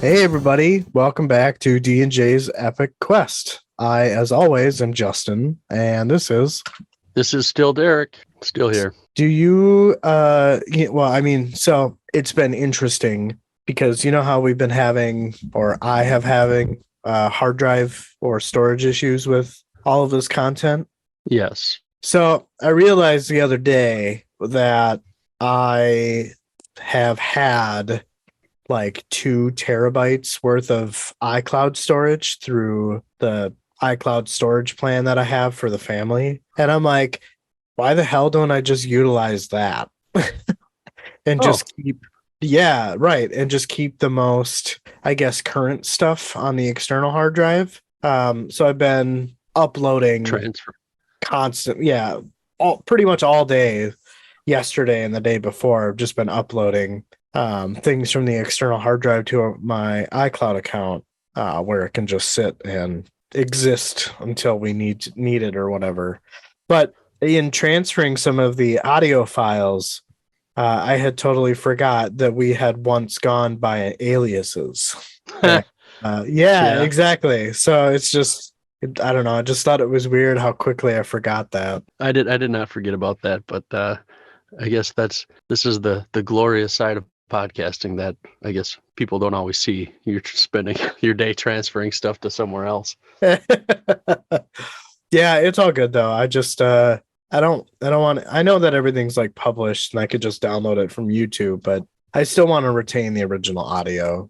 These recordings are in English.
Hey everybody, welcome back to D&J's Epic Quest. I, as always, am Justin, and this is... This is still Derek, still here. Do you, so it's been interesting because you know how we've been having, or I have having, hard drive or storage issues with all of this content? Yes. So I realized the other day that I have had like 2 terabytes worth of iCloud storage through the iCloud storage plan that I have for the family. And I'm like, why the hell don't I just utilize that? And just keep, yeah, right. And just keep the most, I guess, current stuff on the external hard drive. So I've been uploading Transfer. pretty much all day yesterday and the day before. I've just been uploading things from the external hard drive to my iCloud account, where it can just sit and exist until we need it or whatever. But in transferring some of the audio files, I had totally forgot that we had once gone by aliases. Yeah, exactly. So it's just, I don't know. I just thought it was weird how quickly I forgot that. I did not forget about that, but I guess this is the glorious side of podcasting that I guess people don't always see. You're spending your day transferring stuff to somewhere else. Yeah, it's all good though. I just I don't want, I know that everything's like published and I could just download it from YouTube, but I still want to retain the original audio,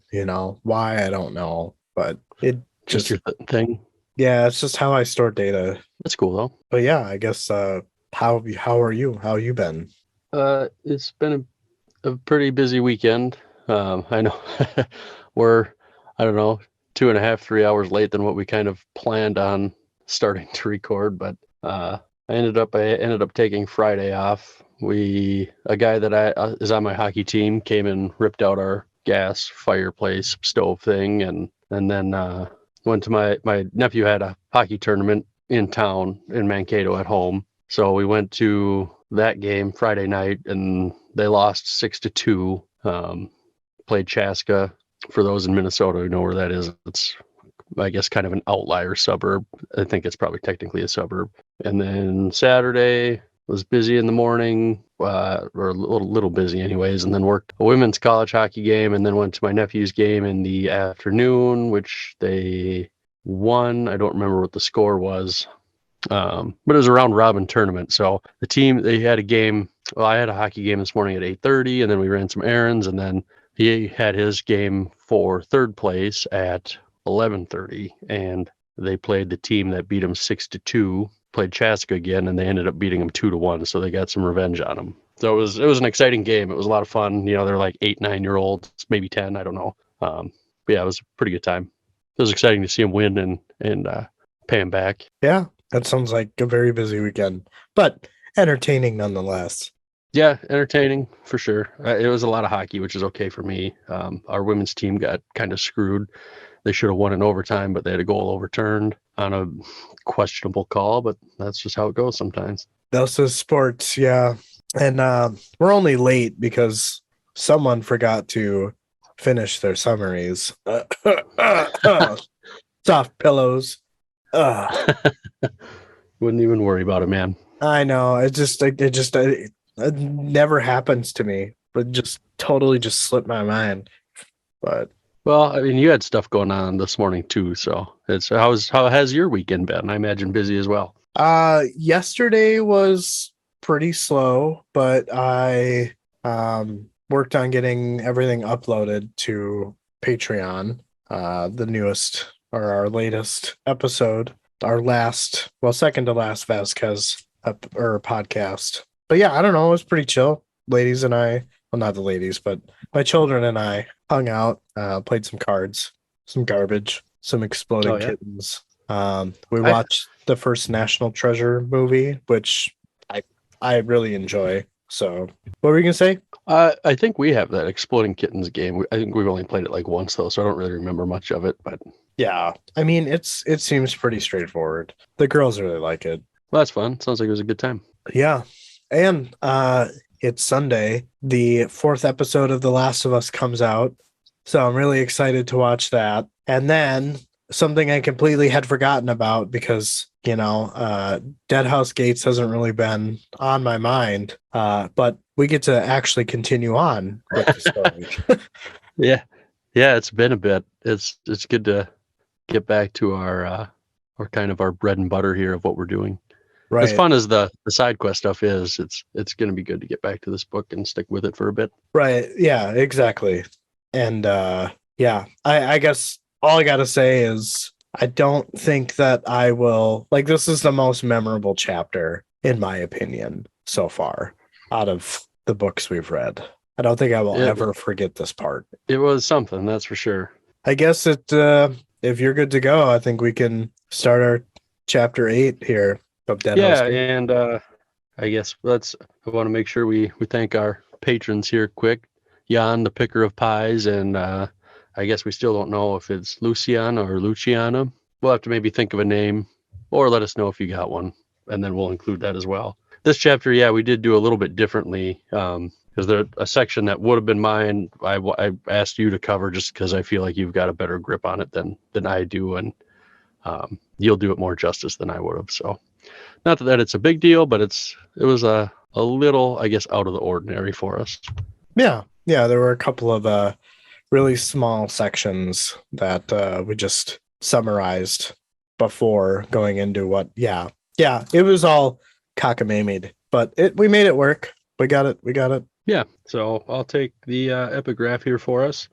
why I don't know, but it Just your thing. Yeah, it's just how I store data. That's cool though. But yeah, I guess how are you? How you been? It's been a pretty busy weekend. I know we're, I don't know, 2.5, 3 hours late than what we kind of planned on starting to record, but I ended up taking Friday off. A guy that is on my hockey team came and ripped out our gas fireplace stove thing, and then went to my nephew had a hockey tournament in town in Mankato at home. So we went to that game Friday night and they lost 6-2. Played Chaska. For those in Minnesota who know where that is, it's, I guess, kind of an outlier suburb. I think it's probably technically a suburb. And then Saturday was busy in the morning, or a little busy anyways, and then worked a women's college hockey game, and then went to my nephew's game in the afternoon, which they won. I don't remember what the score was, but it was a round robin tournament. So the team, they had a game. Well, I had a hockey game this morning at 8:30, and then we ran some errands, and then he had his game for third place at 11:30, and they played the team that beat him 6-2. Played Chaska again, and they ended up beating him 2-1. So they got some revenge on him. So it was an exciting game. It was a lot of fun. They're like 8, 9-year-olds, maybe 10. I don't know. But yeah, it was a pretty good time. It was exciting to see him win and pay him back. Yeah, that sounds like a very busy weekend, but entertaining nonetheless. Yeah, entertaining for sure. It was a lot of hockey, which is okay for me. Our women's team got kind of screwed. They should have won in overtime, but they had a goal overturned on a questionable call, but that's just how it goes sometimes. Those are sports, yeah. And we're only late because someone forgot to finish their summaries. Soft pillows. Wouldn't even worry about it, man. I know. It never happens to me, but just totally just slipped my mind. But well, I mean, you had stuff going on this morning too, so how has your weekend been? I imagine busy as well. Yesterday was pretty slow, but I worked on getting everything uploaded to Patreon. The newest or our latest episode, second to last Vasquez podcast. But yeah, I don't know, it was pretty chill. Ladies and I, well, not the ladies, but my children and I hung out, played some cards, some garbage, some exploding kittens. We watched the first National Treasure movie, which I really enjoy. So what were you gonna say? I think we have that Exploding Kittens game. I think we've only played it like once though, so I don't really remember much of it. But yeah, I mean, it seems pretty straightforward. The girls really like it. Well, that's fun. Sounds like it was a good time. Yeah, and it's Sunday. The 4th episode of The Last of Us comes out. So I'm really excited to watch that. And then something I completely had forgotten about because, Deadhouse Gates hasn't really been on my mind. But we get to actually continue on with the story. Yeah. Yeah, it's been a bit. It's good to get back to our kind of our bread and butter here of what we're doing. As Right. fun as the side quest stuff is, it's going to be good to get back to this book and stick with it for a bit. Right. Yeah, exactly. And yeah, I guess all I gotta say is I don't think that I will like this is the most memorable chapter, in my opinion, so far out of the books we've read. I don't think I will It ever forget this part. it was something, that's for sure. I guess if you're good to go, I think we can start our chapter 8 here of Deadhouse Yeah, Gate. and I guess I want to make sure we thank our patrons here quick. Jan, the picker of pies, and I guess we still don't know if it's Luciana or Luciana. We'll have to maybe think of a name, or let us know if you got one, and then we'll include that as well. This chapter, yeah, we did do a little bit differently because there's a section that would have been mine. I asked you to cover just because I feel like you've got a better grip on it than I do, and you'll do it more justice than I would have. So, not that it's a big deal, but it was a little, I guess, out of the ordinary for us. Yeah. Yeah, there were a couple of really small sections that we just summarized before going into yeah, it was all cockamamie, but we made it work. We got it. Yeah, so I'll take the epigraph here for us.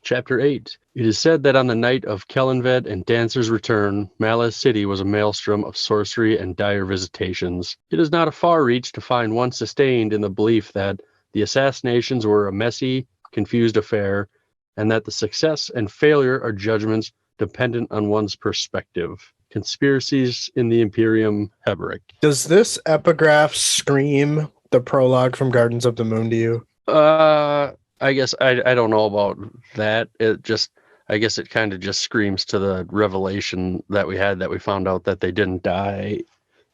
Chapter 8. It is said that on the night of Kellenved and Dancer's return, Malaz City was a maelstrom of sorcery and dire visitations. It is not a far reach to find one sustained in the belief that the assassinations were a messy, confused affair, and that the success and failure are judgments dependent on one's perspective. Conspiracies in the Imperium Heberic. Does this epigraph scream the prologue from Gardens of the Moon to you? I guess I don't know about that. I guess it kind of just screams to the revelation that we had, that we found out that they didn't die,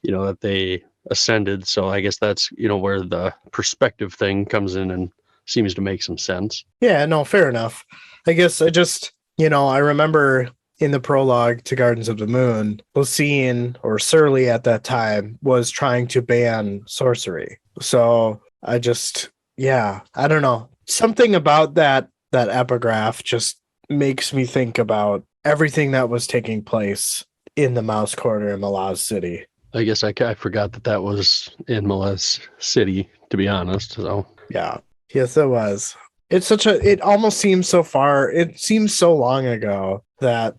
that they ascended. So I guess that's, where the perspective thing comes in and seems to make some sense. Yeah, no, fair enough. I guess I remember in the prologue to Gardens of the Moon, Lucine or Surly at that time was trying to ban sorcery. So I don't know. Something about that epigraph just makes me think about everything that was taking place in the Mouse Quarter in Malaz City. I guess I forgot that was in Malaz City, to be honest. So Yeah. Yes, it was. It almost seems so far, it seems so long ago that,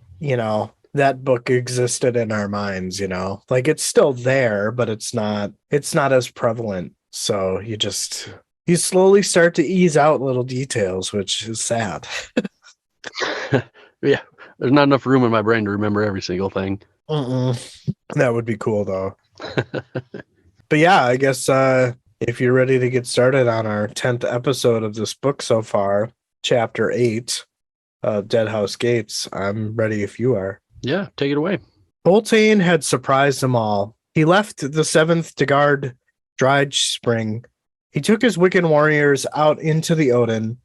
that book existed in our minds, like it's still there, but it's not as prevalent. So you slowly start to ease out little details, which is sad. yeah, there's not enough room in my brain to remember every single thing. That would be cool though. But yeah, I guess if you're ready to get started on our 10th episode of this book so far, chapter 8 of Deadhouse Gates, I'm ready if you are. Yeah, take it away. Coltane had surprised them all. He left the 7th to guard Dryge Spring. He took his Wiccan warriors out into the Odin.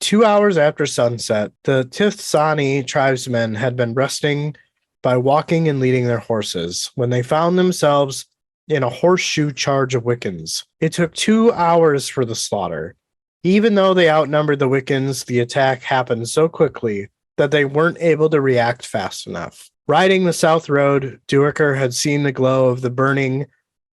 2 hours after sunset, the Tithsani tribesmen had been resting by walking and leading their horses when they found themselves in a horseshoe charge of Wiccans. It took 2 hours for the slaughter. Even though they outnumbered the Wiccans, the attack happened so quickly that they weren't able to react fast enough. Riding the south road, Duiker had seen the glow of the burning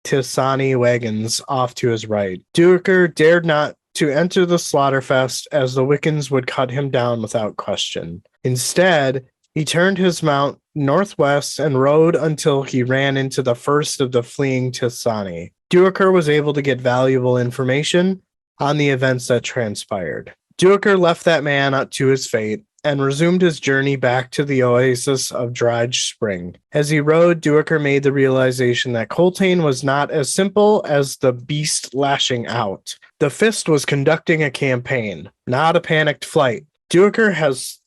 Tithsani wagons off to his right. Duiker dared not to enter the slaughterfest, as the Wiccans would cut him down without question. Instead, he turned his mount northwest and rode until he ran into the first of the fleeing Tithsani. Duiker was able to get valuable information on the events that transpired. Duiker left that man up to his fate and resumed his journey back to the oasis of Dryge Spring. As he rode, Duiker made the realization that Coltane was not as simple as the beast lashing out. The Fist was conducting a campaign, not a panicked flight. Duiker has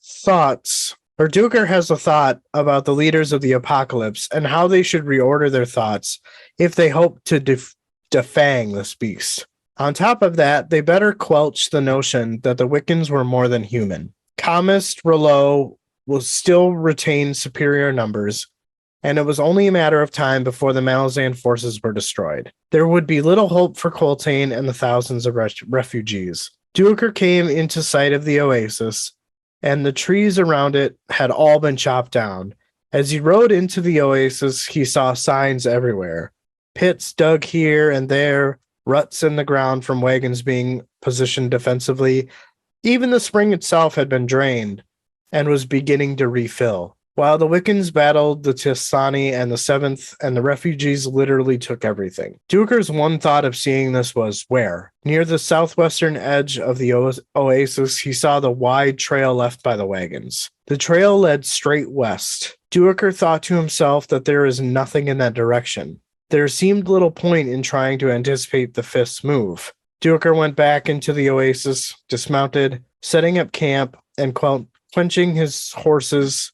a thought about the leaders of the apocalypse and how they should reorder their thoughts if they hope to defang this beast. On top of that, they better quelch the notion that the Wiccans were more than human. Comist Rouleau will still retain superior numbers, and it was only a matter of time before the Malazan forces were destroyed. There would be little hope for Coltane and the thousands of refugees. Duiker came into sight of the oasis, and the trees around it had all been chopped down. As he rode into the oasis, he saw signs everywhere. Pits dug here and there, ruts in the ground from wagons being positioned defensively. Even the spring itself had been drained and was beginning to refill. While the Wiccans battled the Tisani and the Seventh, and the refugees literally took everything. Duker's one thought of seeing this was where? Near the southwestern edge of the oasis, he saw the wide trail left by the wagons. The trail led straight west. Duiker thought to himself that there is nothing in that direction. There seemed little point in trying to anticipate the fifth's move. Duiker went back into the oasis, dismounted, setting up camp, and quenching his horses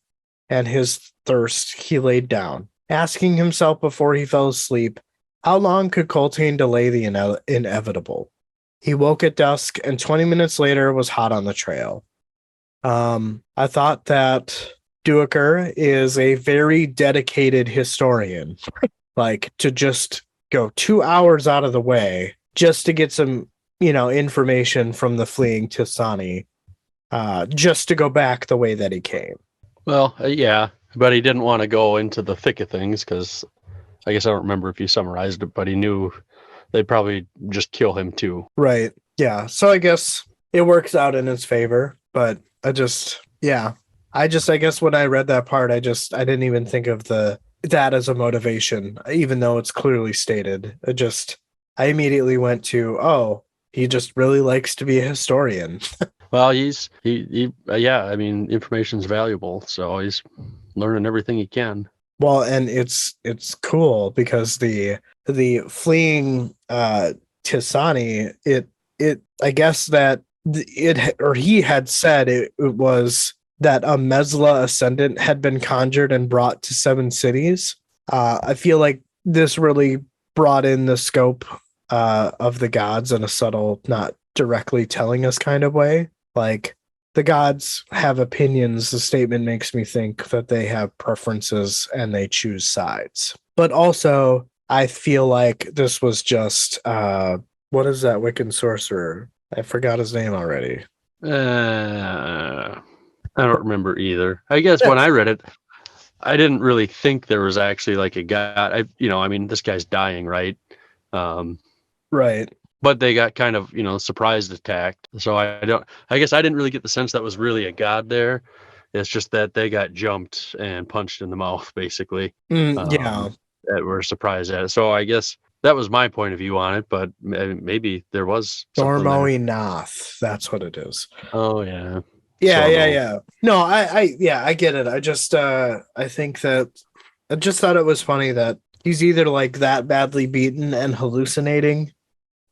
and his thirst, he laid down, asking himself before he fell asleep, how long could Coltane delay the inevitable? He woke at dusk, and 20 minutes later was hot on the trail. I thought that Duiker is a very dedicated historian. Like, to just go 2 hours out of the way just to get some, information from the fleeing Tisani, just to go back the way that he came. Well, yeah, but he didn't want to go into the thick of things because I guess I don't remember if you summarized it, but he knew they'd probably just kill him too. Right. Yeah. So I guess it works out in his favor, but I guess when I read that part, I didn't even think of that as a motivation, even though it's clearly stated. I immediately went to, oh, he just really likes to be a historian. Well, I mean, information's valuable, so he's learning everything he can. Well, and it's cool because the fleeing Tisani, I guess that he had said it was that a Mesla ascendant had been conjured and brought to 7 cities. I feel like this really brought in the scope of the gods in a subtle, not directly telling us kind of way. Like, the gods have opinions. The statement makes me think that they have preferences and they choose sides. But also, I feel like this was just what is that Wiccan sorcerer? I forgot his name already. I don't remember either. I guess when I read it, I didn't really think there was actually like a god. I mean, this guy's dying, right? Right. But they got kind of, surprise attacked. So I guess I didn't really get the sense that was really a god there. It's just that they got jumped and punched in the mouth, basically. Yeah. That were surprised at it. So I guess that was my point of view on it, but maybe there was something there. Dormoe Nath. That's what it is. Oh, yeah. Yeah. No, I get it. I just, I think that I just thought it was funny that he's either like that badly beaten and hallucinating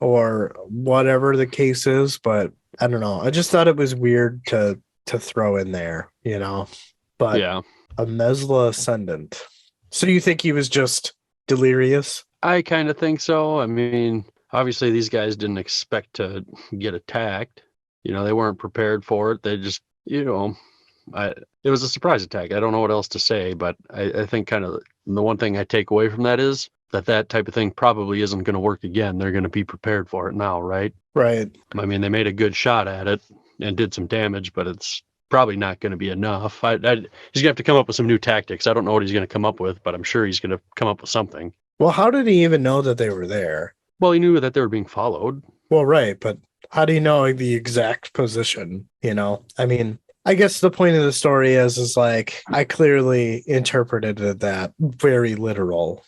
or whatever the case is, but I don't know. I just thought it was weird to throw in there, but yeah, a Mesla ascendant. So you think he was just delirious? I kind of think so. I mean, obviously these guys didn't expect to get attacked. They weren't prepared for it. They just, it was a surprise attack. I don't know what else to say, but I think kind of the one thing I take away from that is that type of thing probably isn't going to work again. They're going to be prepared for it now, right? Right. I mean, they made a good shot at it and did some damage, but it's probably not going to be enough. He's going to have to come up with some new tactics. I don't know what he's going to come up with, but I'm sure he's going to come up with something. Well, how did he even know that they were there? Well, he knew that they were being followed. Well, right, but how do you know the exact position? I mean, I guess the point of the story is like, I clearly interpreted that very literal.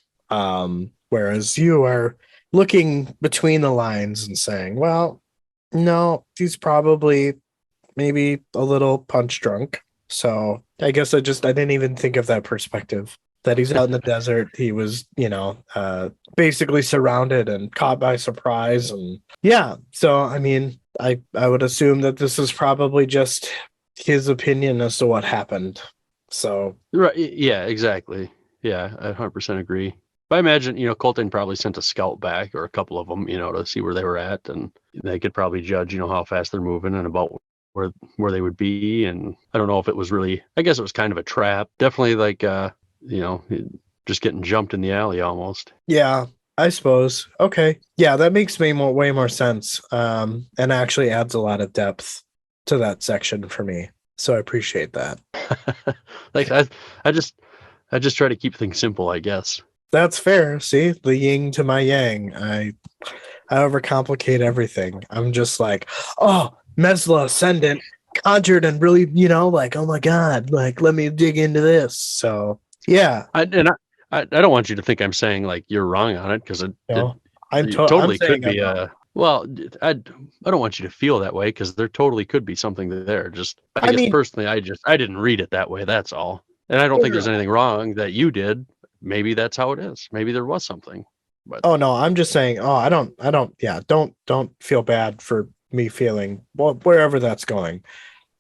Whereas you are looking between the lines and saying, well, no, he's probably maybe a little punch drunk. So I guess I didn't even think of that perspective, that he's out in the desert. He was, basically surrounded and caught by surprise. And yeah, so I mean, I would assume that this is probably just his opinion as to what happened. So right, yeah, exactly. Yeah, I 100% agree. But I imagine, Colton probably sent a scout back, or a couple of them, to see where they were at, and they could probably judge, how fast they're moving and about where they would be, and I don't know if it was really. I guess it was kind of a trap. Definitely like just getting jumped in the alley almost. Yeah, I suppose. Okay. Yeah, that makes way more sense. And actually adds a lot of depth to that section for me. So I appreciate that. Like I just try to keep things simple, I guess. That's fair. See, the yin to my yang. I overcomplicate everything. I'm just like, oh, Mesla Ascendant conjured and really, like, oh my God, like, let me dig into this. So, yeah, I don't want you to think I'm saying like you're wrong on it, because no, it I'm totally could saying I'm be wrong. a well. I don't want you to feel that way, because there totally could be something there. Just I I guess mean, personally, I didn't read it that way. That's all. And I don't think there's anything wrong that you did. Maybe that's how it is. Maybe there was something. But oh no, I'm just saying, oh, yeah, don't feel bad for me feeling well, wherever that's going.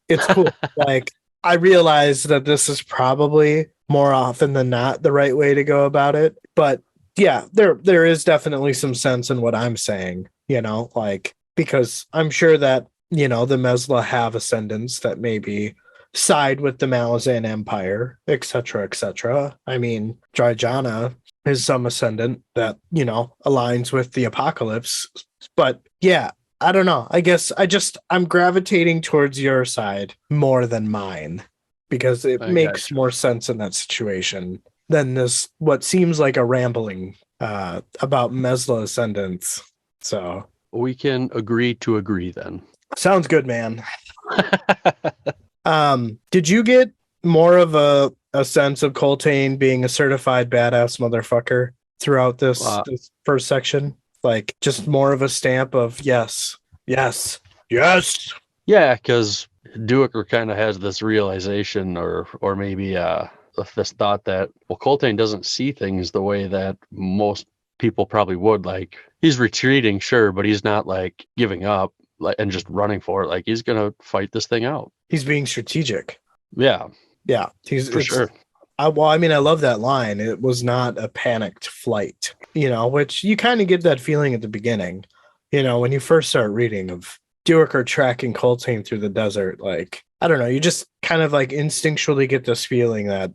It's cool. Like, I realize that this is probably more often than not the right way to go about it. But yeah, there is definitely some sense in what I'm saying, like, because I'm sure that, the Mesla have ascendants that maybe side with the Malazan Empire, etc., etc. I mean, Dryjana is some ascendant that, aligns with the apocalypse. But yeah, I don't know. I guess I'm gravitating towards your side more than mine because it I got makes more sense in that situation than this what seems like a rambling about Mesla ascendants. So we can agree to agree then. sounds good, man. Did you get more of a sense of Coltane being a certified badass motherfucker throughout uh, this first section? Like just more of a stamp of yes, yes, yes. yeah, because Duiker kind of has this realization, or maybe this thought that, well, Coltane doesn't see things the way that most people probably would. Like, he's retreating, sure, but he's not like giving up, like, and just running for it. Like, he's gonna fight this thing out. He's being strategic. Yeah, Yeah, for sure. I mean, I love that line. It was not a panicked flight, which you kind of get that feeling at the beginning, when you first start reading of Duiker tracking Coltane through the desert. Like, I don't know, you just kind of like instinctually get this feeling that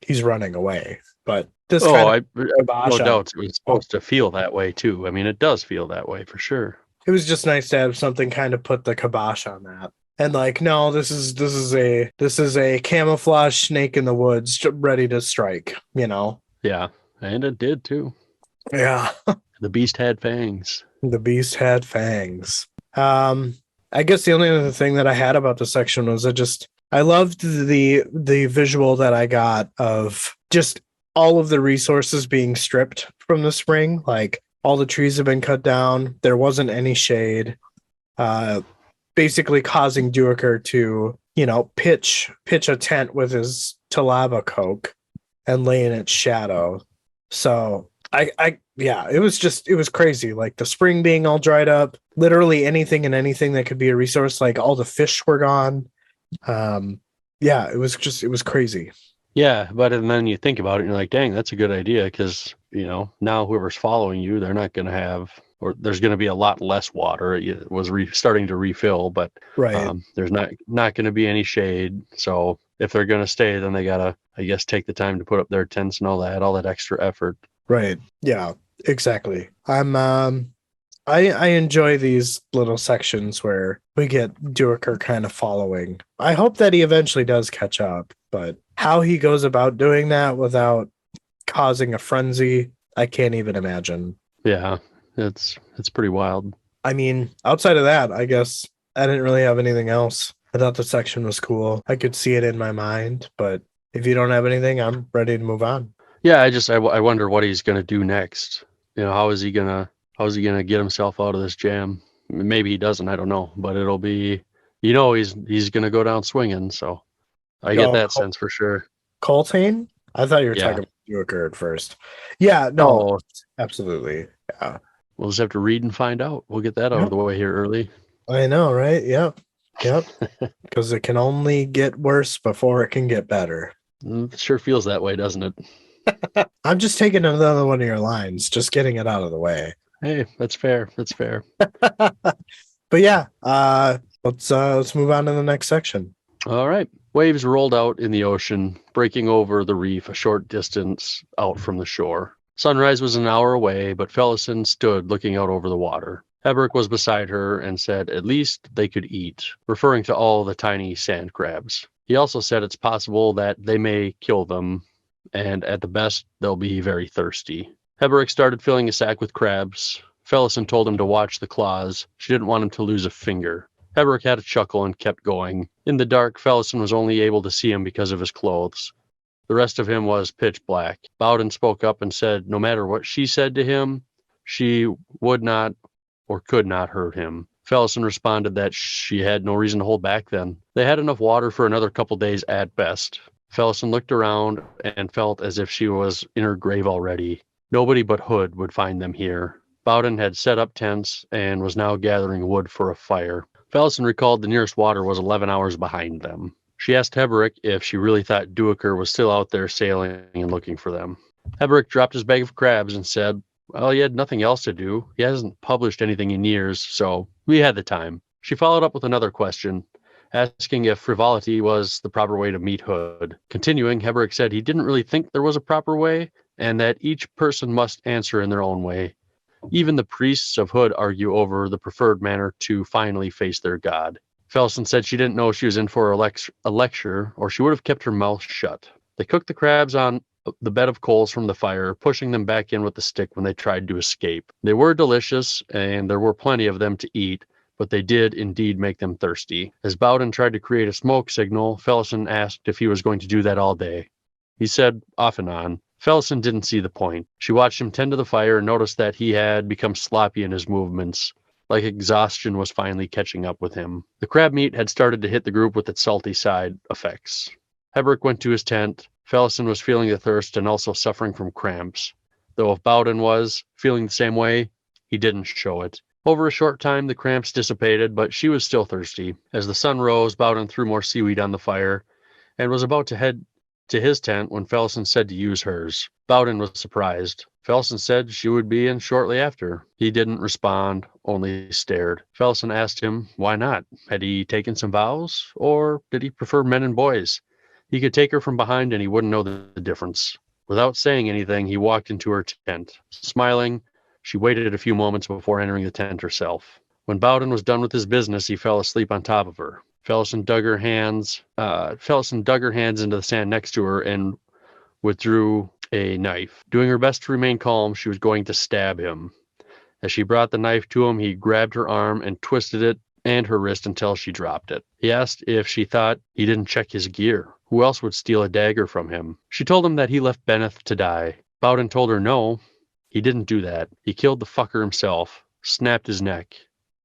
he's running away. But this Oh, kind of no kibosh on doubt it was supposed to feel that way too. I mean, it does feel that way for sure. it was just nice to have something kind of put the kibosh on that. And like, no, this is a camouflage snake in the woods ready to strike, Yeah, and it did too. Yeah. The beast had fangs. The beast had fangs. I guess the only other thing that I had about the section was I loved the visual that I got of just all of the resources being stripped from the spring. Like all the trees have been cut down. There wasn't any shade. Basically causing Duiker to, pitch a tent with his Talaba coke and lay in its shadow. So yeah, it was crazy. Like the spring being all dried up, literally anything and anything that could be a resource, like all the fish were gone. Yeah, it was crazy. Yeah, but and then you think about it and you're like, dang, that's a good idea, because, now whoever's following you, they're not going to have, or there's going to be a lot less water. It was starting to refill, but Right. there's not going to be any shade. So if they're going to stay, then they got to, I guess, take the time to put up their tents and all that extra effort. Right. Yeah, exactly. I enjoy these little sections where we get Duiker kind of following. I hope that he eventually does catch up, but how he goes about doing that without causing a frenzy, I can't even imagine. Yeah, it's pretty wild. I mean, outside of that, I guess I didn't really have anything else. I thought the section was cool. I could see it in my mind, but if you don't have anything, I'm ready to move on. Yeah, I wonder what he's going to do next. How is he gonna get himself out of this jam? Maybe he doesn't. I don't know, but it'll be, he's gonna go down swinging. So I get Oh, that sense for sure. Coltane? I thought you were Yeah. talking about Duiker at first. Yeah, no, Oh, absolutely. Yeah. we'll just have to read and find out. We'll get that out of Yep. the way here early. I know, right? Yep. Yep. Because it can only get worse before it can get better. It sure feels that way, doesn't it? I'm just taking another one of your lines, just getting it out of the way. Hey, that's fair. That's fair. But yeah, let's move on to the next section. All right. Waves rolled out in the ocean, breaking over the reef a short distance out from the shore. Sunrise was an hour away, but Fellison stood looking out over the water. Heberick was beside her and said at least they could eat, referring to all the tiny sand crabs. He also said it's possible that they may kill them, and at the best, they'll be very thirsty. Heberick started filling a sack with crabs. Fellison told him to watch the claws. She didn't want him to lose a finger. Heberick had a chuckle and kept going. In the dark, Fellison was only able to see him because of his clothes. The rest of him was pitch black. Bowden spoke up and said no matter what she said to him, she would not or could not hurt him. Fellison responded that she had no reason to hold back then. They had enough water for another couple days at best. Fellison looked around and felt as if she was in her grave already. Nobody but Hood would find them here. Bowden had set up tents and was now gathering wood for a fire. Fellison recalled the nearest water was 11 hours behind them. She asked Heberick if she really thought Duiker was still out there sailing and looking for them. Heberick dropped his bag of crabs and said, well, he had nothing else to do. He hasn't published anything in years, so we had the time. She followed up with another question, asking if frivolity was the proper way to meet Hood. Continuing, Heberick said he didn't really think there was a proper way, and that each person must answer in their own way. Even the priests of Hood argue over the preferred manner to finally face their god. Fellison said she didn't know she was in for a lecture, or she would have kept her mouth shut. They cooked the crabs on the bed of coals from the fire, pushing them back in with the stick when they tried to escape. They were delicious, and there were plenty of them to eat, but they did indeed make them thirsty. As Bowden tried to create a smoke signal, Fellison asked if he was going to do that all day. He said, off and on. Fellison didn't see the point. She watched him tend to the fire and noticed that he had become sloppy in his movements, like exhaustion was finally catching up with him. The crab meat had started to hit the group with its salty side effects. Heberick went to his tent. Fellison was feeling the thirst and also suffering from cramps. Though if Bowden was feeling the same way, he didn't show it. Over a short time, the cramps dissipated, but she was still thirsty. As the sun rose, Bowden threw more seaweed on the fire and was about to head to his tent when Fellison said to use hers. Bowden was surprised. Fellison said she would be in shortly after. He didn't respond, only stared. Fellison asked him why not. Had he taken some vows, or did he prefer men and boys? He could take her from behind and he wouldn't know the difference. Without saying anything, he walked into her tent. Smiling, she waited a few moments before entering the tent herself. When Bowden was done with his business, he fell asleep on top of her. Fellison dug her hands into the sand next to her and withdrew a knife. Doing her best to remain calm, she was going to stab him. As she brought the knife to him, he grabbed her arm and twisted it and her wrist until she dropped it. He asked if she thought he didn't check his gear. Who else would steal a dagger from him? She told him that he left Benneth to die. Bowden told her no, he didn't do that. He killed the fucker himself, snapped his neck.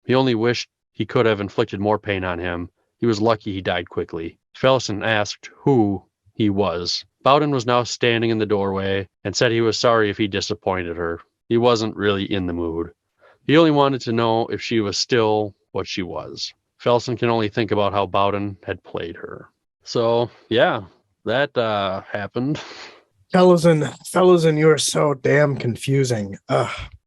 He only wished he could have inflicted more pain on him. He was lucky he died quickly. Fellison asked who he was. Bowden was now standing in the doorway and said he was sorry if he disappointed her. He wasn't really in the mood. He only wanted to know if she was still what she was. Fellison can only think about how Bowden had played her. So, yeah, that happened. Fellowsen, you are so damn confusing.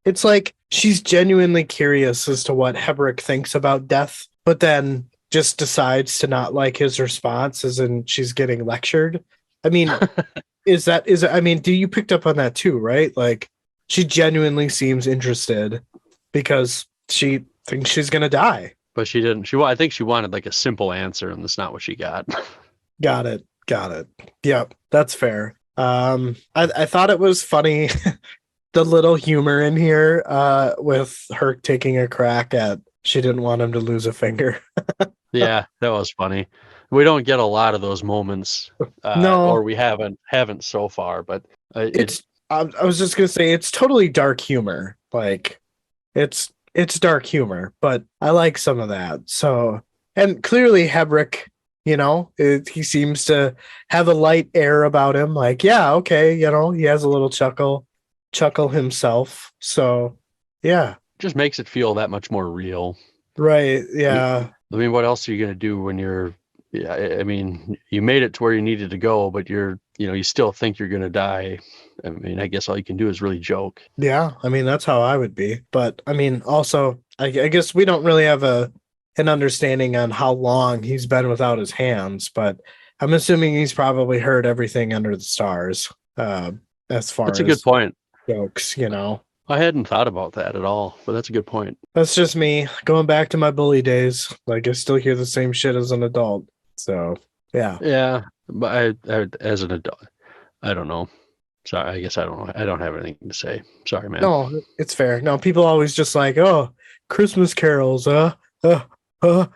It's like she's genuinely curious as to what Heberick thinks about death, but then just decides to not like his response as in she's getting lectured. I mean, do you picked up on that too, right? Like she genuinely seems interested because she thinks she's going to die. But she didn't. I think she wanted like a simple answer, and that's not what she got. Got it. Yep, that's fair. I thought it was funny the little humor in here with her taking a crack at she didn't want him to lose a finger. Yeah, that was funny. We don't get a lot of those moments, No, or we haven't so far. But I was just gonna say it's totally dark humor. Like it's dark humor, but I like some of that. So, and clearly Heberick, he seems to have a light air about him. Like, yeah, okay, he has a little chuckle himself. So, yeah, just makes it feel that much more real. Right. Yeah. I mean, what else are you going to do when you're, yeah, I mean, you made it to where you needed to go, but you still think you're going to die. I mean, I guess all you can do is really joke. Yeah. I mean, that's how I would be. But I mean, also, I guess we don't really have a an understanding on how long he's been without his hands, but I'm assuming he's probably heard everything under the stars, as That's far a good as point. jokes, you know. I hadn't thought about that at all, but that's a good point. That's just me going back to my bully days. Like I still hear the same shit as an adult. So yeah. Yeah, but I as an adult, I don't know. Sorry, I guess I don't know. I don't have anything to say. Sorry, man. No, it's fair. No, people always just like, oh, Christmas carols, uh, uh, uh,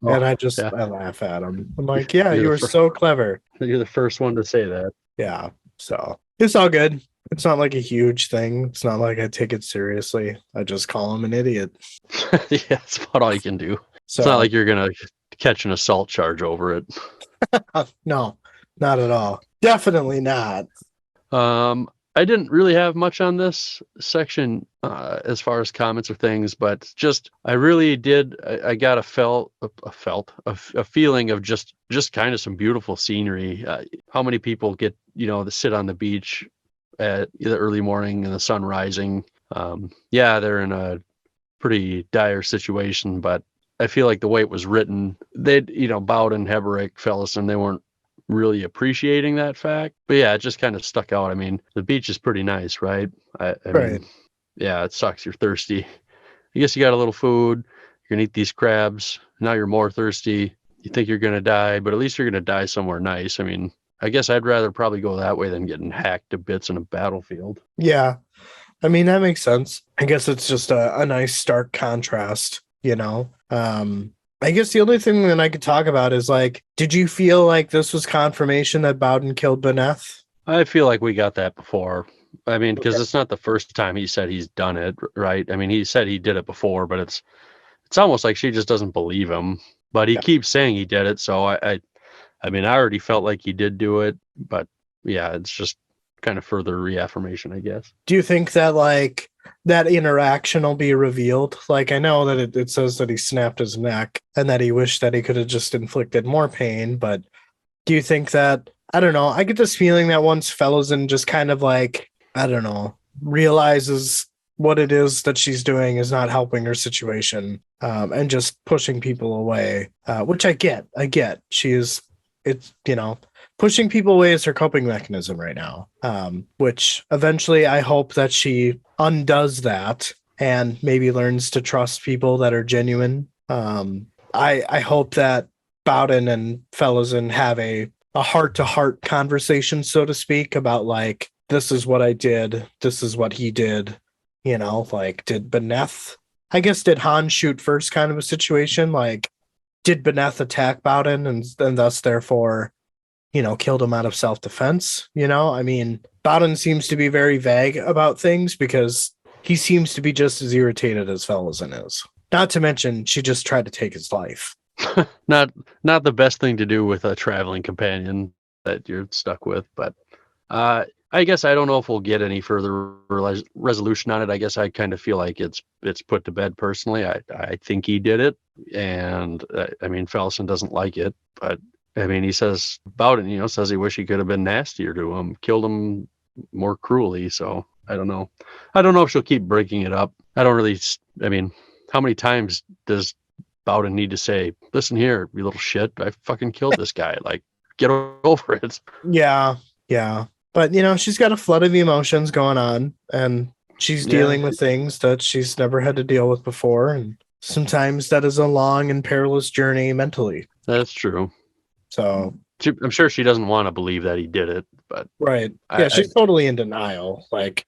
Oh, and yeah, I laugh at them. I'm like, yeah, you're you the were so clever. you're the first one to say that. Yeah. So it's all good. It's not like a huge thing. It's not like I take it seriously. I just call him an idiot. Yeah, that's about all you can do. It's not So like you're gonna catch an assault charge over it. no, not at all. Definitely not. I didn't really have much on this section as far as comments or things, but just I really did. I got a feeling of just kind of some beautiful scenery. How many people get to sit on the beach at the early morning and the sun rising? Yeah, they're in a pretty dire situation, but I feel like the way it was written, they'd Bowden, Heberick, Fellison, they weren't really appreciating that fact. But yeah, it just kind of stuck out. I mean, the beach is pretty nice, right? I Right. mean, yeah, it sucks. You're thirsty. I guess you got a little food. You're gonna eat these crabs. Now you're more thirsty. You think you're gonna die, but at least you're gonna die somewhere nice. I mean, I guess I'd rather probably go that way than getting hacked to bits in a battlefield. Yeah. I mean, that makes sense. I guess it's just a nice stark contrast, you know? I guess the only thing that I could talk about is like, did you feel like this was confirmation that Bowden killed Beneth? I feel like we got that before. I mean, because Okay. it's not the first time he said he's done it, right? I mean, he said he did it before, but it's almost like she just doesn't believe him. But he Yeah. keeps saying he did it, so I mean, I already felt like he did do it, but yeah, it's just kind of further reaffirmation, I guess. Do you think that like that interaction will be revealed? Like, I know that it says that he snapped his neck and that he wished that he could have just inflicted more pain, but do you think that, I don't know, I get this feeling that once Fellowson just kind of like, I don't know, realizes what it is that she's doing is not helping her situation, and just pushing people away, which I get. She is, it's, pushing people away is her coping mechanism right now, which eventually I hope that she undoes that and maybe learns to trust people that are genuine. I hope that Bowden and Fellowson have a heart to heart conversation, so to speak, about like, this is what I did, this is what he did, like, did Beneth, I guess, did Han shoot first kind of a situation? Like, did Beneth attack Bowden and thus therefore, killed him out of self defense? I mean, Bowden seems to be very vague about things because he seems to be just as irritated as Fellowson is. Not to mention, she just tried to take his life. not not the best thing to do with a traveling companion that you're stuck with, but I guess I don't know if we'll get any further resolution on it. I guess I kind of feel like it's put to bed personally. I think he did it, and I mean, Fellowson doesn't like it, but I mean, he says about it, says he wish he could have been nastier to him, killed him more cruelly. So I don't know. I don't know if she'll keep breaking it up. I don't really. I mean, how many times does Bowden need to say, "Listen here, you little shit, I fucking killed this guy. Like, get over it." Yeah, yeah. But she's got a flood of emotions going on, and she's Yeah, dealing with things that she's never had to deal with before, and sometimes that is a long and perilous journey mentally. that's true. So, I'm sure she doesn't want to believe that he did it, but right. Yeah, I she's totally in denial. Like,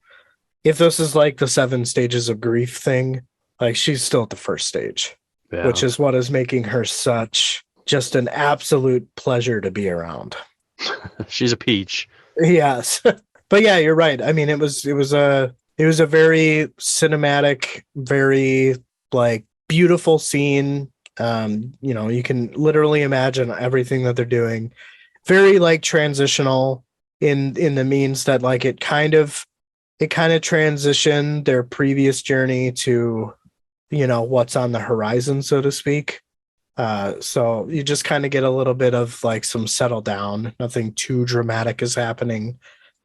if this is like the 7 stages of grief thing, like, she's still at the first stage, which yeah, is what is making her such just an absolute pleasure to be around. she's a peach. Yes. But yeah, you're right. I mean, it was a very cinematic, very like beautiful scene. You can literally imagine everything that they're doing. Very like transitional in the means that like it kind of transitioned their previous journey to what's on the horizon, so to speak. So you just kind of get a little bit of like some settle down. Nothing too dramatic is happening.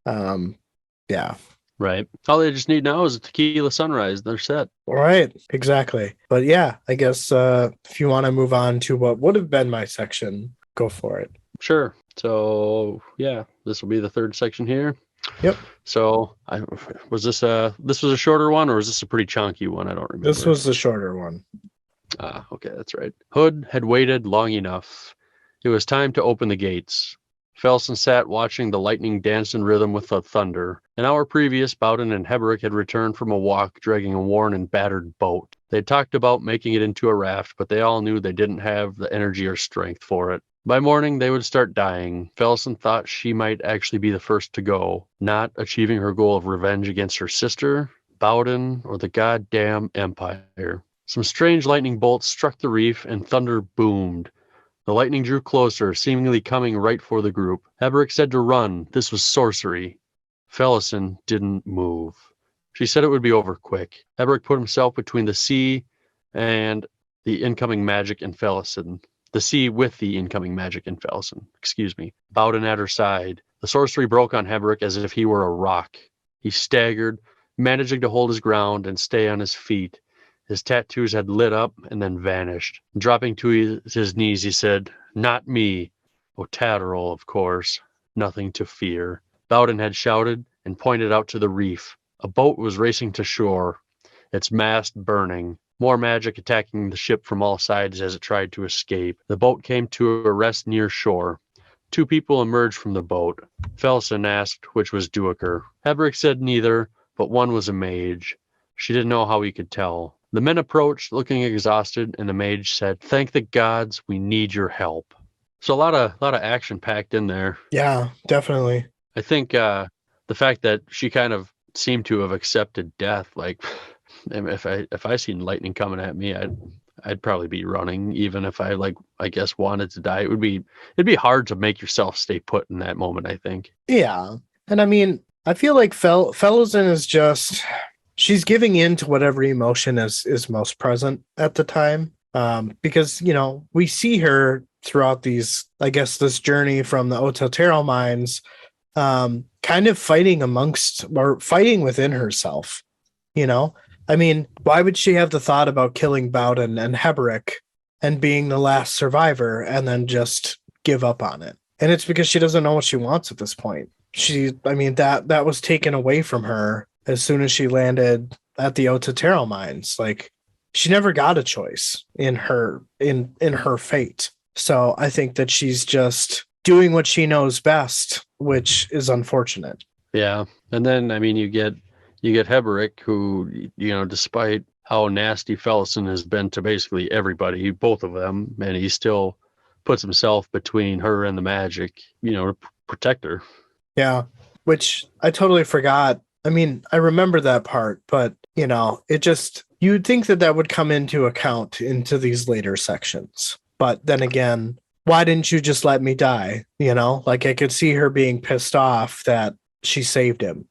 Yeah. Right. All they just need now is a tequila sunrise. They're set. Right, exactly. But yeah, I guess if you want to move on to what would have been my section, go for it. Sure. So yeah, this will be the third section here. Yep. So was this a shorter one, or was this a pretty chunky one? I don't remember. This was the shorter one. Okay, that's right. Hood had waited long enough. It was time to open the gates. Felsen sat watching the lightning dance in rhythm with the thunder. An hour previous, Bowden and Heberick had returned from a walk dragging a worn and battered boat. They had talked about making it into a raft, but they all knew they didn't have the energy or strength for it. By morning, they would start dying. Felsen thought she might actually be the first to go, not achieving her goal of revenge against her sister, Bowden, or the goddamn Empire. Some strange lightning bolts struck the reef and thunder boomed. The lightning drew closer, seemingly coming right for the group. Heberick said to run. This was sorcery. Felsen didn't move. She said it would be over quick. Heberick put himself between the sea and the incoming magic in Felsen. The sea with the incoming magic in Felsen. Bowden at her side. The sorcery broke on Heberick as if he were a rock. He staggered, managing to hold his ground and stay on his feet. His tattoos had lit up and then vanished. Dropping to his knees, he said, "Not me. Otaterol, of course. Nothing to fear." Bowden had shouted and pointed out to the reef. A boat was racing to shore, its mast burning. More magic attacking the ship from all sides as it tried to escape. The boat came to a rest near shore. Two people emerged from the boat. Felsen asked which was Duiker. Heberick said neither, but one was a mage. She didn't know how he could tell. The men approached, looking exhausted, and the mage said, "Thank the gods, we need your help." So a lot of action packed in there. Yeah, definitely. I think the fact that she kind of seemed to have accepted death, like if I seen lightning coming at me, I'd probably be running, even if I wanted to die. It'd be hard to make yourself stay put in that moment, I think. Yeah. And I mean, I feel like Felsen is just she's giving in to whatever emotion is most present at the time. Because, we see her throughout these, I guess, this journey from the Otatero mines, kind of fighting within herself, I mean, why would she have the thought about killing Bowden and Heberick and being the last survivor and then just give up on it? And it's because she doesn't know what she wants at this point. That was taken away from her as soon as she landed at the Otatero mines. Like, she never got a choice in her fate. So I think that she's just doing what she knows best, which is unfortunate. Yeah. And then, I mean, you get Heberick, who, despite how nasty Felsen has been to basically everybody, both of them, and he still puts himself between her and the magic, to protect her. Yeah, which I totally forgot. I mean, I remember that part, but, it just, you'd think that would come into account into these later sections. But then again, why didn't you just let me die? Like, I could see her being pissed off that she saved him,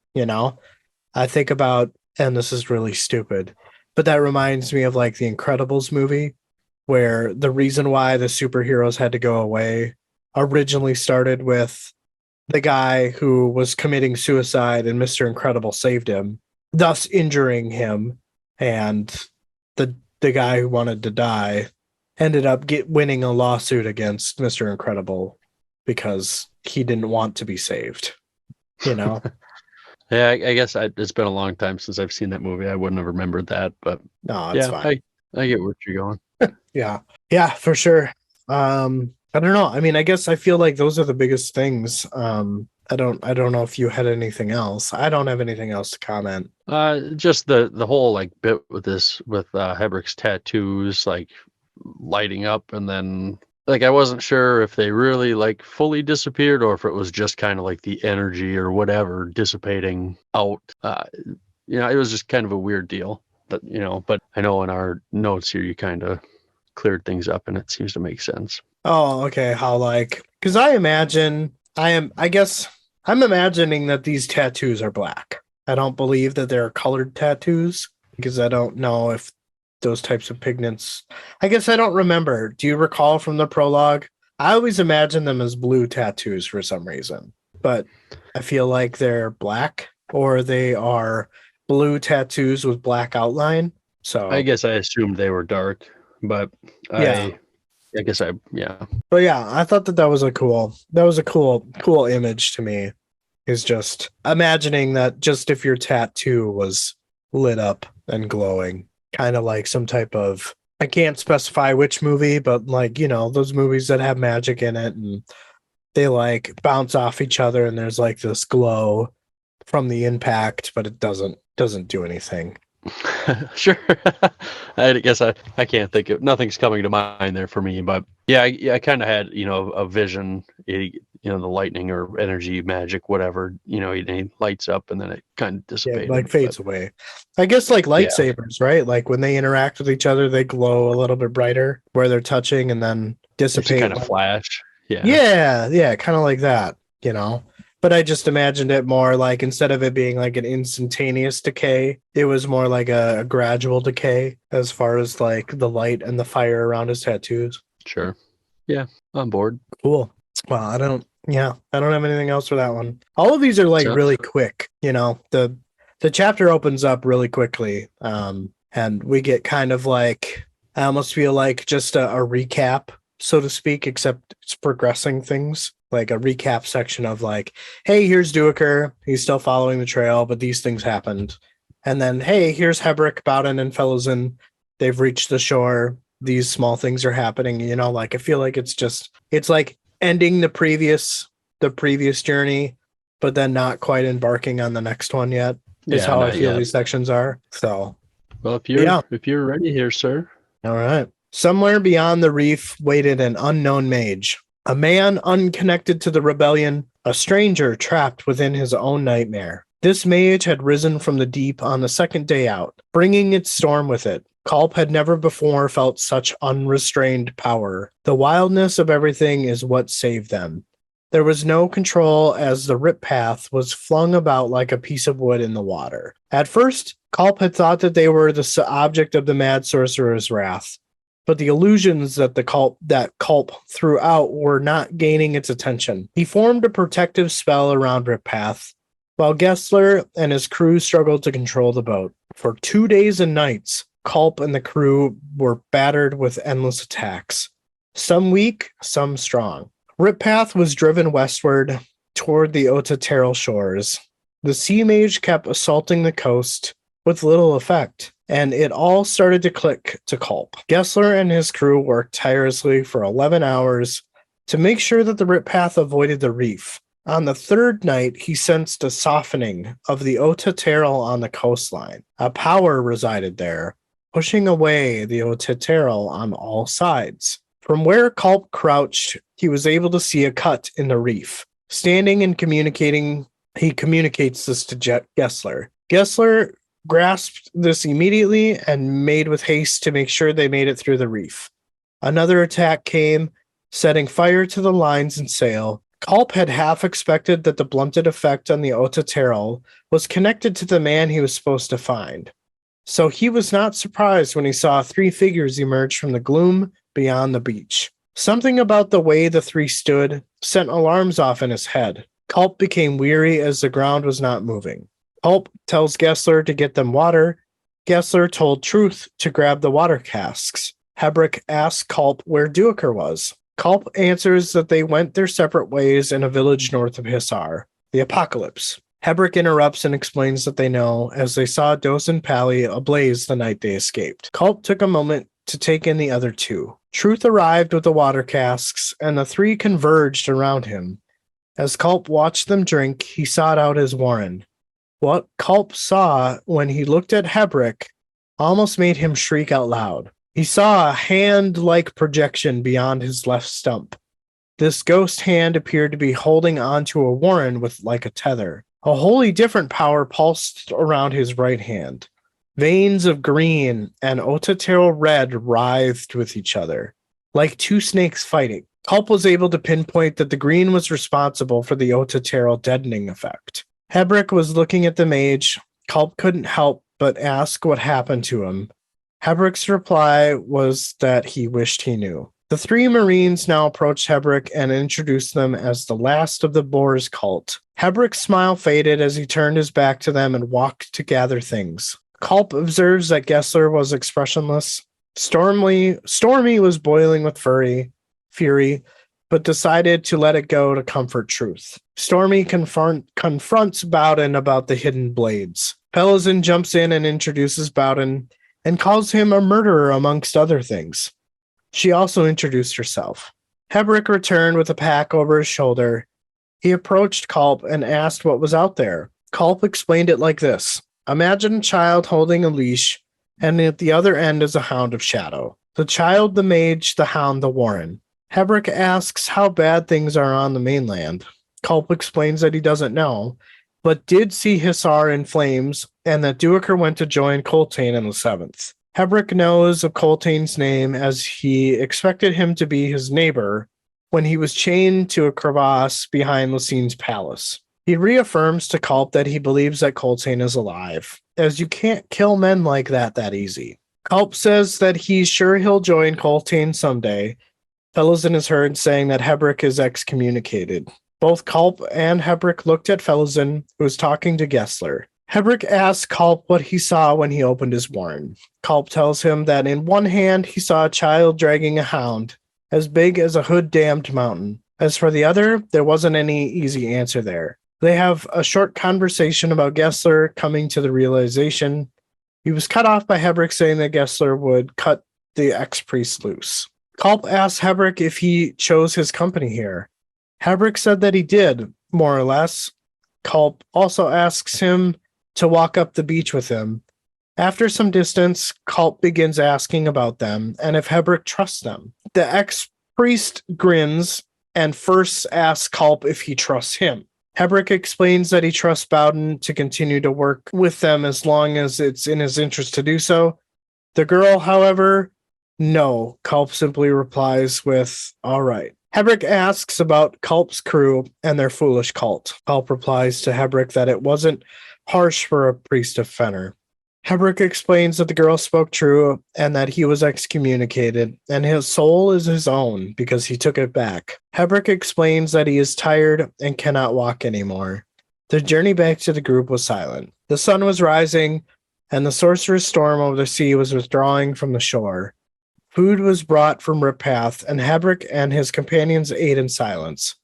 I think about, and this is really stupid, but that reminds me of like the Incredibles movie, where the reason why the superheroes had to go away originally started with the guy who was committing suicide and Mr. Incredible saved him, thus injuring him. And the guy who wanted to die ended up winning a lawsuit against Mr. Incredible because he didn't want to be saved, Yeah, I guess it's been a long time since I've seen that movie. I wouldn't have remembered that, but no, it's fine. I get where you're going. Yeah, for sure. I don't know. I mean, I guess I feel like those are the biggest things. I don't know if you had anything else. I don't have anything else to comment. Just the whole like bit with Heberick's tattoos like lighting up, and then like I wasn't sure if they really like fully disappeared or if it was just kind of like the energy or whatever dissipating out. It was just kind of a weird deal. But I know in our notes here you kind of cleared things up, and it seems to make sense. Oh, okay. How because I guess I'm imagining that these tattoos are black. I don't believe that they're colored tattoos because I don't know if those types of pigments. I guess I don't remember. Do you recall from the prologue? I always imagine them as blue tattoos for some reason, but I feel like they're black. or they are blue tattoos with black outline. So I guess I assumed they were dark, but yeah. I guess yeah. But yeah, I thought that was a cool image to me. Is just imagining that just if your tattoo was lit up and glowing, kind of like some type of, I can't specify which movie, but like, those movies that have magic in it and they like bounce off each other and there's like this glow from the impact, but it doesn't do anything. Sure. I guess I can't think of nothing's coming to mind there for me, but yeah, I kind of had a vision, the lightning or energy, magic, whatever, it lights up and then it kind of Yeah, it dissipated. like fades away. I guess like Yeah, lightsabers, right? Like when they interact with each other, they glow a little bit brighter where they're touching and then it's a dissipate. kind of flash. Yeah, Yeah, kind of like that, But I just imagined it more like instead of it being like an instantaneous decay, it was more like a gradual decay as far as like the light and the fire around his tattoos. sure. Yeah, on board. Cool. Well, I don't have anything else for that one. All of these are like So, really quick, The chapter opens up really quickly. And we get kind of like, I almost feel like just a recap, so to speak, except it's progressing things, like a recap section of like, hey, here's Duiker. He's still following the trail, but these things happened. And then, hey, here's Hebrick, Bowden, and Fellowsen. They've reached the shore. These small things are happening. Like I feel like it's like ending the previous journey, but then not quite embarking on the next one yet. Is yeah, how I not feel yet. these sections are. So, Well, yeah. if you're ready here, sir. All right. Somewhere beyond the reef waited an unknown mage, a man unconnected to the rebellion, a stranger trapped within his own nightmare. This mage had risen from the deep on the second day out, bringing its storm with it. Culp had never before felt such unrestrained power. The wildness of everything is what saved them. There was no control as the rip path was flung about like a piece of wood in the water. At first, Culp had thought that they were the object of the mad sorcerer's wrath, but the illusions that Culp threw out were not gaining its attention. He formed a protective spell around Rip Path, while Gessler and his crew struggled to control the boat. For 2 days and nights, Culp and the crew were battered with endless attacks, some weak, some strong. Rip Path was driven westward toward the Otaterral shores. The sea mage kept assaulting the coast with little effect, and it all started to click to Culp. Gessler and his crew worked tirelessly for 11 hours to make sure that the Rip Path avoided the reef. On the third night, he sensed a softening of the Otaterral on the coastline. A power resided there, pushing away the Otaterral on all sides. From where Culp crouched, he was able to see a cut in the reef. Standing and communicating, he communicates this to Gessler. Gessler grasped this immediately and made with haste to make sure they made it through the reef. Another attack came, setting fire to the lines and sail. Culp had half expected that the blunted effect on the Otaterral was connected to the man he was supposed to find. So he was not surprised when he saw 3 figures emerge from the gloom beyond the beach. Something about the way the 3 stood sent alarms off in his head. Culp became weary as the ground was not moving. Culp tells Gessler to get them water. Gessler told Truth to grab the water casks. Hebrick asks Culp where Duiker was. Culp answers that they went their separate ways in a village north of Hissar, the Apocalypse. Hebrick interrupts and explains that they know, as they saw Dosen Pally ablaze the night they escaped. Culp took a moment to take in the other 2. Truth arrived with the water casks, and the 3 converged around him. As Culp watched them drink, he sought out his warren. What Culp saw when he looked at Hebrick almost made him shriek out loud. He saw a hand-like projection beyond his left stump. This ghost hand appeared to be holding onto a warren with like a tether. A wholly different power pulsed around his right hand. Veins of green and Otaterral red writhed with each other, like 2 snakes fighting. Culp was able to pinpoint that the green was responsible for the Otaterral deadening effect. Hebrick was looking at the mage. Culp couldn't help but ask what happened to him. Hebrick's reply was that he wished he knew. The three Marines now approached Hebrick and introduced them as the last of the Boar's cult. Hebrick's smile faded as he turned his back to them and walked to gather things. Culp observes that Gessler was expressionless. Stormy was boiling with fury, but decided to let it go to comfort Truth. Stormy confronts Bowden about the hidden blades. Malazan jumps in and introduces Bowden and calls him a murderer amongst other things. She also introduced herself. Hebrick returned with a pack over his shoulder. He approached Culp and asked what was out there. Culp explained it like this. Imagine a child holding a leash, and at the other end is a hound of shadow. The child, the mage, the hound, the warren. Hebrick asks how bad things are on the mainland. Culp explains that he doesn't know, but did see Hissar in flames, and that Duiker went to join Coltane in the 7th. Hebrick knows of Coltane's name as he expected him to be his neighbor when he was chained to a crevasse behind Lacine's palace. He reaffirms to Culp that he believes that Coltane is alive, as you can't kill men like that easy. Culp says that he's sure he'll join Coltane someday. Malazan is heard saying that Hebrick is excommunicated. Both Culp and Hebrick looked at Malazan, who was talking to Gessler. Hebrick asks Culp what he saw when he opened his warren. Culp tells him that in one hand he saw a child dragging a hound, as big as a hood-dammed mountain. As for the other, there wasn't any easy answer there. They have a short conversation about Gessler coming to the realization. He was cut off by Hebrick saying that Gessler would cut the ex-priest loose. Culp asks Hebrick if he chose his company here. Hebrick said that he did, more or less. Culp also asks him to walk up the beach with him. After some distance, Culp begins asking about them and if Hebrick trusts them. The ex-priest grins and first asks Culp if he trusts him. Hebrick explains that he trusts Bowden to continue to work with them as long as it's in his interest to do so. The girl, however, no. Culp simply replies with, all right. Hebrick asks about Culp's crew and their foolish cult. Culp replies to Hebrick that it wasn't harsh for a priest of Fenner. Hebrick explains that the girl spoke true and that he was excommunicated, and his soul is his own because he took it back. Hebrick explains that he is tired and cannot walk anymore. The journey back to the group was silent. The sun was rising, and the sorcerer's storm over the sea was withdrawing from the shore. Food was brought from Rippath, and Hebrick and his companions ate in silence.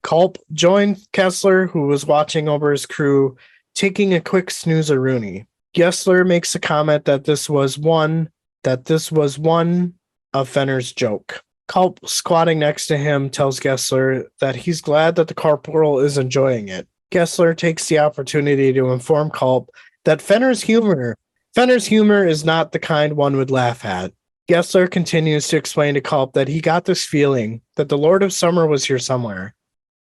Culp joined Kessler, who was watching over his crew, taking a quick snooze-a-rooney. Gessler makes a comment that this was one of Fenner's joke. Culp, squatting next to him, tells Gessler that he's glad that the corporal is enjoying it. Gessler takes the opportunity to inform Culp that Fenner's humor is not the kind one would laugh at. Gessler continues to explain to Culp that he got this feeling that the Lord of Summer was here somewhere,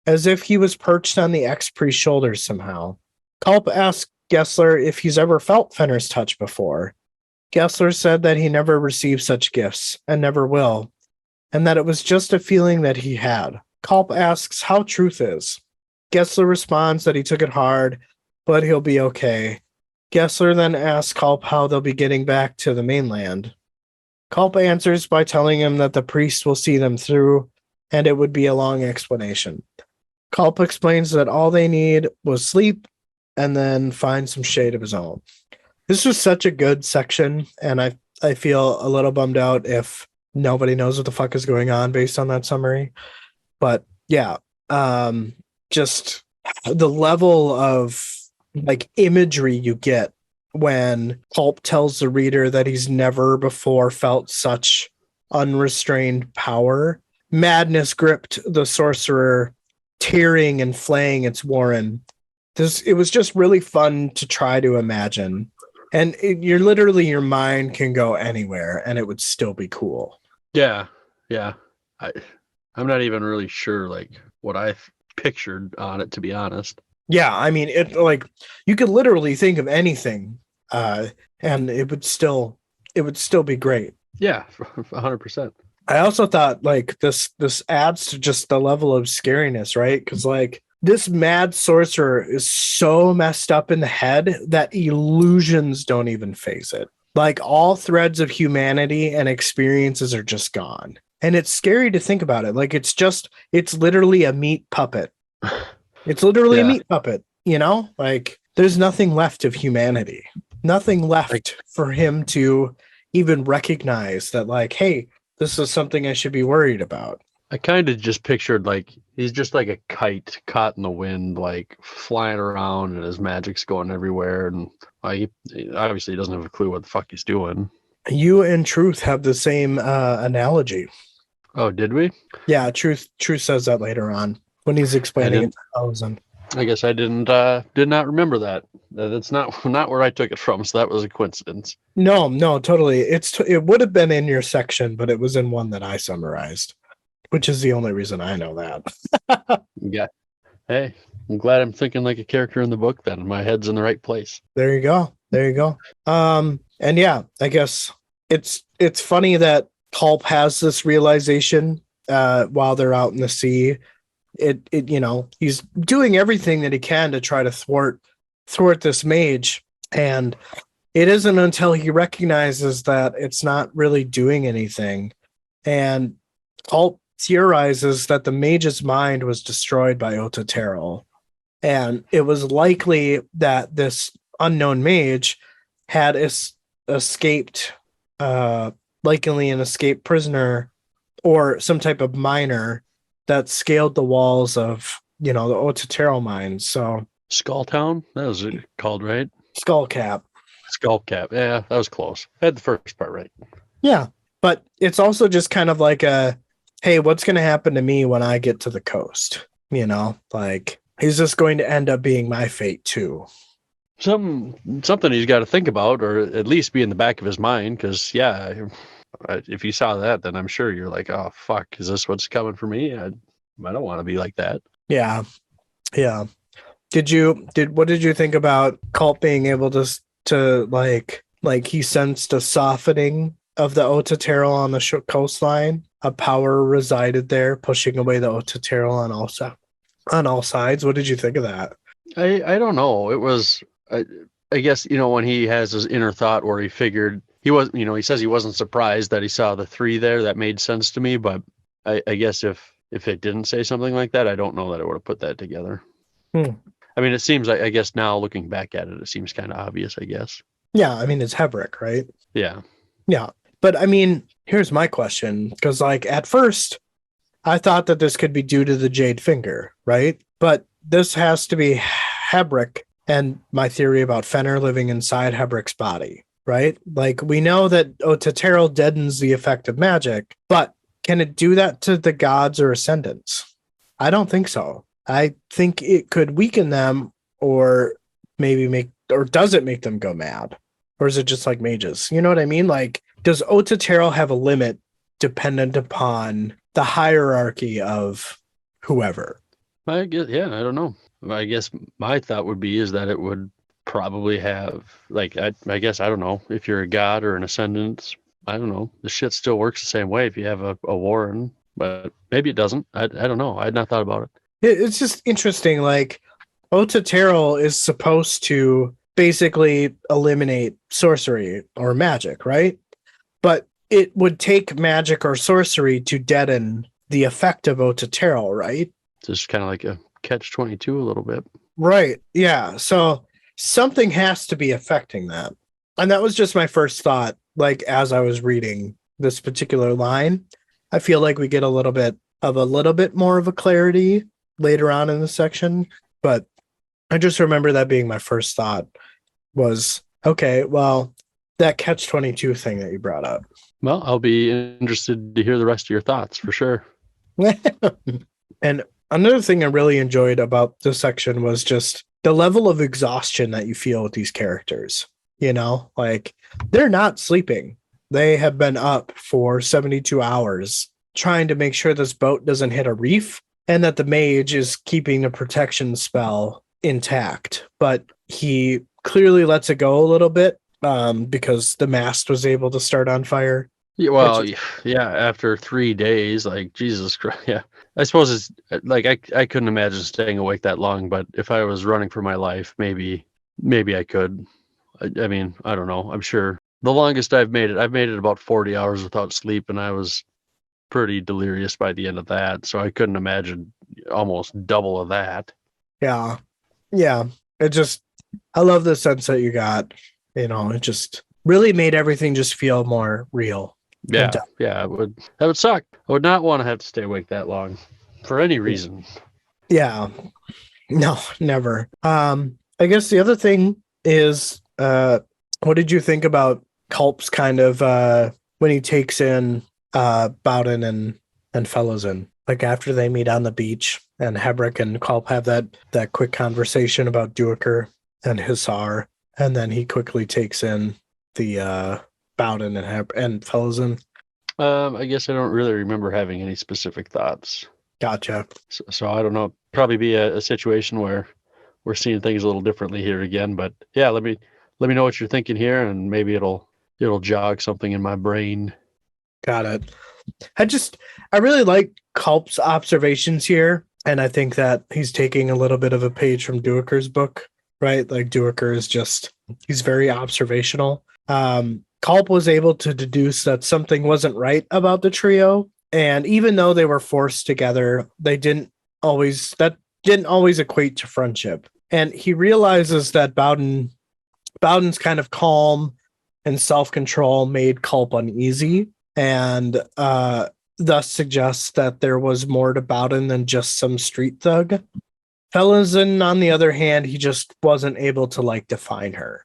as if he was perched on the ex-priest's shoulders somehow. Culp asks Gessler if he's ever felt Fenner's touch before. Gessler said that he never received such gifts, and never will, and that it was just a feeling that he had. Culp asks how Truth is. Gessler responds that he took it hard, but he'll be okay. Gessler then asks Culp how they'll be getting back to the mainland. Culp answers by telling him that the priest will see them through, and it would be a long explanation. Culp explains that all they need was sleep, and then find some shade of his own. This was such a good section, and I feel a little bummed out if nobody knows what the fuck is going on based on that summary. But yeah, just the level of like imagery you get when Culp tells the reader that he's never before felt such unrestrained power. Madness gripped the sorcerer, tearing and flaying its warren. It was just really fun to try to imagine. And your mind can go anywhere and it would still be cool. Yeah. I'm not even really sure like what I pictured on it, to be honest. Yeah, I mean, it like you could literally think of anything, and it would still be great. Yeah, 100%. I also thought like this adds to just the level of scariness, right? Because like this mad sorcerer is so messed up in the head that illusions don't even phase it. Like all threads of humanity and experiences are just gone. And it's scary to think about it. Like it's literally a meat puppet. It's literally a Yeah, meat puppet, you know? Like there's nothing left of humanity. Nothing like left for him to even recognize that like, hey, this is something I should be worried about. I kind of just pictured like he's just like a kite caught in the wind, like flying around, and his magic's going everywhere, and like he obviously doesn't have a clue what the fuck he's doing. You and Truth have the same analogy. Oh, did we? Yeah, Truth says that later on when he's I explaining it didn't. to Malazan. I guess I did not remember that. That's not where I took it from. So that was a coincidence. No, no, totally. It would have been in your section, but it was in one that I summarized, which is the only reason I know that. Yeah. Hey, I'm glad I'm thinking like a character in the book. Then my head's in the right place. There you go. There you go. And yeah, I guess it's funny that Culp has this realization while they're out in the sea. It he's doing everything that he can to try to thwart this mage, and it isn't until he recognizes that it's not really doing anything, and Culp theorizes that the mage's mind was destroyed by Otaterol, and it was likely that this unknown mage had escaped, likely an escaped prisoner or some type of miner that scaled the walls of the Otatero mines. So Skull Town. That was it called, right? Skullcap. Skull Cap. Yeah, that was close. I had the first part right. Yeah, but it's also just kind of like a, hey, what's going to happen to me when I get to the coast? Like he's just going to end up being my fate too. Something he's got to think about, or at least be in the back of his mind. Because yeah, if you saw that, then I'm sure you're like, oh fuck, is this what's coming for me? I don't want to be like that. Yeah, yeah. What did you think about Culp being able to like he sensed a softening of the Otatero on the coastline? A power resided there, pushing away the Otatero on all sides. What did you think of that? I don't know. It was I guess when he has his inner thought where he figured he says he wasn't surprised that he saw the three there. That made sense to me, but I guess if it didn't say something like that, I don't know that it would have put that together. I mean, it seems like, I guess now looking back at it, it seems kind of obvious, I guess. Yeah, I mean it's Hebrick, right? Yeah. Yeah. But I mean, here's my question, because like at first I thought that this could be due to the Jade Finger, right? But this has to be Hebrick and my theory about Fenner living inside Hebrick's body, right? Like we know that Otatero deadens the effect of magic, but can it do that to the gods or ascendants? I don't think so. I think it could weaken them, or maybe does it make them go mad? Or is it just like mages? You know what I mean? Like, does Otatero have a limit dependent upon the hierarchy of whoever? I guess, yeah, I don't know. I guess my thought would be is that it would probably have, like, I guess, I don't know, if you're a god or an ascendant, I don't know. The shit still works the same way if you have a warren, but maybe it doesn't. I don't know. I had not thought about it. It's just interesting. Like, Otatero is supposed to basically eliminate sorcery or magic, right? But it would take magic or sorcery to deaden the effect of Otatero, right? Just kind of like a catch-22 a little bit. Right. Yeah. So something has to be affecting that. And that was just my first thought. Like, as I was reading this particular line, I feel like we get a little bit more of a clarity later on in the section. But I just remember that being my first thought was, okay, well, that catch-22 thing that you brought up. Well, I'll be interested to hear the rest of your thoughts for sure. And another thing I really enjoyed about this section was just the level of exhaustion that you feel with these characters. Like they're not sleeping. They have been up for 72 hours trying to make sure this boat doesn't hit a reef and that the mage is keeping the protection spell intact. But he clearly lets it go a little bit because the mast was able to start on fire. Yeah, well, yeah, after 3 days, like, Jesus Christ, yeah. I suppose it's like I couldn't imagine staying awake that long, but if I was running for my life, maybe I could. I mean, I don't know. I'm sure the longest I've made it about 40 hours without sleep, and I was pretty delirious by the end of that. So I couldn't imagine almost double of that. Yeah. Yeah. I love the sense that you got. It just really made everything just feel more real. Yeah, that would suck. I would not want to have to stay awake that long for any reason. Yeah. No, never. I guess the other thing is, what did you think about Culp's kind of when he takes in Bowden and Fellowsen, like after they meet on the beach and Hebrick and Culp have that quick conversation about Duiker and Hisar, and then he quickly takes in the Bowden and Fellowsen. I guess I don't really remember having any specific thoughts. Gotcha. So I don't know. Probably be a situation where we're seeing things a little differently here again. But yeah, let me know what you're thinking here, and maybe it'll jog something in my brain. Got it. I really like Culp's observations here, and I think that he's taking a little bit of a page from Duiker's book, right? Like Duiker is he's very observational. Culp was able to deduce that something wasn't right about the trio, and even though they were forced together, that didn't always equate to friendship. And he realizes that Bowden's kind of calm and self-control made Culp uneasy, and thus suggests that there was more to Bowden than just some street thug. Fellowsen, on the other hand, he just wasn't able to define her.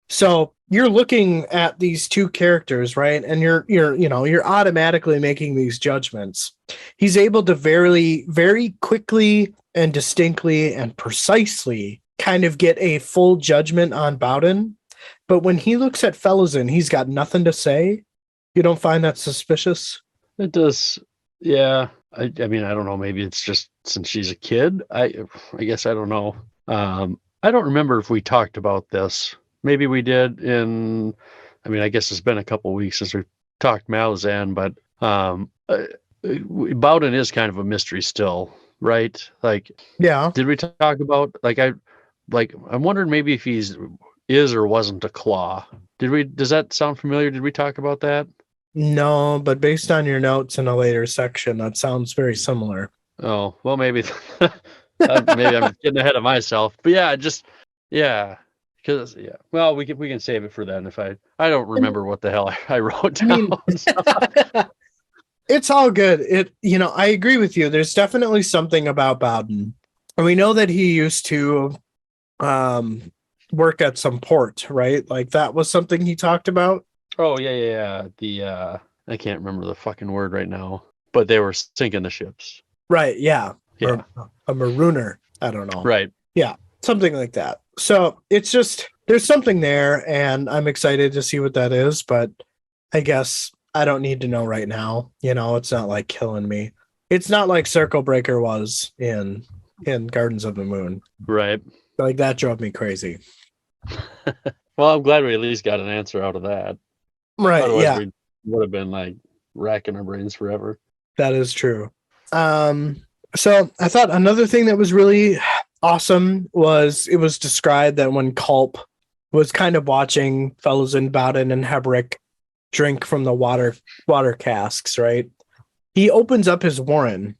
So you're looking at these two characters, right? And you're automatically making these judgments. He's able to very, very quickly and distinctly and precisely kind of get a full judgment on Bowden. But when he looks at Fellowsen, he's got nothing to say. You don't find that suspicious? It does. Yeah. I mean, I don't know. Maybe it's just since she's a kid. I guess I don't know. I don't remember if we talked about this. Maybe we did I guess it's been a couple of weeks since we talked Malazan, but Bowden is kind of a mystery still, right? Yeah. Did we talk about I'm wondering maybe if he's is or wasn't a claw. Does that sound familiar? Did we talk about that? No, but based on your notes in a later section, that sounds very similar. Oh, well, maybe maybe I'm getting ahead of myself. But yeah, because well, we can save it for then. If I don't remember what the hell I wrote down. It's all good. I agree with you. There's definitely something about Bowden, and we know that he used to work at some port, right? Like that was something he talked about. Oh yeah. I can't remember the fucking word right now, but they were sinking the ships. Right. Yeah. Yeah. Or a marooner. I don't know. Right. Yeah. Something like that. So it's just there's something there, and I'm excited to see what that is. But I guess I don't need to know right now. It's not like killing me. It's not like Circle Breaker was in Gardens of the Moon. Right. Like that drove me crazy. Well, I'm glad we at least got an answer out of that. Right. Otherwise, yeah. we would have been racking our brains forever. That is true. So I thought another thing that was really awesome was it was described that when Culp was kind of watching Fellowsen, Bowden, and Hebrick drink from the water casks, right? He opens up his warren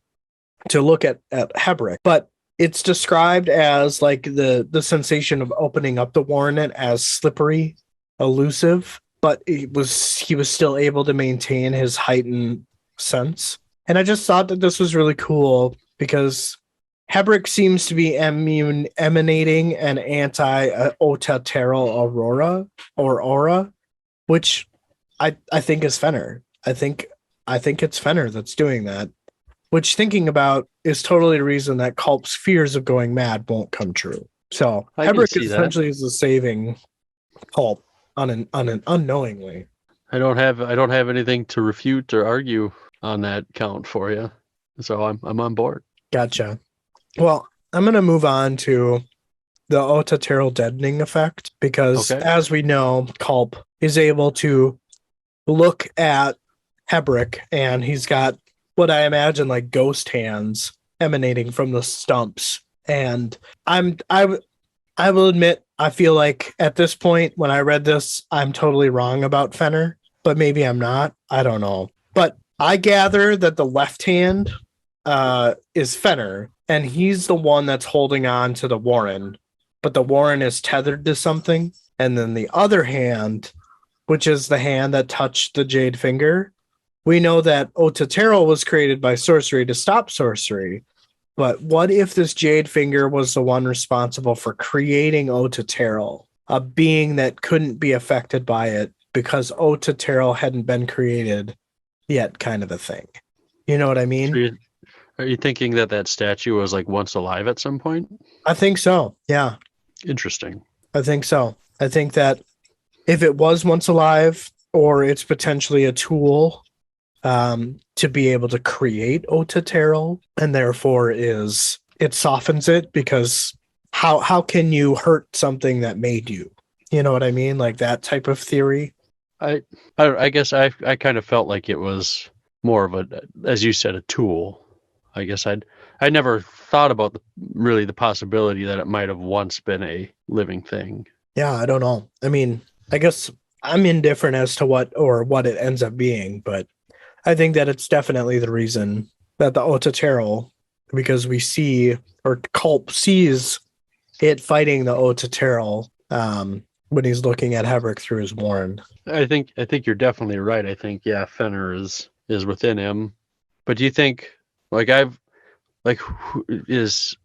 to look at Hebrick, but it's described as the sensation of opening up the warren as slippery, elusive, but he was still able to maintain his heightened sense. And I just thought that this was really cool because Hebrick seems to be emanating an anti-Otateral aura, which I think is Fenner. I think it's Fenner that's doing that, which thinking about is totally the reason that Culp's fears of going mad won't come true. So Hebrick essentially is the saving Culp on an unknowingly. I don't have anything to refute or argue on that count for you, so I'm on board. Gotcha. Well, I'm going to move on to the Otateral deadening effect because, as we know, Culp is able to look at Hebrick, and he's got what I imagine like ghost hands emanating from the stumps. And I will admit, I feel like at this point when I read this, I'm totally wrong about Fenner, but maybe I'm not. I don't know. But I gather that the left hand is Fenner, and he's the one that's holding on to the Warren, but the Warren is tethered to something. And then the other hand, which is the hand that touched the Jade Finger, we know that Otatero was created by sorcery to stop sorcery. But what if this Jade Finger was the one responsible for creating Otatero, a being that couldn't be affected by it because Otatero hadn't been created yet, kind of a thing? You know what I mean? So are you thinking that that statue was like once alive at some point? I think so. Yeah, Interesting. I think so. I think that if it was once alive, or it's potentially a tool to be able to create Otatero, and therefore it softens it, because how can you hurt something that made you? You know what I mean? Like that type of theory. I I guess I kind of felt like it was more of a, as you said, a tool. I guess I never thought about really the possibility that it might have once been a living thing. Yeah, I don't know. I mean, I guess I'm indifferent as to what it ends up being, but I think that it's definitely the reason that the Otatero, because we see, or Culp sees it fighting the Otatero when he's looking at Hebrick through his warren. I think you're definitely right. I think yeah, Fenner is within him. But do you think like is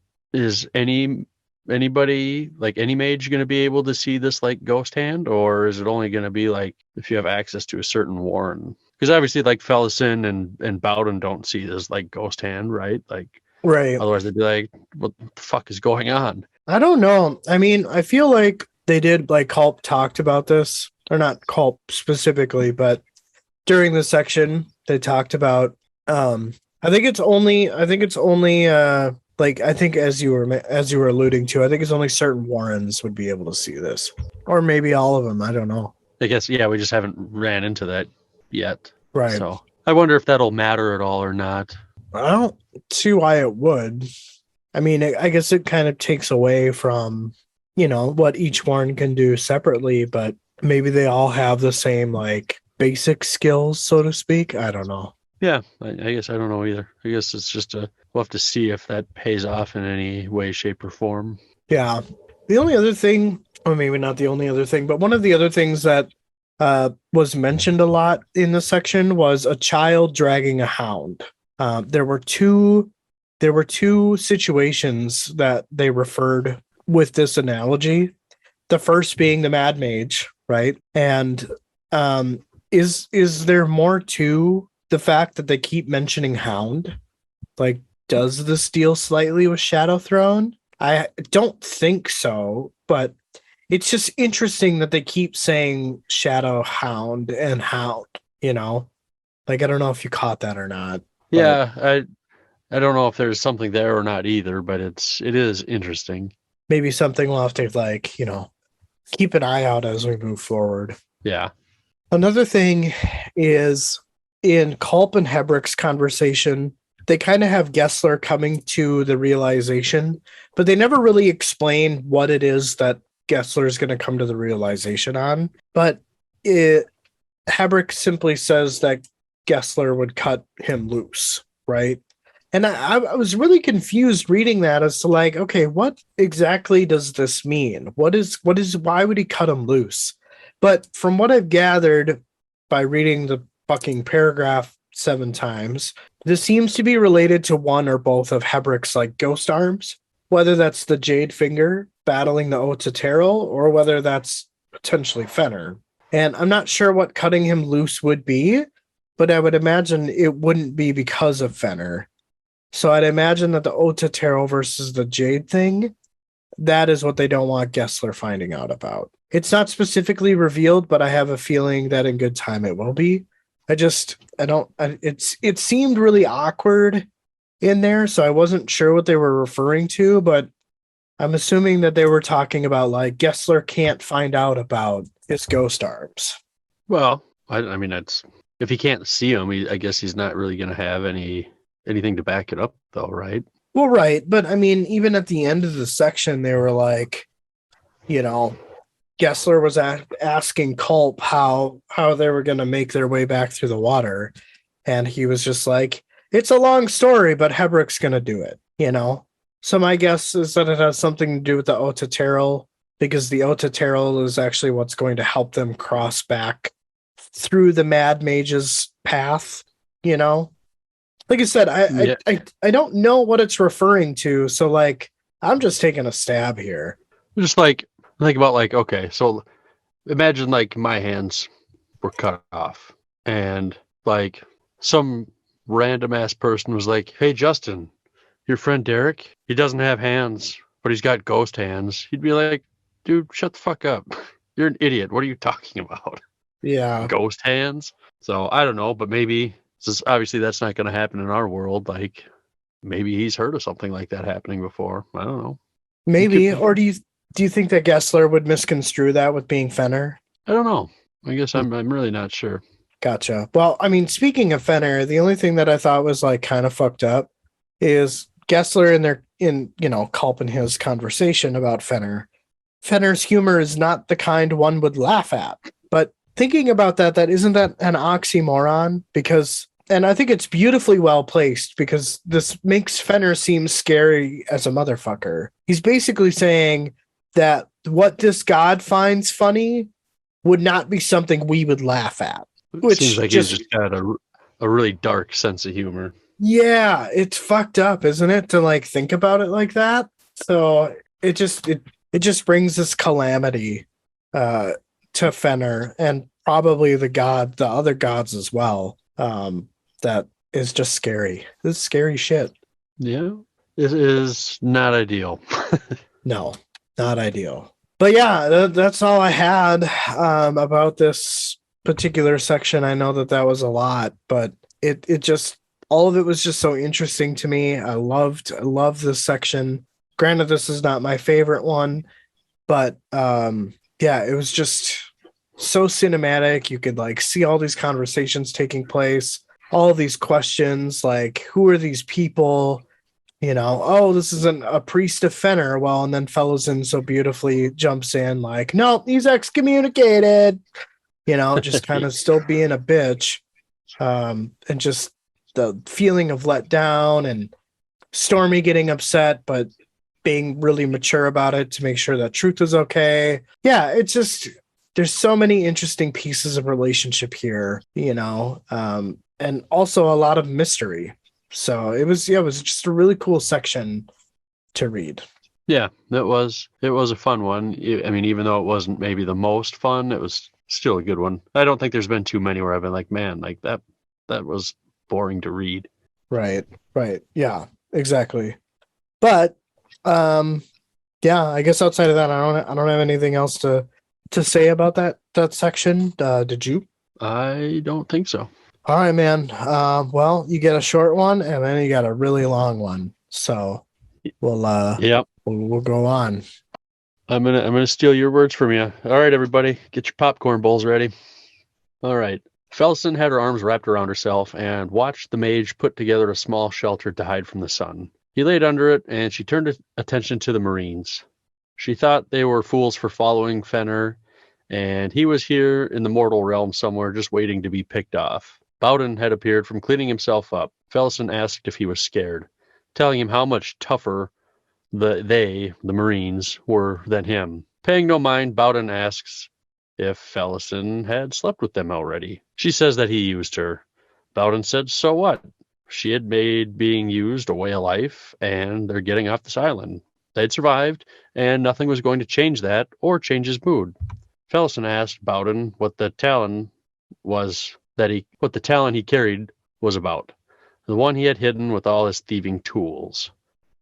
anybody like any mage going to be able to see this like ghost hand, or is it only going to be like if you have access to a certain warren? Because obviously like Fellison and Bowden don't see this like ghost hand, right? Like Right. otherwise they'd be like, what the fuck is going on? I don't know. I mean, I feel like they did, like Culp talked about this, or not Culp specifically, but during the section they talked about I think as you were alluding to, I think it's only certain warrens would be able to see this, or maybe all of them. I don't know. I guess yeah, we just haven't ran into that yet. Right. So I wonder if that'll matter at all or not. I don't see why it would. I mean, I guess it kind of takes away from, what each one can do separately, but maybe they all have the same like basic skills, so to speak. I don't know. Yeah, I guess I don't know either. I guess it's just we'll have to see if that pays off in any way, shape, or form. Yeah. The only other thing, or maybe not the only other thing, but one of the other things that was mentioned a lot in the section was a child dragging a hound. There were two situations that they referred with this analogy. The first being the Mad Mage, right? And is there more to the fact that they keep mentioning hound? Like, does this deal slightly with Shadow Throne? I don't think so, but it's just interesting that they keep saying Shadow Hound and Hound, Like, I don't know if you caught that or not. Yeah, I don't know if there's something there or not either, but it is interesting. Maybe something we'll have to keep an eye out as we move forward. Yeah. Another thing is in Culp and Hebrick's conversation, they kind of have Gessler coming to the realization, but they never really explain what it is that Gessler is going to come to the realization on. But Hebrick simply says that Gessler would cut him loose, right? And I was really confused reading that as to like, okay, what exactly does this mean? Why would he cut him loose? But from what I've gathered by reading the fucking paragraph 7 times, this seems to be related to one or both of Hebrick's like ghost arms, whether that's the Jade Finger battling the Otatero or whether that's potentially Fenner. And I'm not sure what cutting him loose would be, but I would imagine it wouldn't be because of Fenner. So I'd imagine that the Otatero versus the Jade thing, that is what they don't want Gessler finding out about. It's not specifically revealed, but I have a feeling that in good time it will be. It seemed really awkward in there, so I wasn't sure what they were referring to, but I'm assuming that they were talking about like Gessler can't find out about his ghost arms. Well, I mean, that's if he can't see them, I guess he's not really going to have anything to back it up, though, right? Well, right, but I mean, even at the end of the section, they were like, Gessler was asking Culp how they were going to make their way back through the water, And he was just like, it's a long story, but Hebrick's going to do it, you know? So my guess is that it has something to do with the Otateril, because the Otateril is actually what's going to help them cross back through the Mad Mage's path, you know? Like I said, Yeah, I don't know what it's referring to, so like I'm just taking a stab here. just like think about like, okay, so imagine like my hands were cut off, and like some random ass person was like, "Hey, Justin, your friend Derek, he doesn't have hands, but he's got ghost hands." He'd be like, "Dude, shut the fuck up. You're an idiot. What are you talking about? Yeah, Ghost hands?" So I don't know, but maybe obviously that's not going to happen in our world. Like maybe he's heard of something like that happening before. I don't know. He maybe. could. Or do you think that Gessler would misconstrue that with being Fenner? I don't know. I guess Hmm, I'm really not sure. gotcha. Well, I mean, speaking of Fenner, the only thing that I thought was like kind of fucked up is Gessler in Culp and his conversation about Fenner. Fenner's humor is not the kind one would laugh at. But thinking about that, isn't that an oxymoron? Because, and I think it's beautifully well placed because this makes Fenner seem scary as a motherfucker. He's basically saying that what this god finds funny would not be something we would laugh at, It seems which like he's just, just got a really dark sense of humor. yeah, it's fucked up, isn't it, to like think about it like that? So it just brings this calamity uh to Fenner and probably the other gods as well. That is just scary. This is scary shit. Yeah, it is not ideal. No, not ideal. But yeah, that's all I had about this particular section. I know that was a lot, but it just all of it was just so interesting to me. I loved this section. Granted, this is not my favorite one, but yeah, it was just so cinematic. You could like see all these conversations taking place, all these questions like who are these people, oh, this isn't a priest of Fenner. Well, and then Fellowson so beautifully jumps in, like, no, he's excommunicated, just kind of still being a bitch. And just the feeling of let down and Stormy getting upset, but being really mature about it to make sure that truth is okay. Yeah, it's just, there's so many interesting pieces of relationship here, and also a lot of mystery. So it was just a really cool section to read. Yeah, it was a fun one. I mean, even though it wasn't maybe the most fun, it was still a good one. I don't think there's been too many where I've been like, man, like that was boring to read. Right, right. Yeah, exactly. But um yeah, I guess outside of that, I don't have anything else to say about that section. Did you? I don't think so. All right, man. Well, you get a short one and then you got a really long one. So we'll Yep. we'll go on. I'm gonna steal your words from you. All right, everybody, get your popcorn bowls ready. All right. Felsen had her arms wrapped around herself and watched the mage put together a small shelter to hide from the sun. He laid under it, and she turned attention to the Marines. She thought they were fools for following Fenner, and he was here in the mortal realm somewhere just waiting to be picked off. Bowden had appeared from cleaning himself up. Felsen asked if he was scared, telling him how much tougher the Marines, were than him. Paying no mind, Bowden asks if Fellison had slept with them already. She says that he used her. Bowden said, so what? She had made being used a way of life, and they're getting off this island. They'd survived, and nothing was going to change that or change his mood. Fellison asked Bowden what the talon he carried was about, the one he had hidden with all his thieving tools.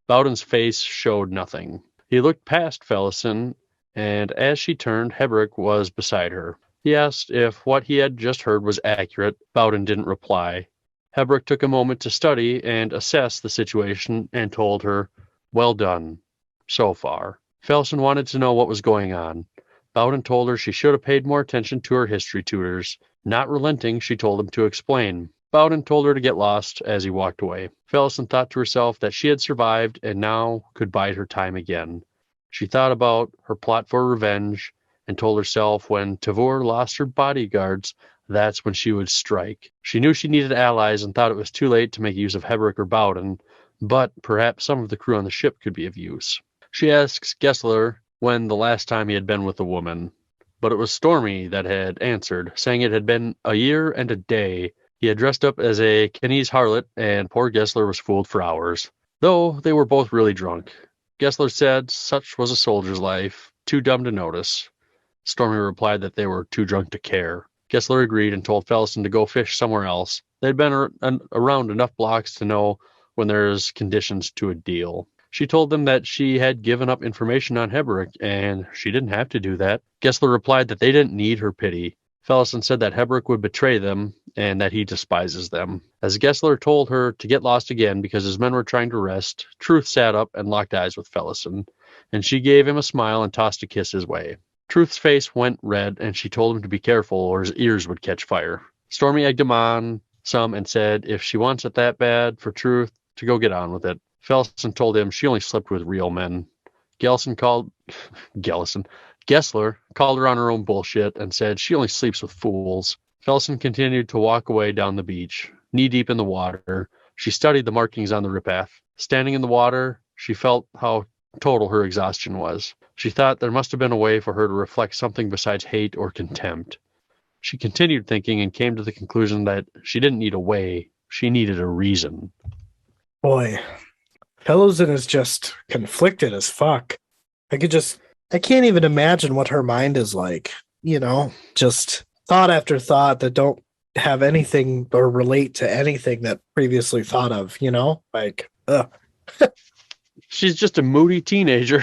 Bowden's face showed nothing. He looked past Fellison, and as she turned, Hebrick was beside her. He asked if what he had just heard was accurate. Bowden didn't reply. Hebrick took a moment to study and assess the situation and told her, well done, so far. Fellison wanted to know what was going on. Bowden told her she should have paid more attention to her history tutors. Not relenting, she told him to explain. Bowden told her to get lost as he walked away. Fellison thought to herself that she had survived and now could bide her time again. She thought about her plot for revenge and told herself when Tavor lost her bodyguards that's when she would strike. She knew she needed allies and thought it was too late to make use of Heberick or Bowden, but perhaps some of the crew on the ship could be of use. She asks Gessler when the last time he had been with a woman, but it was Stormy that had answered, saying it had been a year and a day. He had dressed up as a Kennese harlot, and poor Gessler was fooled for hours, though they were both really drunk. Gessler said such was a soldier's life, too dumb to notice. Stormy replied that they were too drunk to care. Gessler agreed and told Fellison to go fish somewhere else. They'd been around enough blocks to know when there's conditions to a deal. She told them that she had given up information on Heberick, and she didn't have to do that. Gessler replied that they didn't need her pity. Fellison said that Heberick would betray them, and that he despises them. As Gessler told her to get lost again because his men were trying to rest, Truth sat up and locked eyes with Fellison, and she gave him a smile and tossed a kiss his way. Truth's face went red, and she told him to be careful or his ears would catch fire. Stormy egged him on some and said if she wants it that bad for Truth, to go get on with it. Fellison told him she only slept with real men. Gessler called her on her own bullshit and said she only sleeps with fools. Fellison continued to walk away down the beach, knee-deep in the water. She studied the markings on the ripath. Standing in the water, she felt how total her exhaustion was. She thought there must have been a way for her to reflect something besides hate or contempt. She continued thinking and came to the conclusion that she didn't need a way, she needed a reason. Boy, Fellowson is just conflicted as fuck. I can't even imagine what her mind is like, just thought after thought that don't have anything or relate to anything that previously thought of, like, ugh. She's just a moody teenager.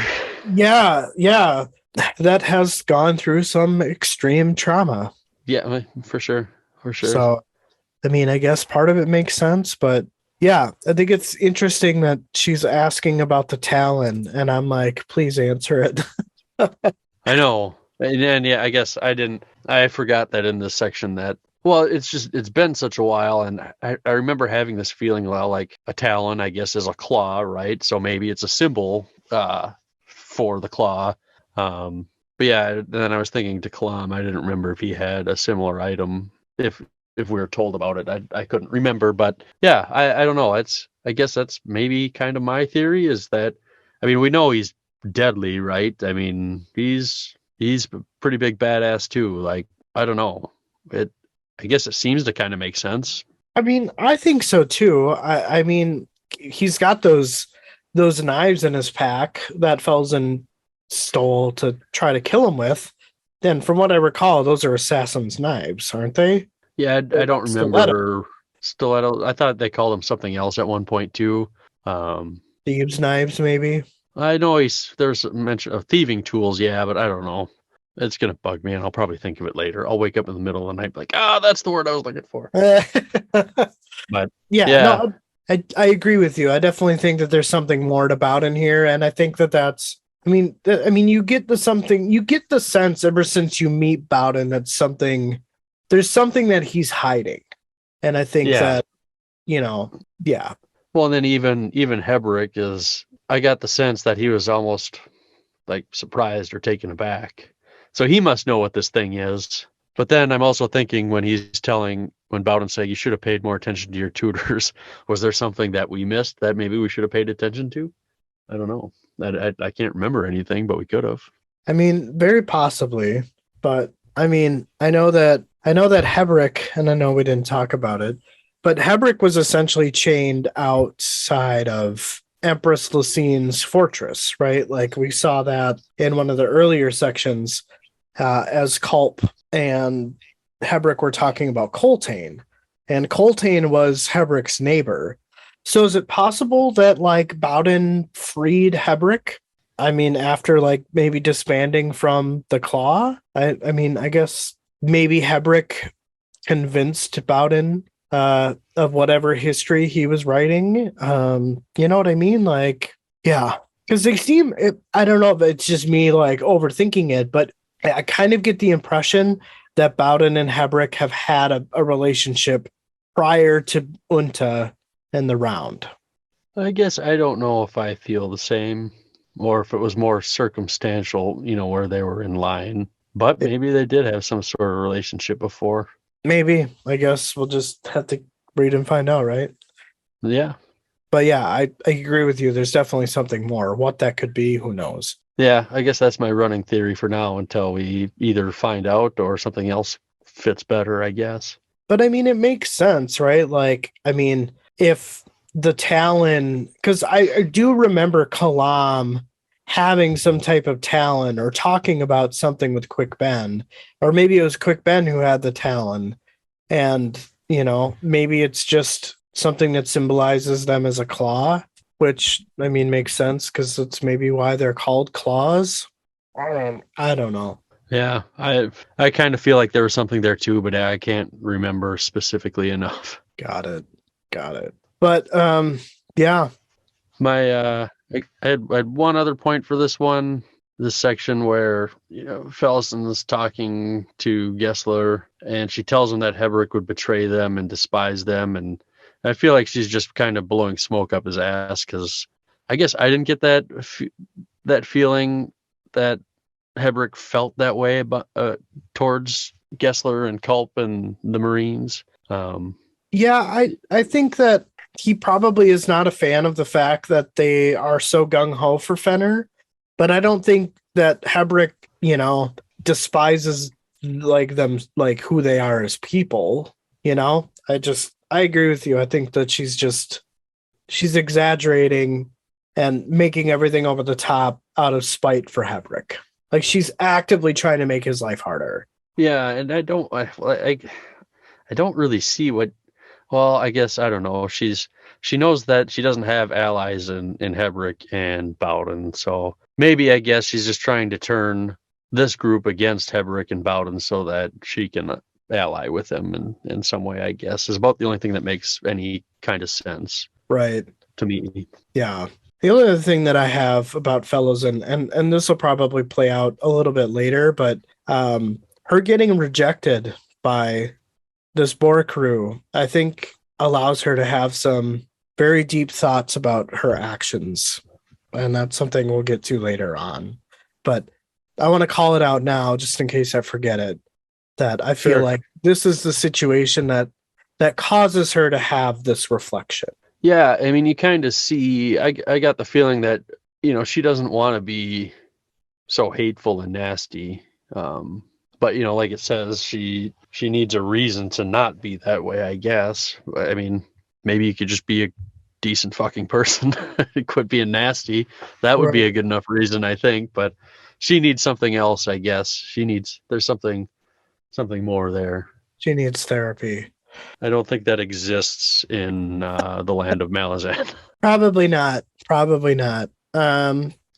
Yeah, that has gone through some extreme trauma. Yeah, for sure. So, I guess part of it makes sense, but yeah, I think it's interesting that she's asking about the Talon, and I'm like, please answer it. I know. And yeah, I guess I forgot that in this section that, well, it's been such a while, and I remember having this feeling, well, like a Talon, I guess, is a claw, right? So maybe it's a symbol for the claw. But yeah, then I was thinking to Kalam, I didn't remember if he had a similar item, if we were told about it. I couldn't remember, but yeah, I don't know. I guess that's maybe kind of my theory is that, we know he's deadly, right? He's a pretty big badass too. Like, I don't know. I guess it seems to kind of make sense. I think so too. He's got those knives in his pack that Felsen stole to try to kill him with. Then, from what I recall, those are assassin's knives, aren't they? Yeah, I don't remember. Stiletto. I thought they called him something else at one point too. Thieves' knives, maybe. I know there's a mention of thieving tools, yeah, but I don't know. It's gonna bug me, and I'll probably think of it later. I'll wake up in the middle of the night, like, that's the word I was looking for. But yeah. No, I agree with you. I definitely think that there's something more to Bowden here, and I think that's. You get the sense ever since you meet Bowden that there's something that he's hiding, and I think that, yeah. Well, and then even Heberick is. I got the sense that he was almost like surprised or taken aback. So he must know what this thing is. But then I'm also thinking when Bowden's saying you should have paid more attention to your tutors, was there something that we missed that maybe we should have paid attention to? I don't know. I can't remember anything, but we could have. Very possibly. But I know that Heberick, and I know we didn't talk about it, but Heberick was essentially chained outside of Empress Lucine's fortress, right? Like we saw that in one of the earlier sections as Culp and Heberick were talking about Coltane, and Coltane was Heberick's neighbor. So is it possible that like Bowden freed Heberick? After like maybe disbanding from the Claw? I guess maybe Heberick convinced Bowden of whatever history he was writing. You know what I mean? Like, yeah, because they seem, I don't know if it's just me like overthinking it, but I kind of get the impression that Bowden and Heberick have had a relationship prior to Unta and the Round. I guess I don't know if I feel the same or if it was more circumstantial, where they were in line. But maybe they did have some sort of relationship before. Maybe. I guess we'll just have to read and find out, right? Yeah. But yeah, I agree with you. There's definitely something more. What that could be, who knows? Yeah, I guess that's my running theory for now until we either find out or something else fits better, I guess. But I mean, it makes sense, right? Like, I mean, if the Talon, because I do remember Kalam having some type of Talon or talking about something with Quick Ben, or maybe it was Quick Ben who had the Talon. And, maybe it's just something that symbolizes them as a claw, which, I mean, makes sense because it's maybe why they're called claws. I don't know. Yeah, I kind of feel like there was something there too, but I can't remember specifically enough. Got it. Got it. But yeah. I had one other point for this one, this section where Felsen is talking to Gessler, and she tells him that Heberick would betray them and despise them, and I feel like she's just kind of blowing smoke up his ass because I guess I didn't get that feeling that Heberick felt that way about towards Gessler and Culp and the Marines. Yeah, I think that he probably is not a fan of the fact that they are so gung ho for Fenner, but I don't think that Hebrick, despises like them, like who they are as people. I agree with you. I think that she's exaggerating and making everything over the top out of spite for Hebrick. Like she's actively trying to make his life harder. Yeah, and I don't really see what. Well, I guess I don't know. She knows that she doesn't have allies in Hebrick and Bowden, so maybe I guess she's just trying to turn this group against Hebrick and Bowden so that she can ally with them in some way. I guess is about the only thing that makes any kind of sense, Right. to me. Yeah. The only other thing that I have about Fellows, and this will probably play out a little bit later, but her getting rejected by this Boar crew, I think allows her to have some very deep thoughts about her actions. And that's something we'll get to later on. But I want to call it out now, just in case I forget it, that I feel Sure. like this is the situation that causes her to have this reflection. Yeah, I mean, you kind of see. I got the feeling that she doesn't want to be so hateful and nasty. But like it says, she needs a reason to not be that way, I guess. I mean, maybe you could just be a decent fucking person. It could be a nasty. That would be Right. a good enough reason, I think. But she needs something else, I guess. There's something more there. She needs therapy. I don't think that exists in the land of Malazan. Probably not. Probably not.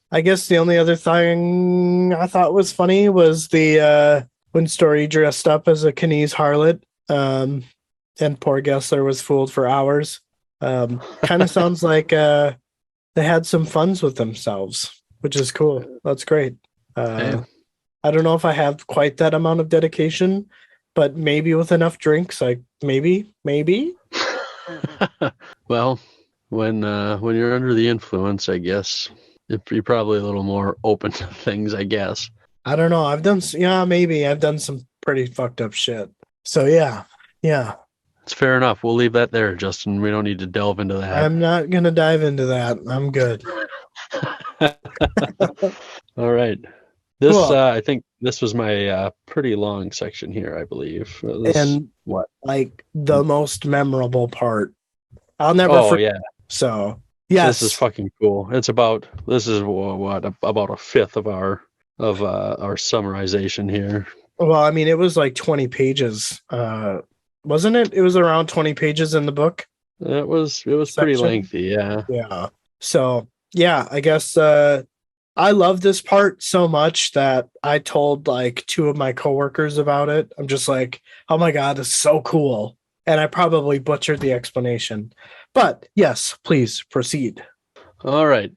I guess the only other thing I thought was funny was the when Story dressed up as a Canese harlot, and poor Gessler was fooled for hours. Kind of sounds like they had some funs with themselves, which is cool. That's great. Hey. I don't know if I have quite that amount of dedication, but maybe with enough drinks, like maybe. Well, when you're under the influence, I guess you're probably a little more open to things, I guess. I don't know. Maybe I've done some pretty fucked up shit. So yeah. It's fair enough. We'll leave that there, Justin. We don't need to delve into that. I'm not gonna dive into that. I'm good. All right. This Cool. I think this was my pretty long section here, I believe. And What? like the most memorable part, I'll never Oh forget. yeah, So this is yes, fucking cool. This is what about a fifth of our summarization here. well, I mean, it was like 20 pages. Wasn't it? It was around 20 pages in the book It was pretty section. lengthy, yeah. Yeah. So yeah, I guess I love this part so much that I told like two of my coworkers about it. I'm just like, oh my God, this is so cool. And I probably butchered the explanation. But yes, please proceed. All right.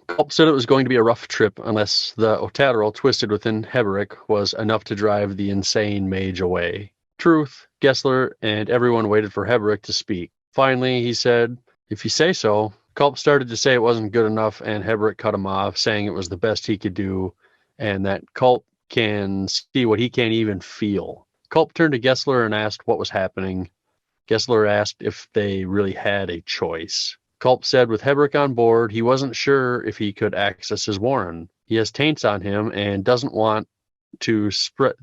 Culp said it was going to be a rough trip unless the Otaterol twisted within Heberick was enough to drive the insane mage away. Truth, Gessler, and everyone waited for Heberick to speak. Finally, he said, "If you say so." Culp started to say it wasn't good enough, and Heberick cut him off, saying it was the best he could do, and that Culp can see what he can't even feel. Culp turned to Gessler and asked what was happening. Gessler asked if they really had a choice. Culp said with Hebrick on board, he wasn't sure if he could access his warren. He has taints on him and doesn't want to spread,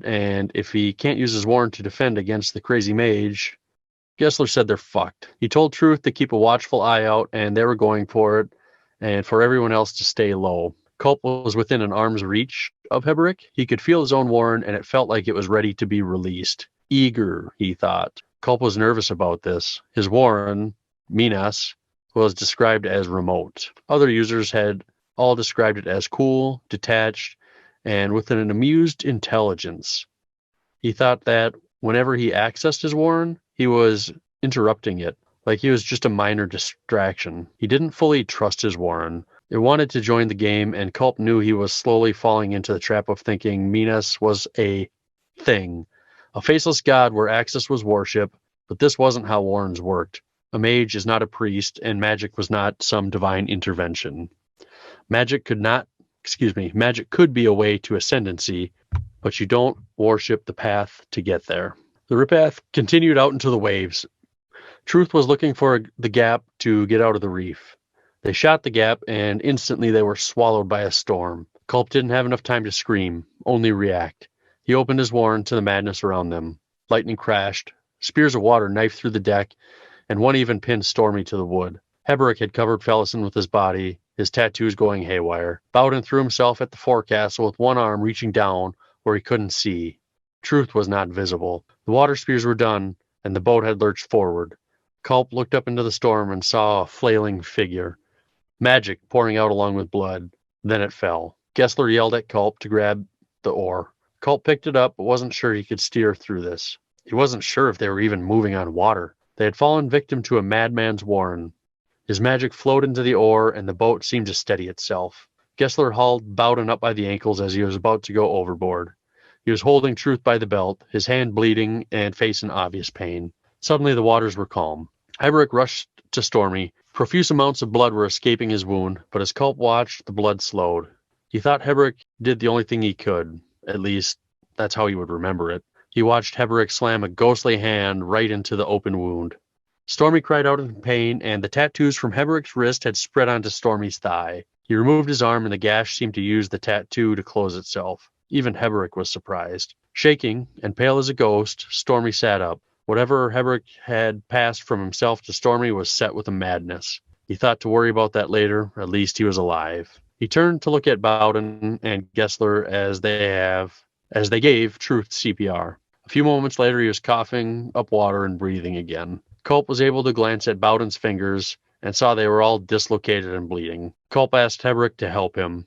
and if he can't use his warren to defend against the crazy mage, Gessler said they're fucked. He told Truth to keep a watchful eye out, and they were going for it, and for everyone else to stay low. Culp was within an arm's reach of Hebrick. He could feel his own warren, and it felt like it was ready to be released. Eager, he thought. Culp was nervous about this. His warren, Minas, was described as remote. Other users had all described it as cool, detached, and with an amused intelligence. He thought that whenever he accessed his warren, he was interrupting it, like he was just a minor distraction. He didn't fully trust his warren. It wanted to join the game, and Culp knew he was slowly falling into the trap of thinking Minas was a thing, a faceless god where access was worship, but this wasn't how warrens worked. A mage is not a priest, and magic was not some divine intervention. Magic could be a way to ascendancy, but you don't worship the path to get there. The ripath continued out into the waves. Truth was looking for the gap to get out of the reef. They shot the gap, and instantly they were swallowed by a storm. Culp didn't have enough time to scream, only react. He opened his warren to the madness around them. Lightning crashed. Spears of water knifed through the deck, and one even pinned Stormy to the wood. Hebrick had covered Fellison with his body, his tattoos going haywire. Bowden threw himself at the forecastle with one arm reaching down where he couldn't see. Truth was not visible. The water spears were done, and the boat had lurched forward. Culp looked up into the storm and saw a flailing figure. Magic pouring out along with blood. Then it fell. Gessler yelled at Culp to grab the oar. Culp picked it up, but wasn't sure he could steer through this. He wasn't sure if they were even moving on water. They had fallen victim to a madman's warren. His magic flowed into the oar, and the boat seemed to steady itself. Gessler hauled Bowden up by the ankles as he was about to go overboard. He was holding Truth by the belt, his hand bleeding and face in obvious pain. Suddenly the waters were calm. Hebrick rushed to Stormy. Profuse amounts of blood were escaping his wound, but as Culp watched, the blood slowed. He thought Hebrick did the only thing he could. At least, that's how he would remember it. He watched Hebrick slam a ghostly hand right into the open wound. Stormy cried out in pain, and the tattoos from Hebrick's wrist had spread onto Stormy's thigh. He removed his arm, and the gash seemed to use the tattoo to close itself. Even Hebrick was surprised. Shaking, and pale as a ghost, Stormy sat up. Whatever Hebrick had passed from himself to Stormy was set with a madness. He thought to worry about that later. At least he was alive. He turned to look at Bowden and Gessler as they gave Truth CPR. A few moments later, he was coughing up water and breathing again. Culp was able to glance at Bowden's fingers and saw they were all dislocated and bleeding. Culp asked Hebrick to help him.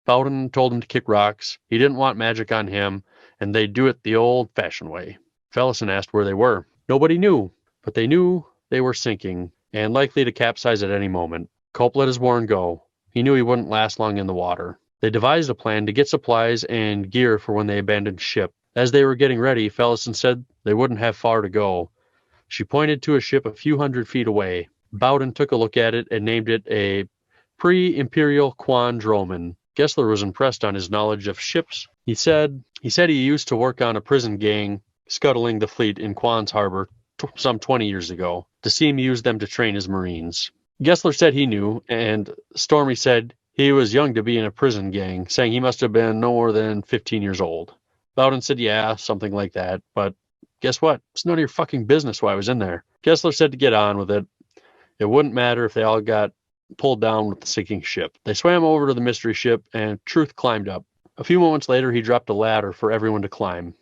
Bowden told him to kick rocks. He didn't want magic on him, and they'd do it the old-fashioned way. Fellison asked where they were. Nobody knew, but they knew they were sinking and likely to capsize at any moment. Culp let his warren go. He knew he wouldn't last long in the water. They devised a plan to get supplies and gear for when they abandoned ship. As they were getting ready, Fellison said they wouldn't have far to go. She pointed to a ship a few hundred feet away. Bowden took a look at it and named it a pre-imperial Quandroman. Gessler was impressed on his knowledge of ships. He said he used to work on a prison gang scuttling the fleet in Quan's harbor some 20 years ago. Dasim used them to train his marines. Gessler said he knew, and Stormy said he was young to be in a prison gang, saying he must have been no more than 15 years old. Bowden said yeah, something like that, but guess what? It's none of your fucking business why I was in there. Gessler said to get on with it. It wouldn't matter if they all got pulled down with the sinking ship. They swam over to the mystery ship, and Truth climbed up. A few moments later, he dropped a ladder for everyone to climb.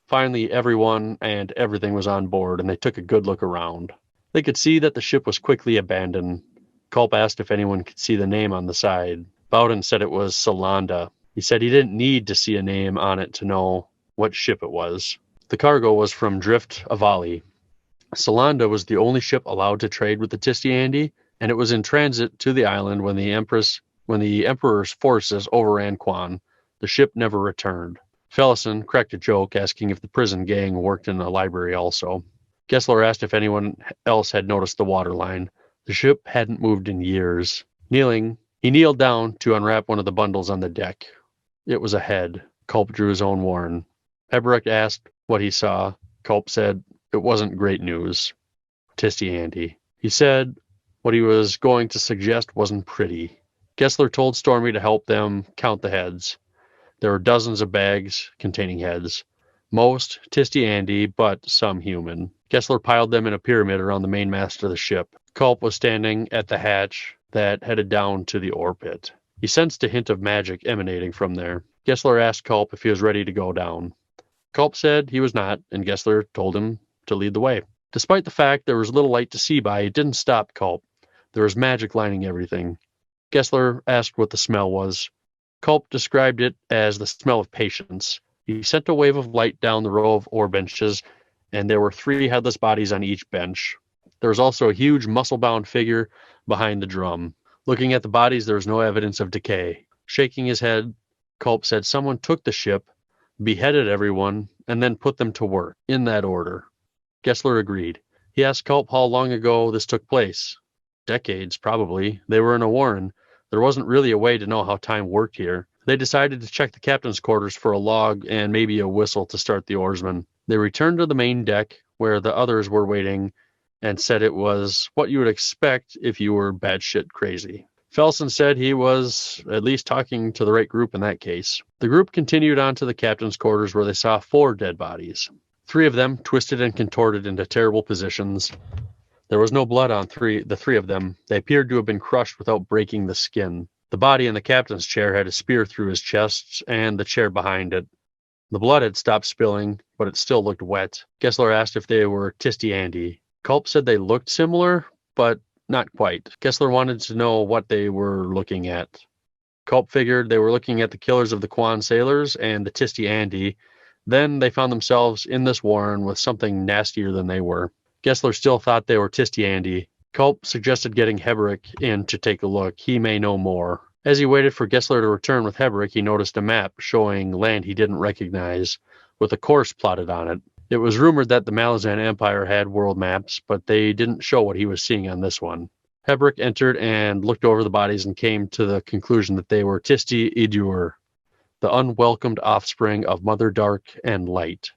Finally, everyone and everything was on board, and they took a good look around. They could see that the ship was quickly abandoned. Culp asked if anyone could see the name on the side. Bowden said it was Solanda. He said he didn't need to see a name on it to know what ship it was. The cargo was from Drift Avali. Solanda was the only ship allowed to trade with the Tistiandi, and it was in transit to the island when the Emperor's forces overran Quan. The ship never returned. Fellison cracked a joke, asking if the prison gang worked in the library also. Gessler asked if anyone else had noticed the waterline. The ship hadn't moved in years. He kneeled down to unwrap one of the bundles on the deck. It was a head. Culp drew his own warren. Heberick asked what he saw. Culp said it wasn't great news. Tisty Andy. He said what he was going to suggest wasn't pretty. Gessler told Stormy to help them count the heads. There were dozens of bags containing heads. Most Tisty Andy, but some human. Gessler piled them in a pyramid around the main mast of the ship. Culp was standing at the hatch that headed down to the ore pit. He sensed a hint of magic emanating from there. Gessler asked Culp if he was ready to go down. Culp said he was not, and Gessler told him to lead the way. Despite the fact there was little light to see by, it didn't stop Culp. There was magic lining everything. Gessler asked what the smell was. Culp described it as the smell of patience. He sent a wave of light down the row of ore benches, and there were 3 headless bodies on each bench. There was also a huge muscle-bound figure behind the drum. Looking at the bodies, there was no evidence of decay. Shaking his head, Culp said someone took the ship, beheaded everyone, and then put them to work, in that order. Gessler agreed. He asked Culp how long ago this took place. Decades, probably. They were in a warren. There wasn't really a way to know how time worked here. They decided to check the captain's quarters for a log and maybe a whistle to start the oarsmen. They returned to the main deck, where the others were waiting, and said it was what you would expect if you were batshit crazy. Felsen said he was at least talking to the right group in that case. The group continued on to the captain's quarters, where they saw 4 dead bodies. 3 of them twisted and contorted into terrible positions. There was no blood on the 3 of them. They appeared to have been crushed without breaking the skin. The body in the captain's chair had a spear through his chest and the chair behind it. The blood had stopped spilling, but it still looked wet. Gessler asked if they were Tisty Andy. Culp said they looked similar, but not quite. Gessler wanted to know what they were looking at. Culp figured they were looking at the killers of the Quan sailors and the Tisty Andy. Then they found themselves in this warren with something nastier than they were. Gessler still thought they were Tisty Andy. Culp suggested getting Heberick in to take a look. He may know more. As he waited for Gessler to return with Heberick, he noticed a map showing land he didn't recognize, with a course plotted on it. It was rumored that the Malazan Empire had world maps, but they didn't show what he was seeing on this one. Heberick entered and looked over the bodies and came to the conclusion that they were Tisty Idur, the unwelcomed offspring of Mother Dark and Light.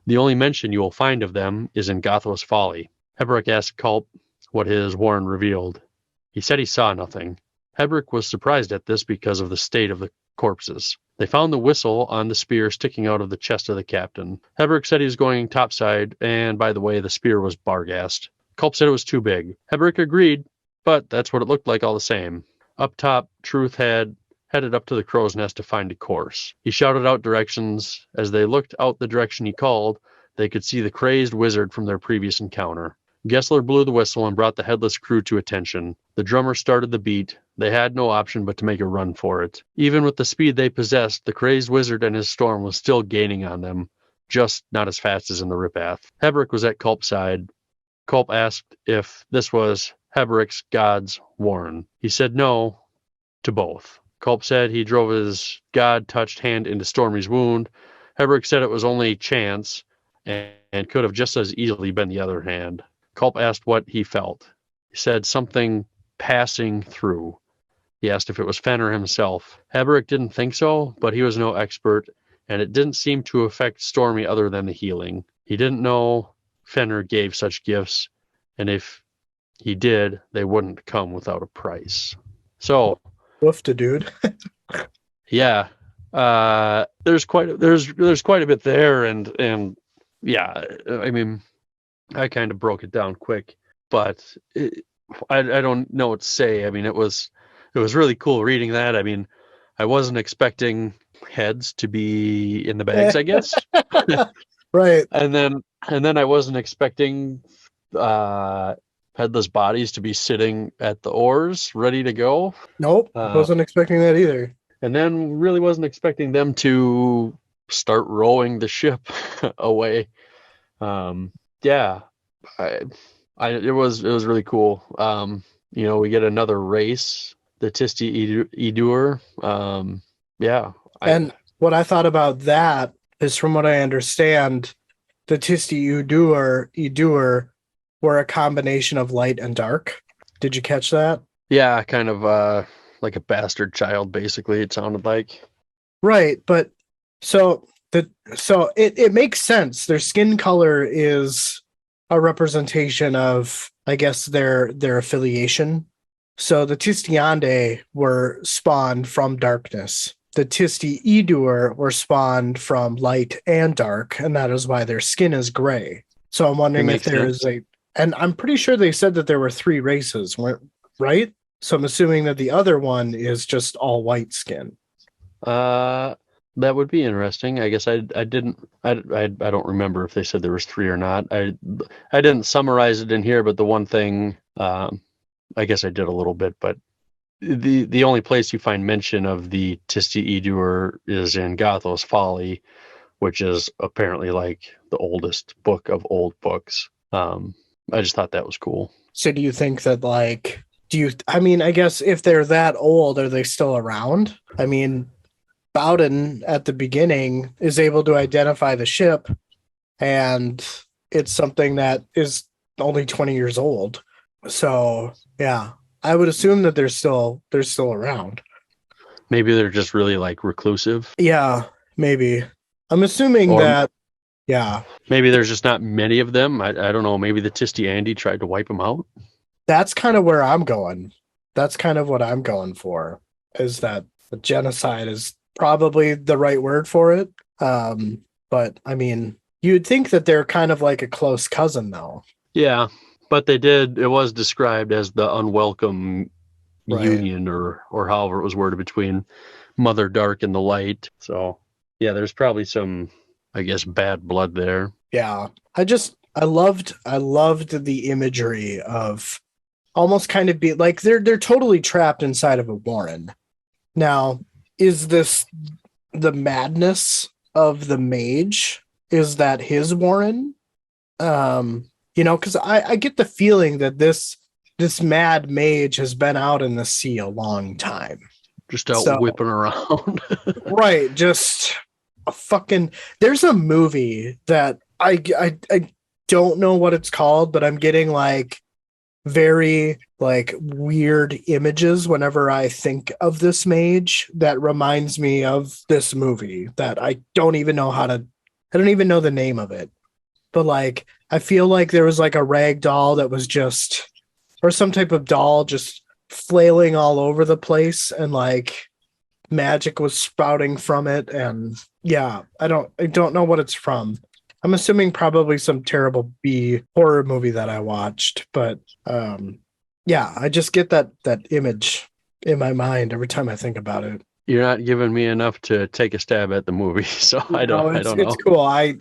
The only mention you will find of them is in Gothos Folly. Heberick asked Culp what his warren revealed. He said he saw nothing. Heberick was surprised at this because of the state of the corpses. They found the whistle on the spear sticking out of the chest of the captain. Heberick said he was going topside, and by the way, the spear was bargassed. Culp said it was too big. Heberick agreed, but that's what it looked like all the same. Up top, Truth had headed up to the crow's nest to find a course. He shouted out directions. As they looked out the direction he called, they could see the crazed wizard from their previous encounter. Gessler blew the whistle and brought the headless crew to attention. The drummer started the beat. They had no option but to make a run for it. Even with the speed they possessed, the crazed wizard and his storm was still gaining on them, just not as fast as in the Ripath. Heberick was at Culp's side. Culp asked if this was Heberick's god's warren. He said no to both. Culp said he drove his god-touched hand into Stormy's wound. Heberick said it was only chance and could have just as easily been the other hand. Culp asked what he felt. He said something passing through. He asked if it was Fenner himself. Heberick didn't think so, but he was no expert, and it didn't seem to affect Stormy other than the healing. He didn't know Fenner gave such gifts, and if he did, they wouldn't come without a price. So, Woofta, dude. yeah, there's quite a bit there, and yeah, I mean, I kind of broke it down quick, but I don't know what to say. I mean, it was really cool reading that. I mean, I wasn't expecting heads to be in the bags, I guess. Right. And then I wasn't expecting headless bodies to be sitting at the oars ready to go. Nope. Wasn't expecting that either. And then really wasn't expecting them to start rowing the ship away. Yeah, it was really cool. We get another race, the Tisty Idur. And what I thought about that is, from what I understand, the Tisty Idur were a combination of light and dark. Did you catch that? Yeah, kind of like a bastard child, basically, it sounded like. Right, but so So it makes sense. Their skin color is a representation of, I guess, their affiliation. So the Tistiande were spawned from darkness. The Tisti Edur were spawned from light and dark, and that is why their skin is gray. So I'm wondering if makes there sense. is a, and I'm pretty sure they said that there were three races, right? So I'm assuming that the other one is just all white skin. That would be interesting. I guess I don't remember if they said there was three or not. I didn't summarize it in here, but the one thing, I guess I did a little bit, but the only place you find mention of the Tisti Edur is in Gothos Folly, which is apparently like the oldest book of old books. I just thought that was cool. So do you think that I mean, I guess if they're that old, are they still around? I mean, Bowden at the beginning is able to identify the ship, and it's something that is only 20 years old. So yeah, I would assume that they're still around. Maybe they're just really like reclusive, Yeah, maybe. I'm assuming or that, yeah, maybe there's just not many of them. I don't know. Maybe the Tisti Andy tried to wipe them out. that's kind of where I'm going. That's kind of what I'm going for, is that the genocide is probably the right word for it. But I mean, you'd think that they're kind of like a close cousin, though. Yeah, but it was described as the unwelcome Right. union or however it was worded between Mother Dark and the Light. So yeah, there's probably some, I guess, bad blood there. Yeah. I loved the imagery of almost kind of be like they're totally trapped inside of a warren. Now, is this the madness of the mage? Is that his warren? Because I get the feeling that this mad mage has been out in the sea a long time. Just out So whipping around. right, just a fucking. There's a movie that I don't know what it's called, but I'm getting like very like weird images whenever I think of this mage that reminds me of this movie that I don't even know how to. I don't even know the name of it, but like I feel like there was like a rag doll that was just, or some type of doll just flailing all over the place, and like magic was spouting from it. And yeah, I don't know what it's from. I'm assuming probably some terrible B horror movie that I watched, but yeah, I just get that image in my mind every time I think about it. You're not giving me enough to take a stab at the movie, so I No, don't it's know. cool. I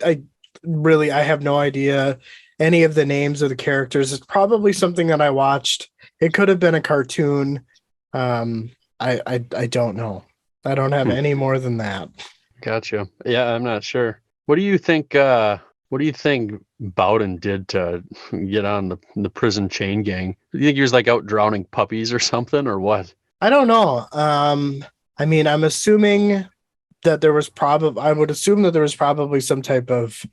really I have no idea any of the names of the characters. It's probably something that I watched. It could have been a cartoon. I don't know. I don't have Hmm, any more than that. gotcha. Yeah, I'm not sure. What do you think? What do you think Bowden did to get on the prison chain gang? Do you think he was like out drowning puppies or something, or what? I don't know. I mean, I'm assuming that there was probably I would assume that there was probably some type of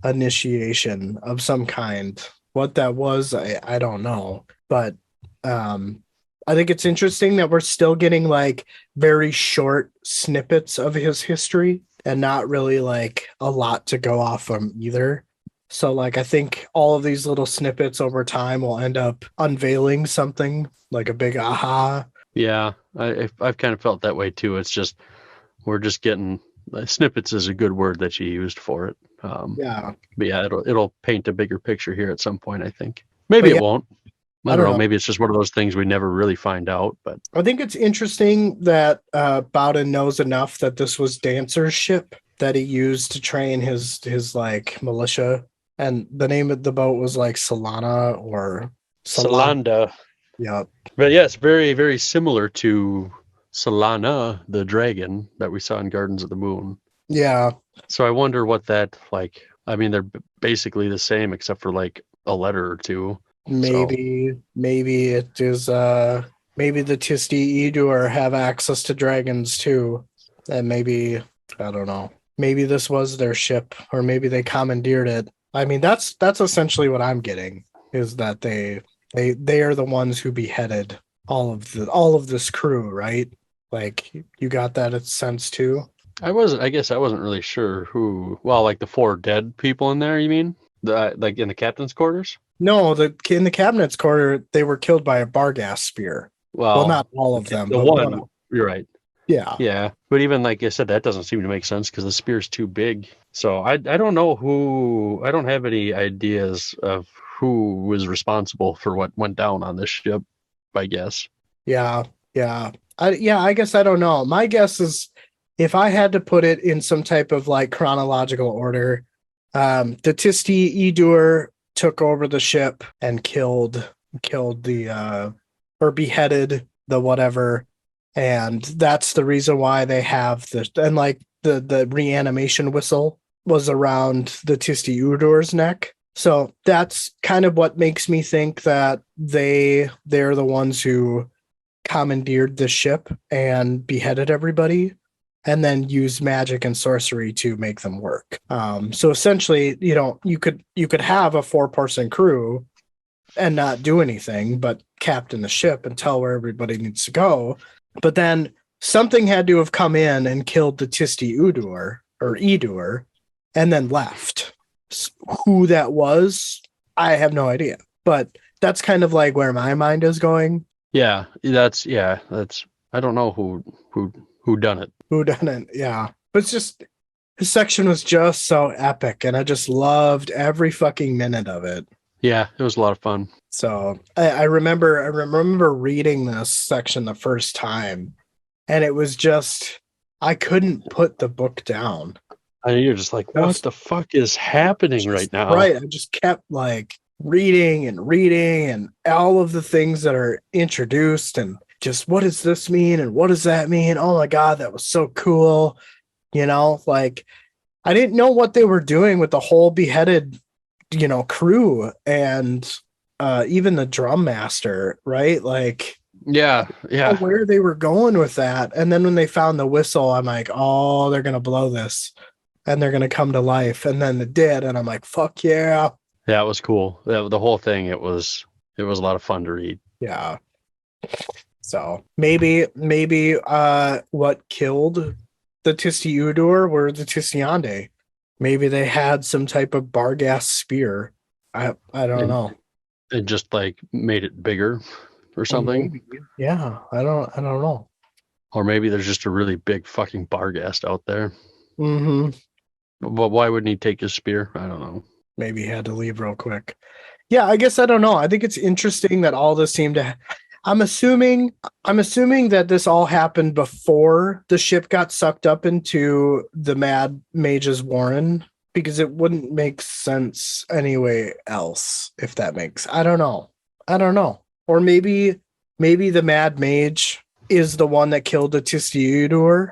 initiation of some kind. What that was, I don't know. But um I think it's interesting that we're still getting like very short snippets of his history and not really like a lot to go off from either. So like I think all of these little snippets over time will end up unveiling something like a big aha. Yeah, I've kind of felt that way too. It's just we're just getting snippets is a good word that you used for it. Yeah. But yeah, it'll paint a bigger picture here at some point, I think. Maybe But it yeah, won't. I I don't don't know. know. Maybe it's just one of those things we never really find out. But I think it's interesting that Bowden knows enough that this was Dancer's ship that he used to train his like militia, and the name of the boat was like Solana or Solana. Salanda, Yeah, but yeah, it's very very similar to Solana, the dragon that we saw in Gardens of the Moon. yeah, So I wonder what that like. I mean, they're basically the same except for like a letter or two. So maybe it is. Maybe the Tisti Edur have access to dragons too, and maybe I don't know. Maybe this was their ship, or maybe they commandeered it. I mean, that's essentially what I'm getting is that they are the ones who beheaded all of this crew, right? Like you got that sense too. I guess I wasn't really sure who. Well, like the 4 dead people in there. You mean like in the captain's quarters? No, in the cabinet's corner, they were killed by a bargas spear. Well, Well, not all of them, the but one one. of them. You're right. Yeah. Yeah, but even like I said, that doesn't seem to make sense because the spear's too big. So I don't know who. I don't have any ideas of who was responsible for what went down on this ship. I guess. Yeah. Yeah. I guess I don't know. My guess is if I had to put it in some type of like chronological order, the Tisti Edur took over the ship and killed the or beheaded the whatever, and that's the reason why they have the and like the reanimation whistle was around the Tisti Udur's neck. So that's kind of what makes me think that they're the ones who commandeered the ship and beheaded everybody and then used magic and sorcery to make them work. So essentially, you could have a 4-person crew and not do anything but captain the ship and tell where everybody needs to go. But then something had to have come in and killed the Tisti Udur or Edur and then left. Who that was, I have no idea. But that's kind of like where my mind is going. That's. I don't know who done it. Who done it? Yeah. But it's just this section was just so epic and I just loved every fucking minute of it. Yeah, it was a lot of fun. So I remember reading this section the first time, and it was just I couldn't put the book down. And you're just like, what the fuck is happening right now? Right. I just kept like reading and all of the things that are introduced and just what does this mean and what does that mean? Oh my God, that was so cool. Like I didn't know what they were doing with the whole beheaded, crew and even the drum master, right? Like Yeah. where they were going with that. And then when they found the whistle, I'm like, oh, they're gonna blow this and they're gonna come to life. And then it did, and I'm like, fuck yeah. Yeah, it was cool. The whole thing, it was a lot of fun to read. Yeah. So maybe what killed the Tisti Udur were the Tistiande. Maybe they had some type of bargas spear. I don't know. And just like made it bigger or something. Maybe. Yeah, I don't know. Or maybe there's just a really big fucking barghast out there. Mm-hmm. But why wouldn't he take his spear? I don't know. Maybe he had to leave real quick. Yeah, I guess I don't know. I think it's interesting that all this seemed to. I'm assuming that this all happened before the ship got sucked up into the Mad Mage's Warren, because it wouldn't make sense anyway else, if that makes. I don't know. Or maybe the Mad Mage is the one that killed the Tistiudur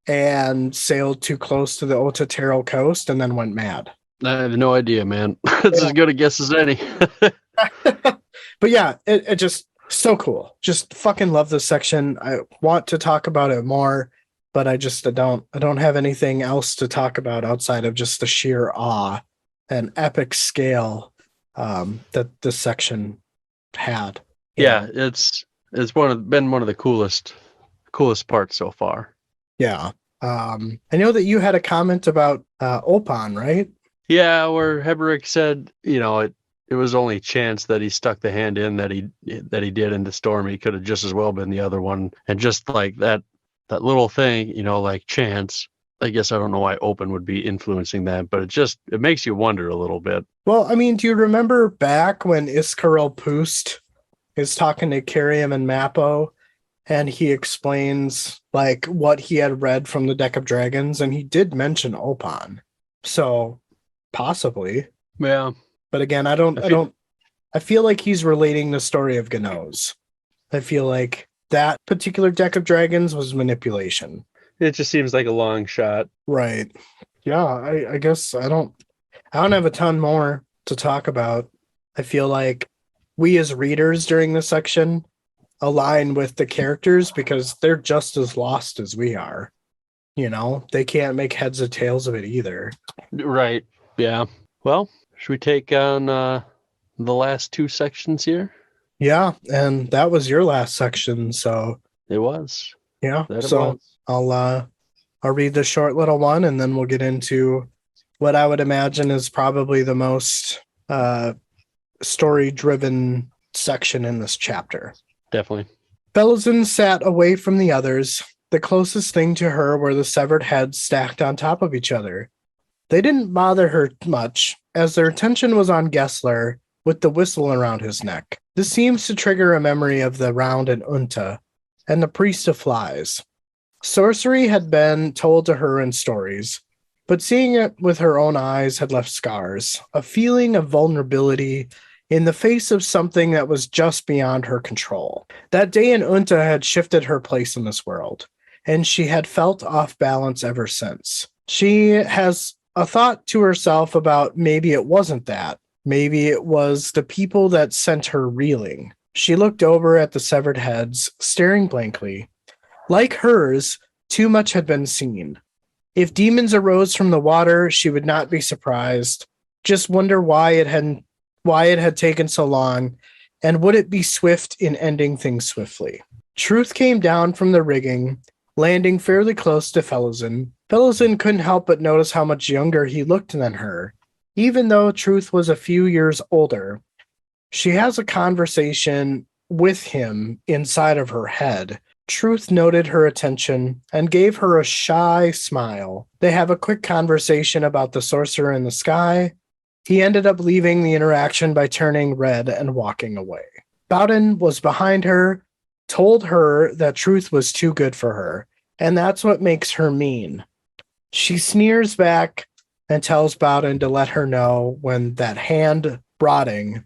and sailed too close to the Otatero coast and then went mad. I have no idea, man. It's as good a guess as any. But yeah, it just so cool. Just fucking love this section. I want to talk about it more, but I don't have anything else to talk about outside of just the sheer awe and epic scale that this section had. Yeah, it's been one of the coolest parts so far. Yeah. I know that you had a comment about Opon, right? Yeah, where Heberick said, it was only chance that he stuck the hand in that he did in the storm. He could have just as well been the other one. And just like that little thing, like chance. I guess I don't know why Open would be influencing that, but it makes you wonder a little bit. Well, I mean, do you remember back when Iskarel Poost is talking to Kyriam and Mappo, and he explains like what he had read from the Deck of Dragons, and he did mention Opon. So possibly. Yeah. But again, I feel like he's relating the story of Ganoz. I feel like that particular Deck of Dragons was manipulation. It just seems like a long shot. Right. Yeah, I guess I don't have a ton more to talk about. I feel like we as readers during this section align with the characters because they're just as lost as we are. They can't make heads or tails of it either. Right. Yeah. Well, should we take on the last 2 sections here? Yeah, and that was your last section, so it was. Yeah. So I'll read the short little one, and then we'll get into what I would imagine is probably the most story-driven section in this chapter. Definitely. Malazan sat away from the others. The closest thing to her were the severed heads stacked on top of each other. They didn't bother her much, as their attention was on Gessler with the whistle around his neck. This seems to trigger a memory of the round in Unta and the priest of flies. Sorcery had been told to her in stories, but seeing it with her own eyes had left scars, a feeling of vulnerability in the face of something that was just beyond her control. That day in Unta had shifted her place in this world, and she had felt off balance ever since. She has a thought to herself about maybe it wasn't that. Maybe it was the people that sent her reeling. She looked over at the severed heads, staring blankly. Like hers, too much had been seen. If demons arose from the water, she would not be surprised. Just wonder why it had taken so long, and would it be swift in ending things swiftly. Truth came down from the rigging, landing fairly close to Malazan. Malazan couldn't help but notice how much younger he looked than her, even though Truth was a few years older. She has a conversation with him inside of her head. Truth noted her attention and gave her a shy smile. They have a quick conversation about the sorcerer in the sky. He ended up leaving the interaction by turning red and walking away. Bowden was behind her, told her that Truth was too good for her, and that's what makes her mean. She sneers back and tells Bowden to let her know when that hand rotting,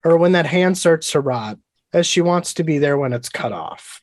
or when that hand starts to rot, as she wants to be there when it's cut off.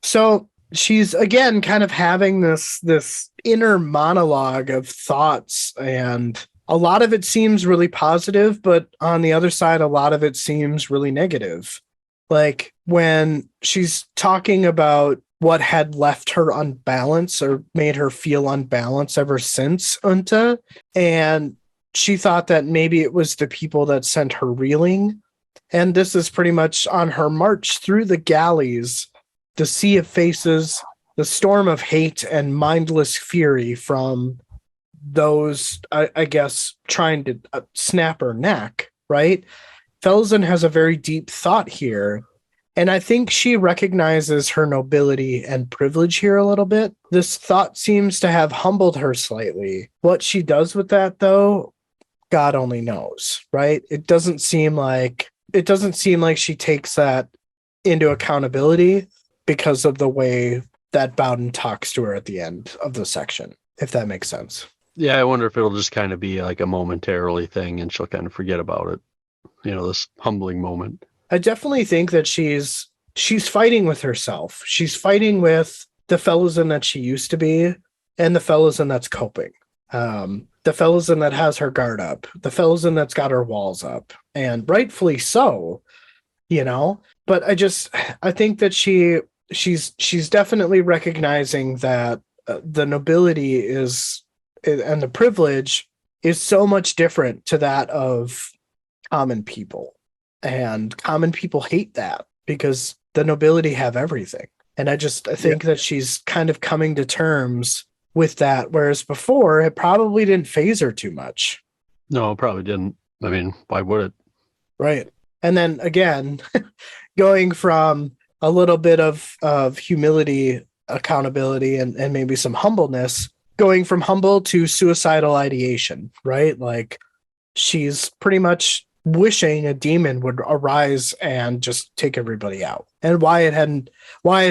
So she's again kind of having this inner monologue of thoughts, and a lot of it seems really positive, but on the other side, a lot of it seems really negative. Like when she's talking about what had left her unbalanced or made her feel unbalanced ever since Unta, and she thought that maybe it was the people that sent her reeling. And this is pretty much on her march through the galleys, the sea of faces, the storm of hate and mindless fury from those, I guess, trying to snap her neck, right? Malazan has a very deep thought here, and I think she recognizes her nobility and privilege here a little bit. This thought seems to have humbled her slightly. What she does with that, though, God only knows, right? It doesn't seem like she takes that into accountability because of the way that Bowden talks to her at the end of the section, if that makes sense. Yeah, I wonder if it'll just kind of be like a momentarily thing and she'll kind of forget about it. You know, this humbling moment. I definitely think that she's fighting with herself. She's fighting with the Malazan that she used to be and the Malazan that's coping. The Malazan that has her guard up, the Malazan that's got her walls up, and rightfully so, you know. But I think that she's definitely recognizing that the nobility is and the privilege is so much different to that of common people. And common people hate that because the nobility have everything. And I think that she's kind of coming to terms with that, whereas before it probably didn't phase her too much. No, it probably didn't. I mean, why would it? Right. And then again, going from a little bit of humility, accountability, and maybe some humbleness, going from humble to suicidal ideation, right? Like she's pretty much wishing a demon would arise and just take everybody out, and why it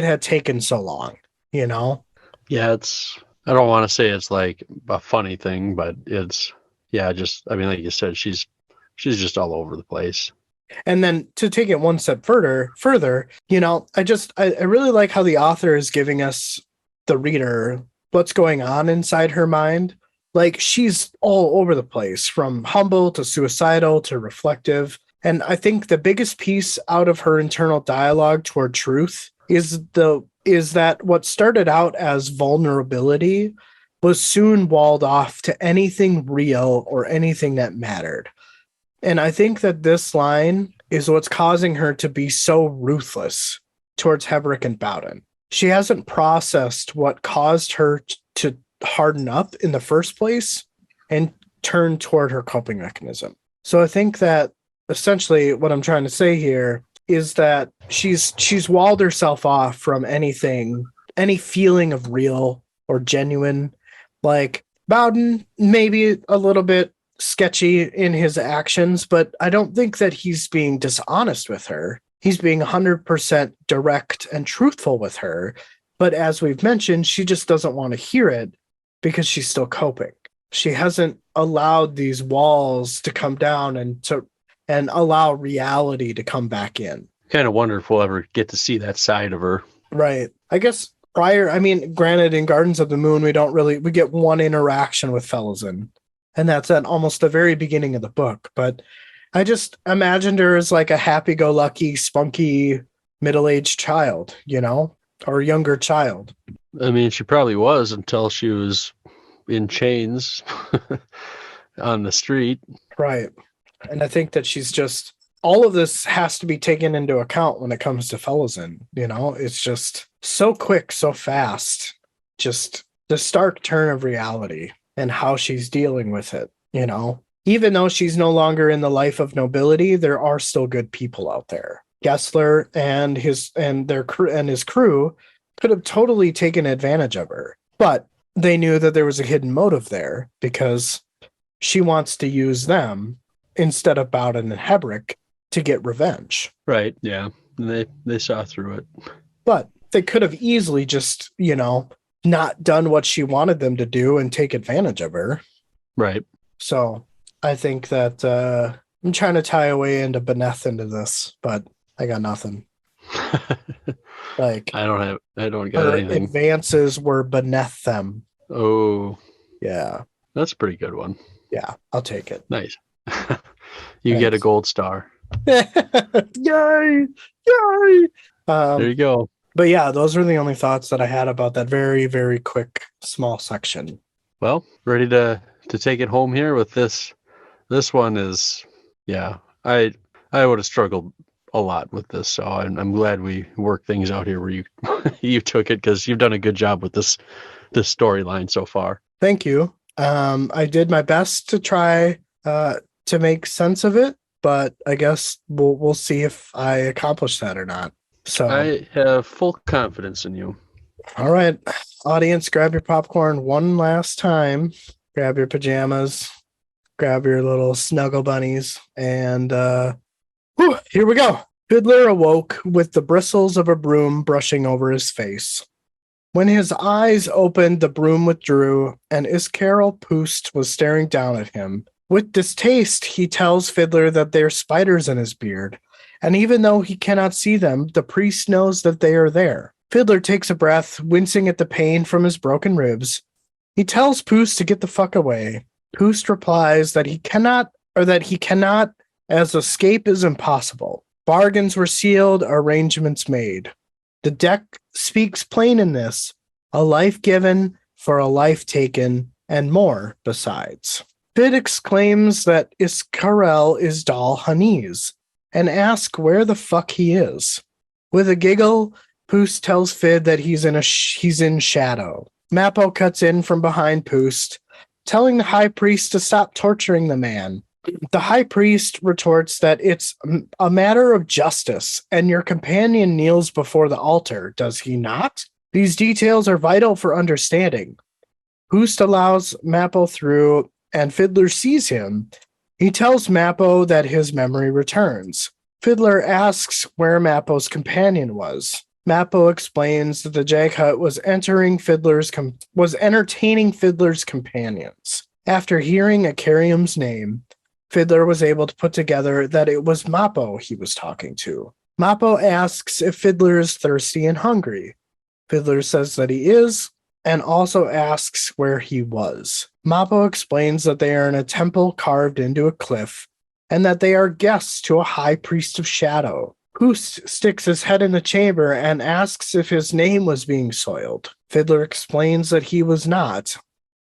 had taken so long, you know? Yeah, I don't want to say it's like a funny thing, but it's, yeah, I mean, like you said, she's just all over the place. And then to take it one step further, you know, I really like how the author is giving us, the reader, what's going on inside her mind. Like she's all over the place, from humble to suicidal to reflective. And I think the biggest piece out of her internal dialogue toward Truth is that what started out as vulnerability was soon walled off to anything real or anything that mattered. And I think that this line is what's causing her to be so ruthless towards Heberick and Bowden. she hasn't processed what caused her to harden up in the first place and turn toward her coping mechanism. So I think that essentially what I'm trying to say here is that she's walled herself off from anything, any feeling of real or genuine. Like Bowden, maybe a little bit sketchy in his actions, but I don't think that he's being dishonest with her. He's being 100% direct and truthful with her. But as we've mentioned, she just doesn't want to hear it because she's still coping. She hasn't allowed these walls to come down and allow reality to come back in. Kind of wonder if we'll ever get to see that side of her. Right. I guess granted, in Gardens of the Moon, we get one interaction with Malazan, and that's at almost the very beginning of the book. But I just imagined her as like a happy-go-lucky, spunky, middle-aged child, or younger child. I mean, she probably was until she was in chains on the street. Right. And I think that she's just, all of this has to be taken into account when it comes to Malazan. It's just so quick, so fast. Just the stark turn of reality and how she's dealing with it. Even though she's no longer in the life of nobility, there are still good people out there. Gessler and his crew could have totally taken advantage of her, but they knew that there was a hidden motive there because she wants to use them instead of Bowden and Hebrick to get revenge. Right. Yeah. They saw through it. But they could have easily just, not done what she wanted them to do and take advantage of her. Right. So I think that I'm trying to tie a way into Beneth into this, but I got nothing. Like I don't got anything. Advances were beneath them. Oh. Yeah. That's a pretty good one. Yeah, I'll take it. Nice. You get a gold star. Yay! Yay! There you go. But yeah, those were the only thoughts that I had about that very, very quick, small section. Well, ready to take it home here with this. This one is, yeah, I would have struggled a lot with this, so I'm glad we worked things out here where you you took it, because you've done a good job with this storyline so far. Thank you. I did my best to try to make sense of it, but I guess we'll see if I accomplish that or not. So I have full confidence in you. All right, audience, grab your popcorn one last time. Grab your pajamas. Grab your little snuggle bunnies, and here we go. Fiddler awoke with the bristles of a broom brushing over his face. When his eyes opened, the broom withdrew, and Iscarol Poost was staring down at him. With distaste, he tells Fiddler that there are spiders in his beard, and even though he cannot see them, the priest knows that they are there. Fiddler takes a breath, wincing at the pain from his broken ribs. He tells Poost to get the fuck away. Poost replies that he cannot, as escape is impossible. Bargains were sealed, arrangements made. The deck speaks plain in this: a life given for a life taken, and more besides. Fid exclaims that Iscarel is Dal Haniz, and asks where the fuck he is. With a giggle, Poost tells Fid that he's in shadow. Mappo cuts in from behind Poost, telling the high priest to stop torturing the man. The high priest retorts that it's a matter of justice, and your companion kneels before the altar, does he not? These details are vital for understanding. Poost allows Mappo through, and Fiddler sees him. He tells Mappo that his memory returns. Fiddler asks where Mappo's companion was. Mappo explains that the Jag Hut was entertaining Fiddler's companions. After hearing Akarium's name, Fiddler was able to put together that it was Mappo he was talking to. Mappo asks if Fiddler is thirsty and hungry. Fiddler says that he is, and also asks where he was. Mappo explains that they are in a temple carved into a cliff, and that they are guests to a high priest of shadow. Poost sticks his head in the chamber and asks if his name was being soiled. Fiddler explains that he was not,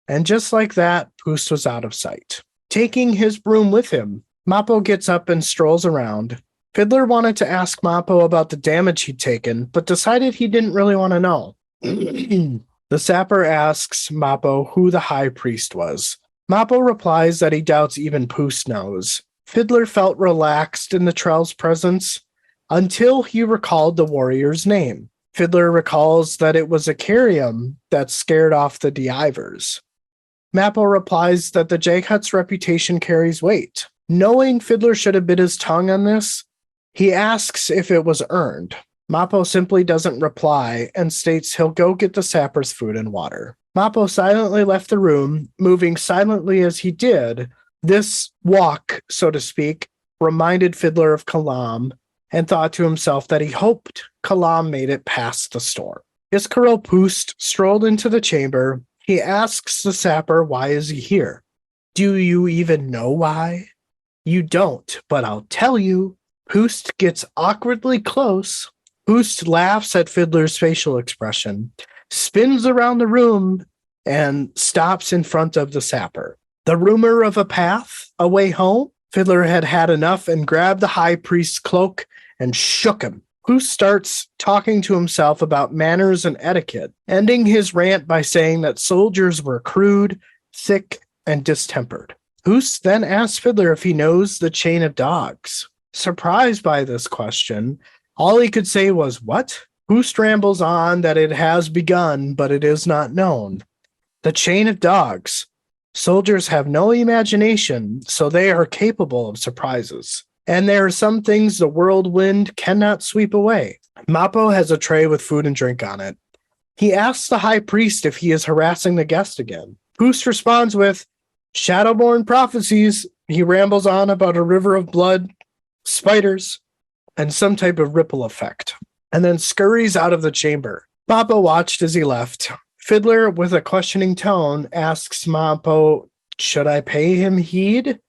and just like that, Poost was out of sight. Taking his broom with him, Mappo gets up and strolls around. Fiddler wanted to ask Mappo about the damage he'd taken, but decided he didn't really want to know. The sapper asks Mappo who the high priest was. Mappo replies that he doubts even Poost knows. Fiddler felt relaxed in the Trell's presence until he recalled the warrior's name. Fiddler recalls that it was Icarium that scared off the Divers. Mappo replies that the Jaghut's reputation carries weight. Knowing Fiddler should have bit his tongue on this, he asks if it was earned. Mappo simply doesn't reply and states he'll go get the sapper's food and water. Mappo silently left the room, moving silently as he did. This walk, so to speak, reminded Fiddler of Kalam and thought to himself that he hoped Kalam made it past the storm. Iskaril Poost strolled into the chamber. He asks the sapper, why is he here? Do you even know why? You don't, but I'll tell you. Poost gets awkwardly close. Poost laughs at Fiddler's facial expression, spins around the room, and stops in front of the sapper. The rumor of a path, a way home? Fiddler had had enough and grabbed the high priest's cloak and shook him. Poost starts talking to himself about manners and etiquette, ending his rant by saying that soldiers were crude, thick, and distempered. Poost then asks Fiddler if he knows the chain of dogs. Surprised by this question, all he could say was, what? Poost rambles on that it has begun, but it is not known. The chain of dogs. Soldiers have no imagination, so they are capable of surprises. And there are some things the whirlwind cannot sweep away. Mappo has a tray with food and drink on it. He asks the high priest if he is harassing the guest again. Poost responds with, Shadowborn prophecies. He rambles on about a river of blood, spiders, and some type of ripple effect, and then scurries out of the chamber. Mappo watched as he left. Fiddler, with a questioning tone, asks Mappo, should I pay him heed?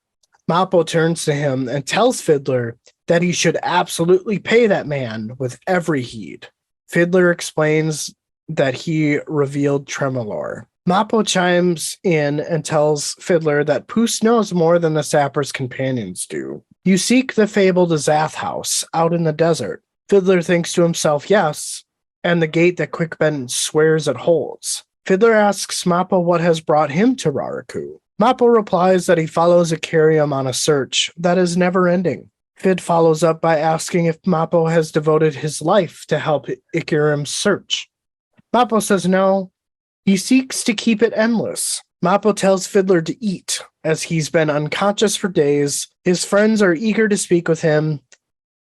Mappo turns to him and tells Fiddler that he should absolutely pay that man with every heed. Fiddler explains that he revealed Tremolor. Mappo chimes in and tells Fiddler that Poost knows more than the sapper's companions do. You seek the fabled Deadhouse out in the desert. Fiddler thinks to himself, yes, and the gate that Quickbend swears it holds. Fiddler asks Mappo what has brought him to Raraku. Mappo replies that he follows Icarium on a search that is never-ending. Fid follows up by asking if Mappo has devoted his life to help Icarium's search. Mappo says no. He seeks to keep it endless. Mappo tells Fiddler to eat, as he's been unconscious for days. His friends are eager to speak with him.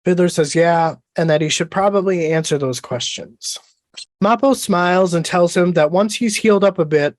Fiddler says yeah, and that he should probably answer those questions. Mappo smiles and tells him that once he's healed up a bit,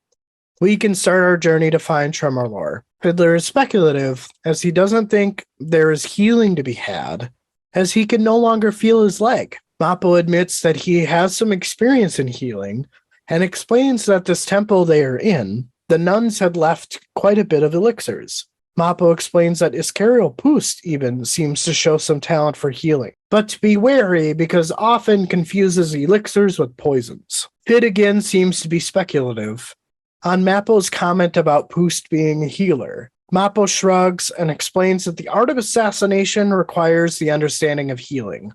we can start our journey to find Tremorlore. Fiddler is speculative, as he doesn't think there is healing to be had, as he can no longer feel his leg. Mappo admits that he has some experience in healing, and explains that this temple they are in, the nuns had left quite a bit of elixirs. Mappo explains that Iskaril Poost even seems to show some talent for healing, but to be wary because often confuses elixirs with poisons. Fid again seems to be speculative. On Mappo's comment about Poost being a healer, Mappo shrugs and explains that the art of assassination requires the understanding of healing.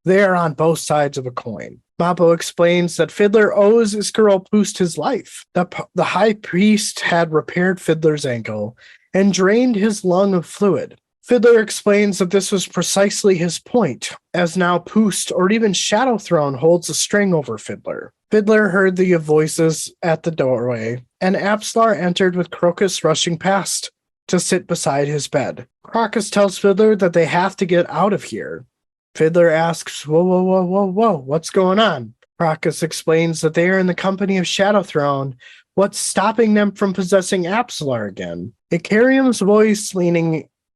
They are on both sides of a coin. Mappo explains that Fiddler owes Iskaril Poost his life. The high priest had repaired Fiddler's ankle and drained his lung of fluid. Fiddler explains that this was precisely his point, as now Poost or even Shadowthrone holds a string over Fiddler. Fiddler heard the voices at the doorway, and Apslar entered with Crocus rushing past to sit beside his bed. Crocus tells Fiddler that they have to get out of here. Fiddler asks, whoa, what's going on? Crocus explains that they are in the company of Shadowthrone. What's stopping them from possessing Apslar again? Icarium's voice,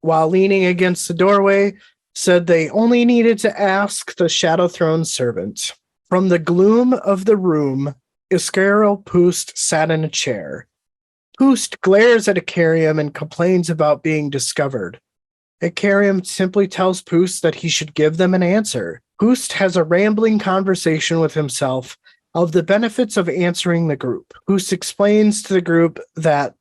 while leaning against the doorway, said they only needed to ask the Shadowthrone servant. From the gloom of the room, Iskaril Poost sat in a chair. Poost glares at Icarium and complains about being discovered. Icarium simply tells Poost that he should give them an answer. Poost has a rambling conversation with himself of the benefits of answering the group. Poost explains to the group that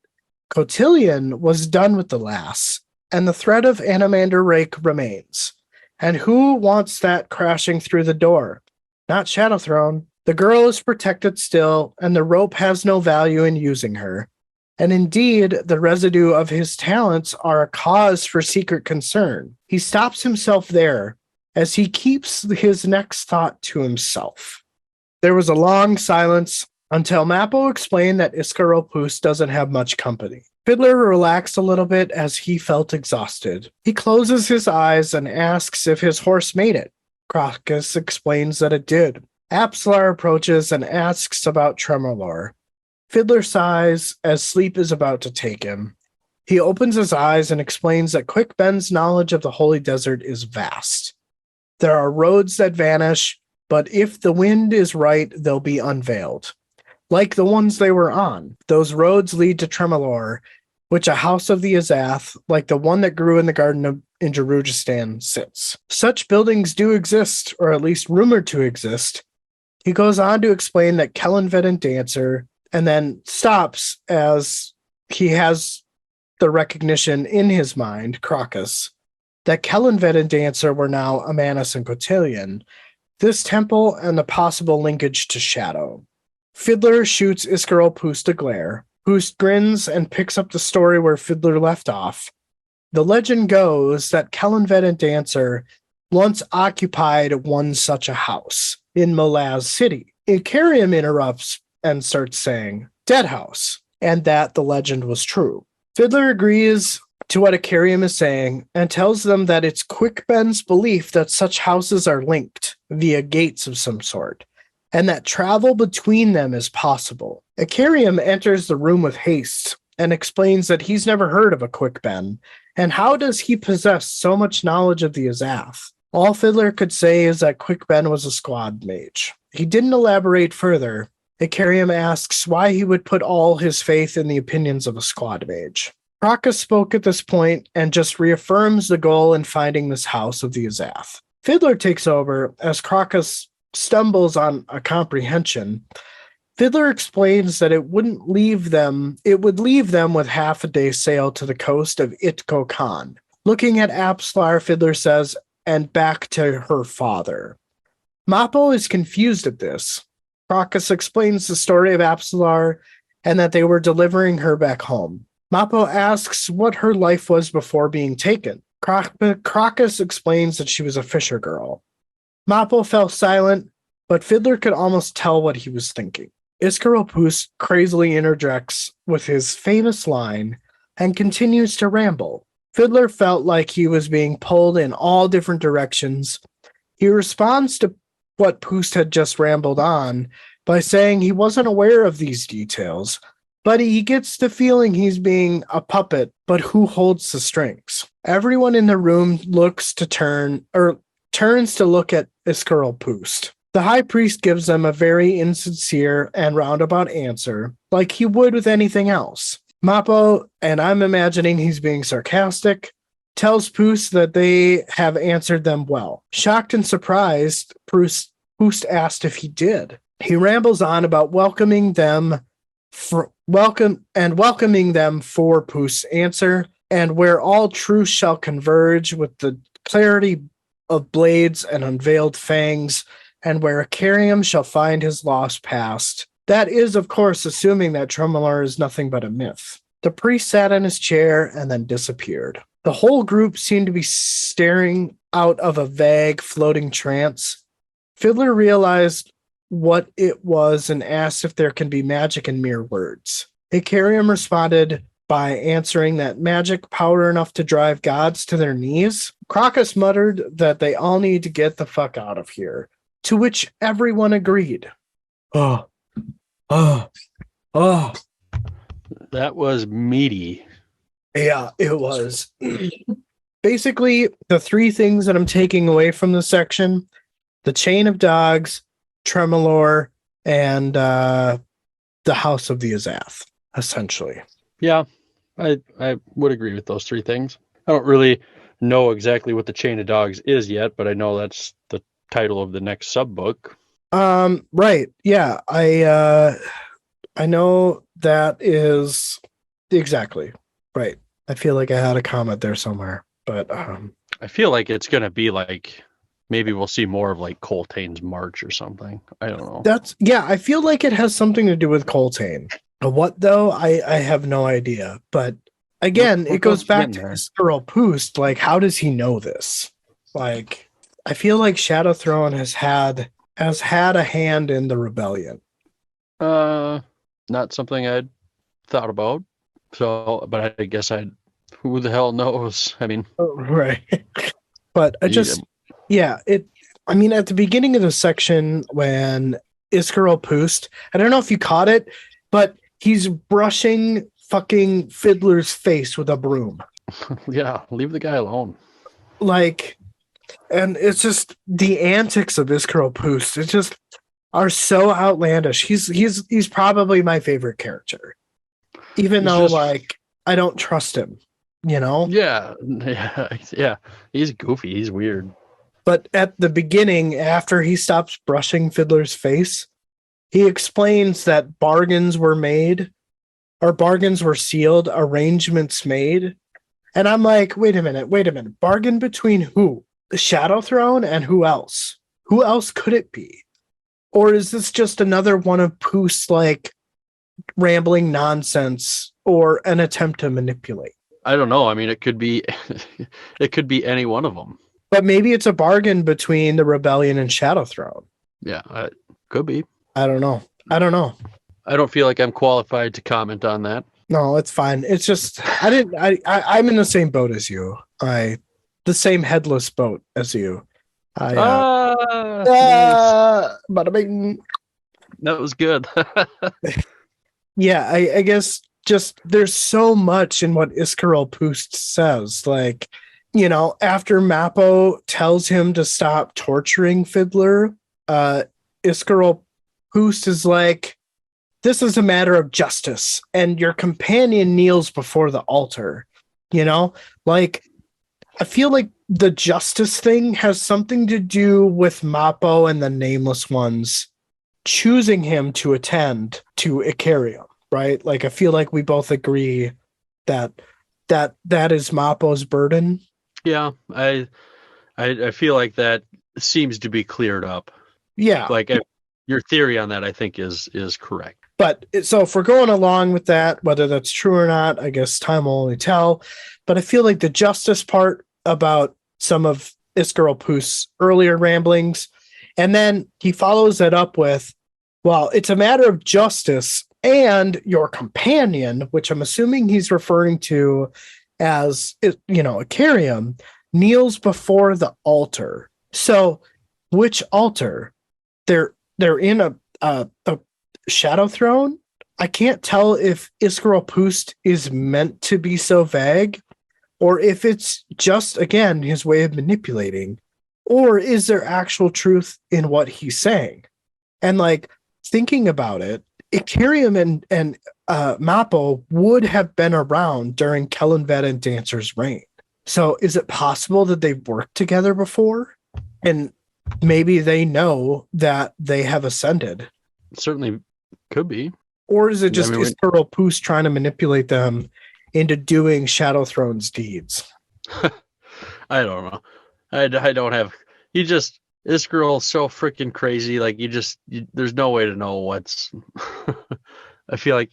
Cotillion was done with the lass, and the threat of Animander Rake remains. And who wants that crashing through the door? Not Shadow Throne. The girl is protected still, and the rope has no value in using her. And indeed, the residue of his talents are a cause for secret concern. He stops himself there as he keeps his next thought to himself. There was a long silence until Mappo explained that Iskaropus doesn't have much company. Fiddler relaxed a little bit as he felt exhausted. He closes his eyes and asks if his horse made it. Crocus explains that it did. Apsalar approaches and asks about Tremorlor. Fiddler sighs as sleep is about to take him. He opens his eyes and explains that Quick Ben's knowledge of the Holy Desert is vast. There are roads that vanish, but if the wind is right, they'll be unveiled. Like the ones they were on, those roads lead to Tremorlor, which a house of the Azath, like the one that grew in the garden in Jerujistan, sits. Such buildings do exist, or at least rumored to exist. He goes on to explain that Kellanvedant Dancer, and then stops as he has the recognition in his mind, Crocus, that Kellanvedant Dancer were now Amanus and Cotillion, this temple and the possible linkage to Shadow. Fiddler shoots Iskaropus a glare, who grins and picks up the story where Fiddler left off. The legend goes that Kellanvedant Dancer once occupied one such a house in Malaz City. Icarium interrupts and starts saying, Deadhouse, and that the legend was true. Fiddler agrees to what Icarium is saying and tells them that it's Quick Ben's belief that such houses are linked via gates of some sort, and that travel between them is possible. Icarium enters the room with haste and explains that he's never heard of a Quick Ben, and how does he possess so much knowledge of the Azath? All Fiddler could say is that Quick Ben was a squad mage. He didn't elaborate further. Icarium asks why he would put all his faith in the opinions of a squad mage. Crocus spoke at this point and just reaffirms the goal in finding this house of the Azath. Fiddler takes over as Crocus stumbles on a comprehension. Fiddler explains that it would leave them with half a day's sail to the coast of Itko Khan. Looking at Apsalar, Fiddler says, and back to her father. Mappo is confused at this. Crocus explains the story of Apsalar and that they were delivering her back home. Mappo asks what her life was before being taken. Crocus explains that she was a fisher girl. Mappo fell silent, but Fiddler could almost tell what he was thinking. Iskaropus crazily interjects with his famous line and continues to ramble. Fiddler felt like he was being pulled in all different directions. He responds to what Poost had just rambled on by saying he wasn't aware of these details, but he gets the feeling he's being a puppet, but who holds the strings? Everyone in the room turns to look at Iskaropus. The high priest gives them a very insincere and roundabout answer, like he would with anything else. Mappo, and I'm imagining he's being sarcastic, tells Poost that they have answered them well. Shocked and surprised, Poost asked if he did. He rambles on about welcoming them for Poost's answer, and where all truth shall converge with the clarity of blades and unveiled fangs, and where Icarium shall find his lost past. That is, of course, assuming that Tremorlor is nothing but a myth. The priest sat in his chair and then disappeared. The whole group seemed to be staring out of a vague, floating trance. Fiddler realized what it was and asked if there can be magic in mere words. Icarium responded by answering that magic power enough to drive gods to their knees. Crocus muttered that they all need to get the fuck out of here, to which everyone agreed. Oh. That was meaty. Yeah, it was. Basically, the three things that I'm taking away from this section: the chain of dogs, Tremorlor, and the house of the Azath, essentially. Yeah, I would agree with those three things. I don't really know exactly what the chain of dogs is yet, but I know that's the title of the next sub-book. Right. Yeah, I know that is exactly right. I feel like I had a comment there somewhere, but I feel like it's gonna be like maybe we'll see more of like Coltane's March or something. I don't know. I feel like it has something to do with Coltane. What though? I have no idea. But again, We're it goes back getting to there. this girl Poost. Like, how does he know this? Like, I feel like Shadow Throne has had a hand in the rebellion. Not something I'd thought about. So, but I guess who the hell knows? I mean, Right. But you- yeah, I mean, at the beginning of the section when Iskarel Poost, I don't know if you caught it, but he's brushing fucking Fiddler's face with a broom. yeah, leave the guy alone. Like, and it's just the antics of Iskarel Poost. It just are so outlandish. He's probably my favorite character, even He's though just, like I don't trust him, you know. yeah. He's goofy. He's weird. But at the beginning, after he stops brushing Fiddler's face, he explains that bargains were made, or bargains were sealed, arrangements made. And I'm like, wait a minute. Bargain between who? The Shadow Throne and who else? Who else could it be? Or is this just another one of Poost's like rambling nonsense or an attempt to manipulate? I don't know. I mean, it could be, it could be any one of them. But maybe it's a bargain between the rebellion and Shadow Throne. Yeah, could be. I don't know. I don't know. I don't feel like I'm qualified to comment on that. No, it's fine. It's just I didn't. I'm in the same boat as you. The same headless boat as you. Bada bing. That was good. Yeah, I guess just there's so much in what Iskarel Poost says. Like, after Mappo tells him to stop torturing Fiddler, Iskarel Poost is like, this is a matter of justice, and your companion kneels before the altar. Like, I feel like the justice thing has something to do with Mappo and the Nameless Ones choosing him to attend to Icarium, right? Like, I feel like we both agree that that is Mappo's burden. Yeah, I feel like that seems to be cleared up. Yeah. Like your theory on that, I think is correct. But so if we're going along with that, whether that's true or not, I guess time will only tell. But I feel like the justice part about some of Iskarel Poost's earlier ramblings, and then he follows that up with, well, it's a matter of justice, and your companion, which I'm assuming he's referring to as, Icarium, kneels before the altar. So which altar? They're in a Shadow Throne. I can't tell if Iskarel Poost is meant to be so vague, or if it's just, again, his way of manipulating, or is there actual truth in what he's saying? And like, thinking about it, Icarium and Mappo would have been around during Kellanvet and Dancer's reign. So is it possible that they've worked together before? And maybe they know that they have ascended. It certainly could be. Or is it just I mean, Iskarel Poost trying to manipulate them into doing Shadow Throne's deeds? I don't know. I don't have. This girl is so freaking crazy. Like there's no way to know what's. I feel like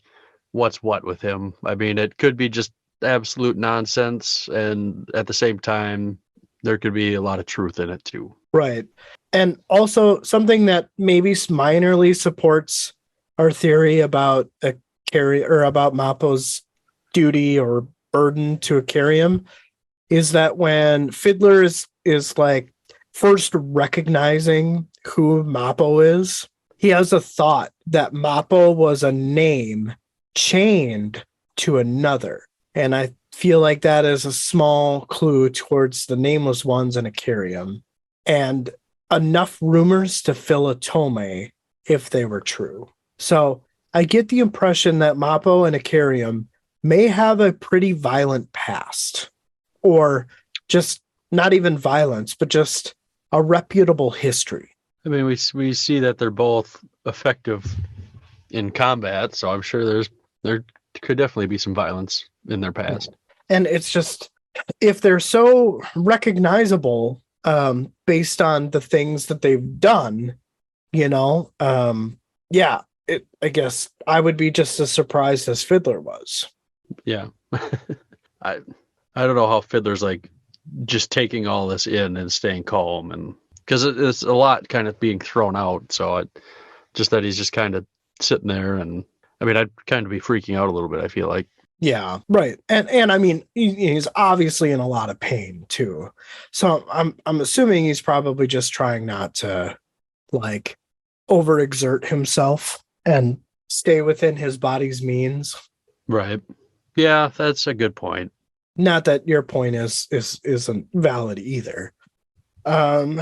what's what with him. I mean, it could be just absolute nonsense, and at the same time, there could be a lot of truth in it too. Right. And also something that maybe minorly supports our theory about about Mappo's duty or burden to Icarium is that when Fiddler is like first recognizing who Mappo is, he has a thought that Mappo was a name chained to another. And I feel like that is a small clue towards the Nameless Ones and Icarium, and enough rumors to fill a tome if they were true. So I get the impression that Mappo and Icarium may have a pretty violent past, or just not even violence, but just a reputable history. I mean, we see that they're both effective in combat, so I'm sure there could definitely be some violence in their past. And it's just, if they're so recognizable based on the things that they've done, yeah, I guess I would be just as surprised as Fiddler was. Yeah. I I don't know how Fiddler's like just taking all this in and staying calm, and because it's a lot kind of being thrown out. So just that he's just kind of sitting there, and I mean, I'd kind of be freaking out a little bit, I feel like. Yeah, right. And I mean, he's obviously in a lot of pain too. So I'm assuming he's probably just trying not to like overexert himself and stay within his body's means. Right. Yeah, that's a good point. Not that your point isn't valid either. Um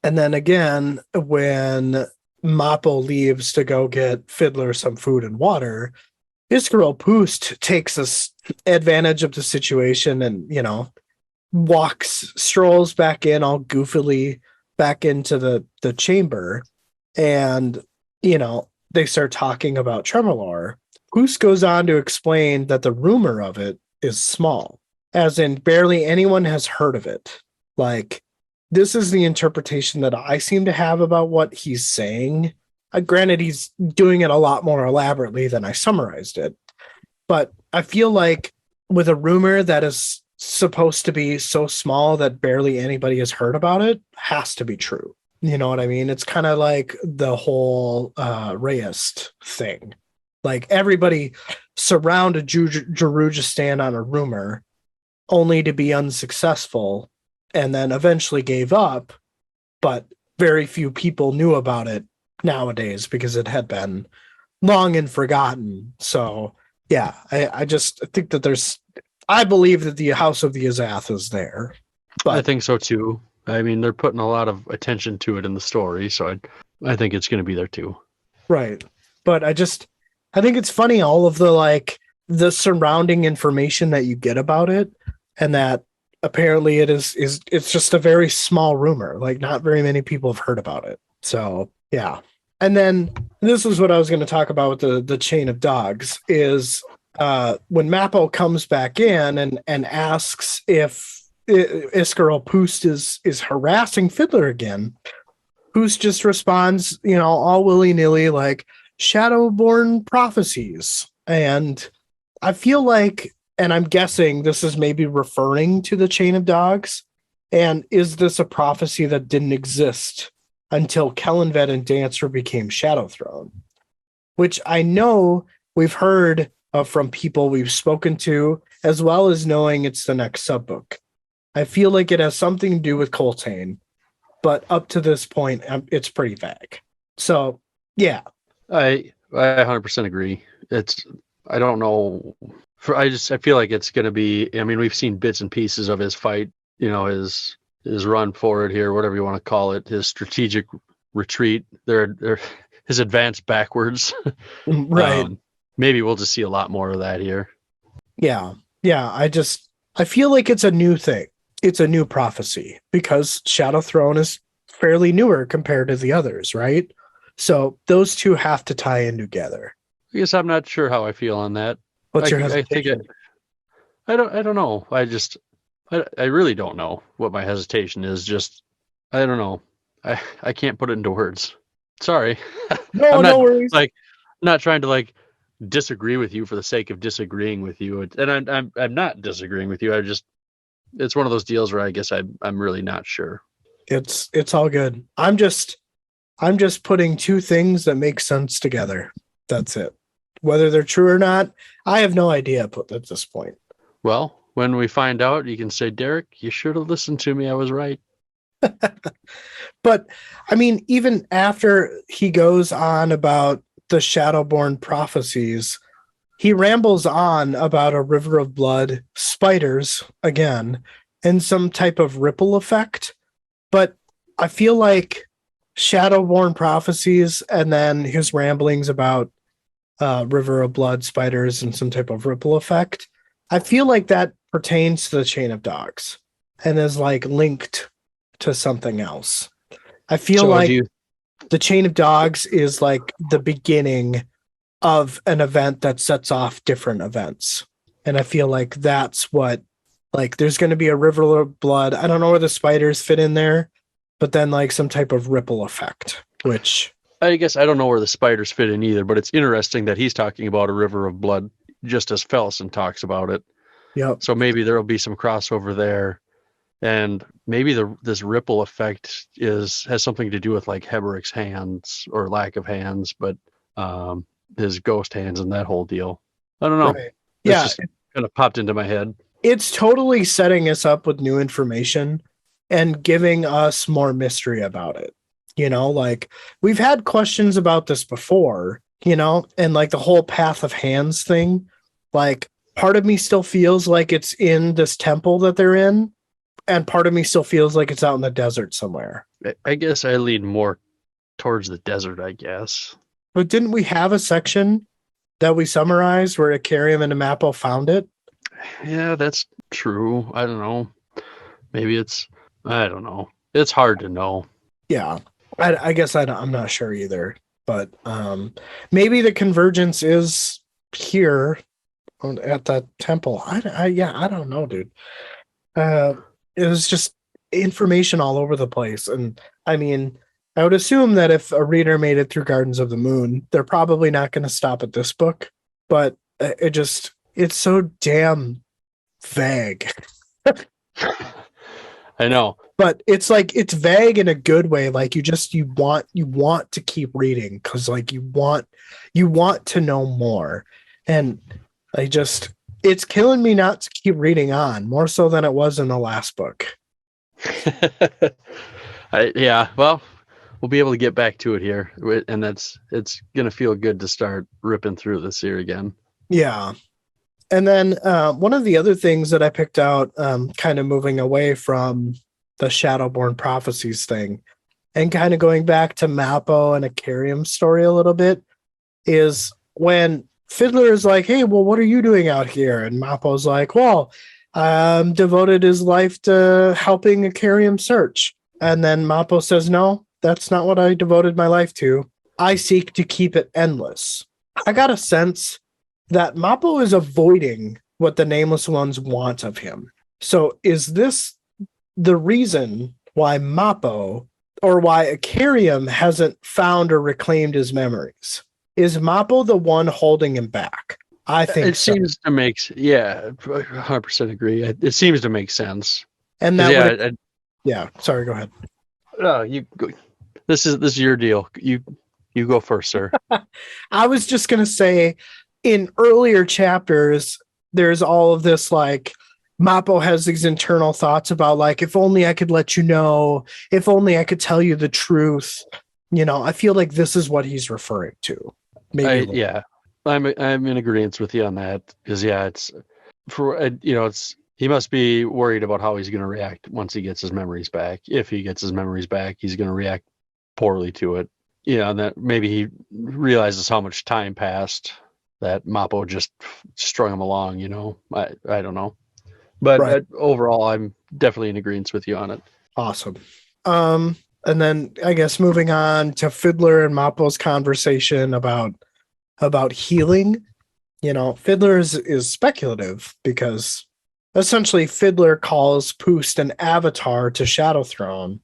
and then again, when Mappo leaves to go get Fiddler some food and water, Iskarel Poost takes advantage of the situation and, strolls back in all goofily back into the chamber. And, they start talking about Tremolor. Poost goes on to explain that the rumor of it is small, as in barely anyone has heard of it. Like, this is the interpretation that I seem to have about what he's saying. Granted, he's doing it a lot more elaborately than I summarized it. But I feel like with a rumor that is supposed to be so small that barely anybody has heard about it, has to be true. You know what I mean? It's kind of like the whole Reyes thing. Like everybody surrounded Jerujistan on a rumor only to be unsuccessful and then eventually gave up. But very few people knew about it nowadays because it had been long and forgotten. So yeah, I just think that I believe that the House of the Azath is there. But I think so too. I mean, they're putting a lot of attention to it in the story, so I think it's going to be there too. Right. But I think it's funny, all of the surrounding information that you get about it, and that apparently it's just a very small rumor. Like not very many people have heard about it. So yeah. And then this is what I was going to talk about with the chain of dogs is when Mappo comes back in and asks if Iskarel Poost is harassing Fiddler again, Poost just responds, all willy-nilly like Shadowborn prophecies. And I feel like, and I'm guessing this is maybe referring to the chain of dogs. And is this a prophecy that didn't exist until Kellanvet and Dancer became Shadow Throne? Which I know we've heard from people we've spoken to, as well as knowing it's the next subbook. I feel like it has something to do with Coltane, but up to this point, it's pretty vague. So, yeah. I 100% agree. I don't know. I feel like it's going to be, I mean, we've seen bits and pieces of his fight, his run forward here, whatever you want to call it, his strategic retreat, his advance backwards. Right. Maybe we'll just see a lot more of that here. Yeah. Yeah. I feel like it's a new thing. It's a new prophecy because Shadow Throne is fairly newer compared to the others, right? So those two have to tie in together. I guess I'm not sure how I feel on that. What's your hesitation? I don't know. I really don't know what my hesitation is. Just, I don't know. I can't put it into words. Sorry. No, no worries. Like, I'm not trying to like disagree with you for the sake of disagreeing with you. And I'm not disagreeing with you. It's one of those deals where I guess I'm really not sure. It's all good. I'm just putting two things that make sense together. That's it. Whether they're true or not, I have no idea at this point. Well, when we find out, you can say, Derek, you should have listened to me. I was right. But I mean, even after he goes on about the Shadowborn prophecies, he rambles on about a river of blood, spiders again, and some type of ripple effect. But I feel like Shadowborn prophecies and then his ramblings about river of blood, spiders, and some type of ripple effect, I feel like that pertains to the chain of dogs and is like linked to something else. I feel like the chain of dogs is like the beginning of an event that sets off different events. And I feel like that's what, like, there's going to be a river of blood. I don't know where the spiders fit in there, but then like some type of ripple effect, which I guess I don't know where the spiders fit in either, but it's interesting that he's talking about a river of blood just as Fellison talks about it. yep. So maybe there will be some crossover there. And maybe this ripple effect has something to do with like Heberick's hands or lack of hands, but his ghost hands and that whole deal. I don't know. Right. It's Yeah, just kind of popped into my head. it's totally setting us up with new information and giving us more mystery about it. You know, like we've had questions about this before, you know, and like the whole path of hands thing. Like part of me still feels like it's in this temple that they're in, and part of me still feels like it's out in the desert somewhere. I guess I lean more towards the desert, I guess. But didn't we have a section that we summarized where Icarium and Amapo found it? Yeah, that's true. I don't know. Maybe I don't know. It's hard to know. Yeah. I guess I'm not sure either. But maybe the convergence is here at the temple. I don't know, dude. It was just information all over the place. And I mean, I would assume that if a reader made it through Gardens of the Moon, they're probably not going to stop at this book. But it's so damn vague. I know. But it's like it's vague in a good way. Like you want to keep reading because like you want to know more. And it's killing me not to keep reading on more so than it was in the last book. Yeah, well, we'll be able to get back to it here, and it's gonna feel good to start ripping through this here again. Yeah. And then one of the other things that I picked out, kind of moving away from the Shadowborn Prophecies thing and kind of going back to Mappo and Icarium's story a little bit, is when Fiddler is like, hey, well, what are you doing out here? And Mappo's like, well, devoted his life to helping Icarium search. And then Mappo says, no, that's not what I devoted my life to. I seek to keep it endless. I got a sense that Mappo is avoiding what the Nameless Ones want of him. So is this the reason why Mappo or why Icarium hasn't found or reclaimed his memories? Is Mappo the one holding him back? I think it seems to make 100% agree. It seems to make sense. And that sorry, go ahead. You go. This is your deal. You go first, sir. I was just gonna say, in earlier chapters, there's all of this like Mappo has these internal thoughts about like, if only I could let you know, if only I could tell you the truth. You know, I feel like this is what he's referring to. Maybe I'm in agreement with you on that because it's for he must be worried about how he's going to react once he gets his memories back. If he gets his memories back, he's going to react poorly to it. And that maybe he realizes how much time passed that Mappo just strung him along. I don't know, but right. Overall, I'm definitely in agreement with you on it. Awesome. And then I guess moving on to Fiddler and Mappo's conversation about healing. Fiddler is speculative because essentially Fiddler calls Poost an avatar to Shadow Throne,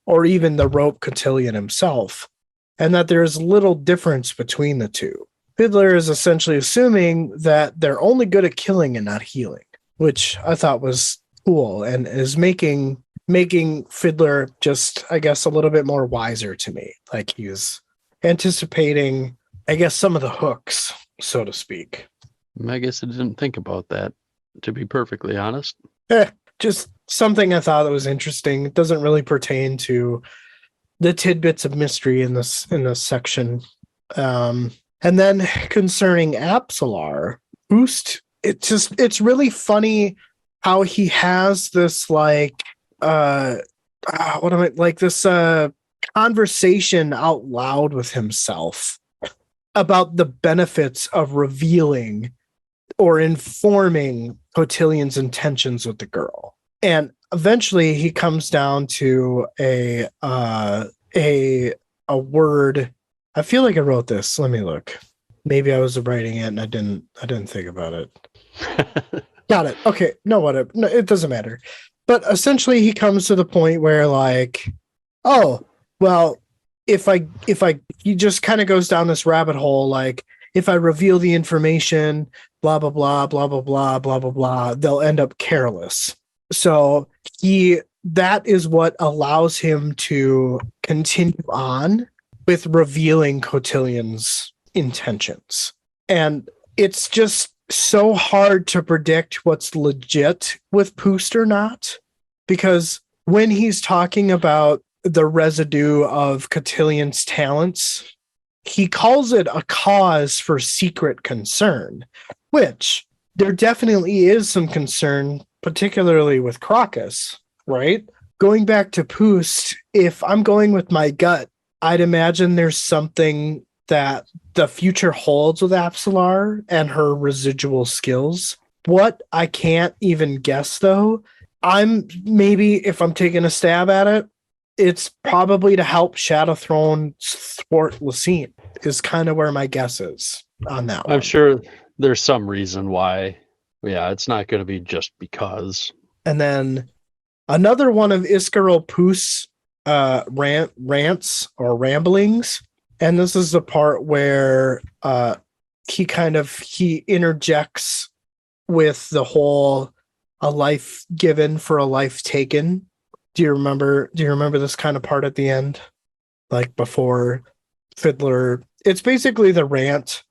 or even the Rope Cotillion himself, and that there's little difference between the two. Fiddler is essentially assuming that they're only good at killing and not healing, which I thought was cool and is making Fiddler just, I guess, a little bit more wiser to me. Like he's anticipating, I guess, some of the hooks, so to speak. I guess I didn't think about that, to be perfectly honest. Just something I thought that was interesting. It doesn't really pertain to the tidbits of mystery in this section. And then concerning Apsalar, Boost, it's really funny how he has this like this conversation out loud with himself about the benefits of revealing or informing Cotillion's intentions with the girl. And eventually he comes down to a word. I feel like I wrote this. Let me look. Maybe I was writing it and I didn't think about it. Got it. Okay. No, whatever. No, it doesn't matter. But essentially, he comes to the point where, like, oh, well, he just kind of goes down this rabbit hole. Like, if I reveal the information, blah blah blah blah blah blah blah blah blah, they'll end up careless. So that is what allows him to continue on with revealing Cotillions' intentions, and it's just so hard to predict what's legit with Poost or not, because when he's talking about the residue of Cotillion's talents, he calls it a cause for secret concern, which there definitely is some concern, particularly with Crocus, right? Going back to Poost, if I'm going with my gut, I'd imagine there's something that the future holds with Apsalar and her residual skills. What I can't even guess though, if I'm taking a stab at it, it's probably to help Shadow Throne thwart Lucine is kind of where my guess is on that one. I'm sure there's some reason why. Yeah, it's not going to be just because. And then another one of Iskaril Poost's rants or ramblings, and this is the part where he interjects with the whole "a life given for a life taken." Do you remember this kind of part at the end? Like before Fiddler, it's basically the rant